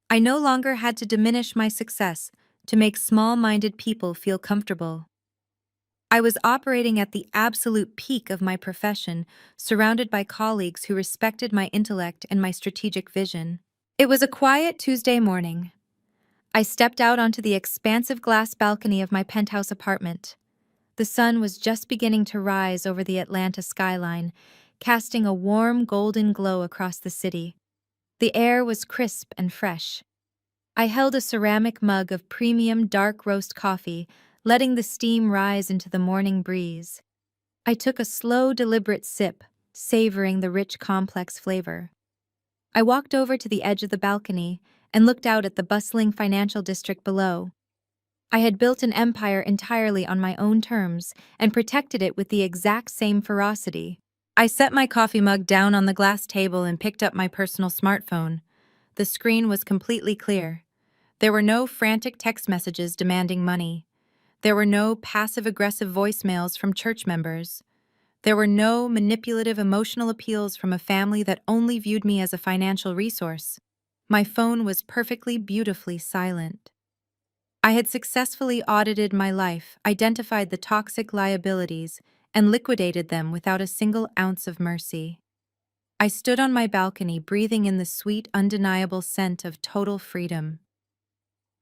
I no longer had to diminish my success to make small-minded people feel comfortable. I was operating at the absolute peak of my profession, surrounded by colleagues who respected my intellect and my strategic vision. It was a quiet Tuesday morning. I stepped out onto the expansive glass balcony of my penthouse apartment. The sun was just beginning to rise over the Atlanta skyline, casting a warm golden glow across the city. The air was crisp and fresh. I held a ceramic mug of premium dark roast coffee, letting the steam rise into the morning breeze. I took a slow, deliberate sip, savoring the rich, complex flavor. I walked over to the edge of the balcony and looked out at the bustling financial district below. I had built an empire entirely on my own terms and protected it with the exact same ferocity. I set my coffee mug down on the glass table and picked up my personal smartphone. The screen was completely clear. There were no frantic text messages demanding money. There were no passive-aggressive voicemails from church members. There were no manipulative emotional appeals from a family that only viewed me as a financial resource. My phone was perfectly, beautifully silent. I had successfully audited my life, identified the toxic liabilities, and liquidated them without a single ounce of mercy. I stood on my balcony, breathing in the sweet, undeniable scent of total freedom.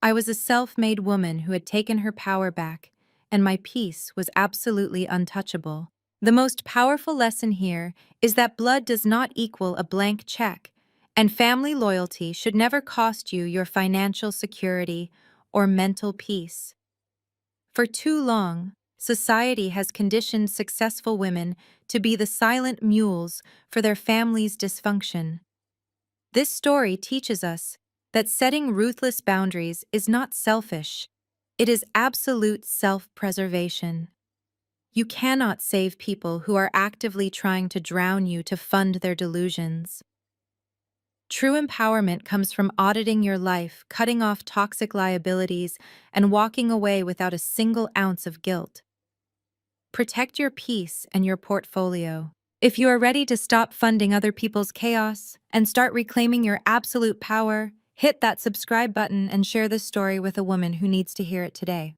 I was a self-made woman who had taken her power back, and my peace was absolutely untouchable. The most powerful lesson here is that blood does not equal a blank check, and family loyalty should never cost you your financial security or mental peace. For too long, society has conditioned successful women to be the silent mules for their family's dysfunction. This story teaches us that setting ruthless boundaries is not selfish, it is absolute self-preservation. You cannot save people who are actively trying to drown you to fund their delusions. True empowerment comes from auditing your life, cutting off toxic liabilities, and walking away without a single ounce of guilt. Protect your peace and your portfolio. If you are ready to stop funding other people's chaos and start reclaiming your absolute power, hit that subscribe button and share this story with a woman who needs to hear it today.